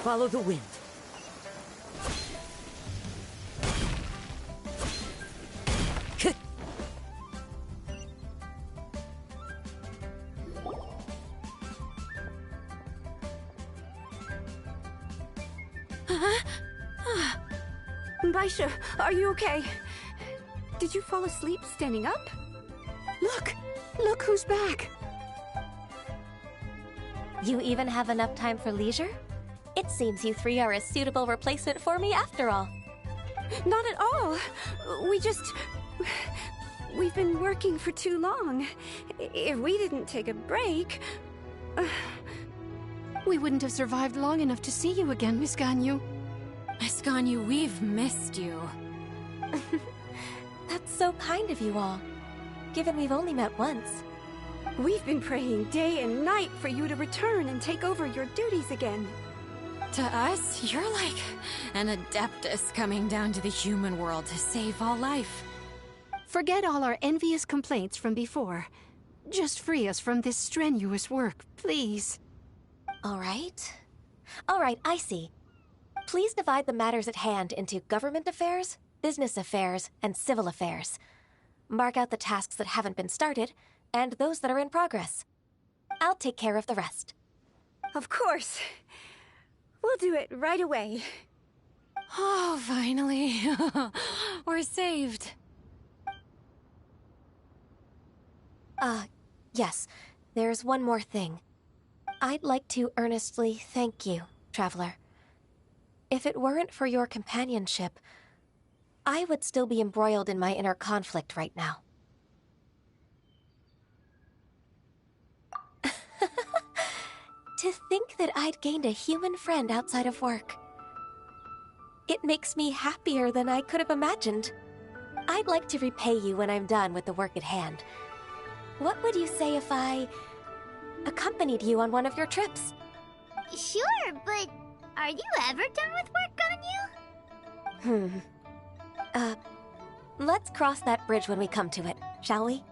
Follow the wind. Baisha, are you okay? Did you fall asleep standing up? Look who's back. You even have enough time for leisure? It seems you 3 are a suitable replacement for me after all. Not at all. We've been working for too long. If we didn't take a break... We wouldn't have survived long enough to see you again, Miss Ganyu. Miss Ganyu, we've missed you. That's so kind of you all, given we've only met once. We've been praying day and night for you to return and take over your duties again. To us, you're like an adeptus coming down to the human world to save all life. Forget all our envious complaints from before. Just free us from this strenuous work, please. All right, I see. Please divide the matters at hand into government affairs, business affairs, and civil affairs. Mark out the tasks that haven't been started, and those that are in progress. I'll take care of the rest. Of course. We'll do it right away. Oh, finally. We're saved. Yes. There's one more thing. I'd like to earnestly thank you, Traveler. If it weren't for your companionship, I would still be embroiled in my inner conflict right now. To think that I'd gained a human friend outside of work. It makes me happier than I could have imagined. I'd like to repay you when I'm done with the work at hand. What would you say if I accompanied you on one of your trips? Sure, but are you ever done with work, Ganyu? Let's cross that bridge when we come to it, shall we?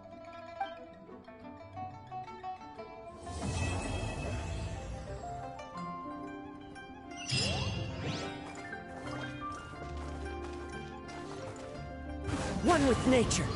One with nature.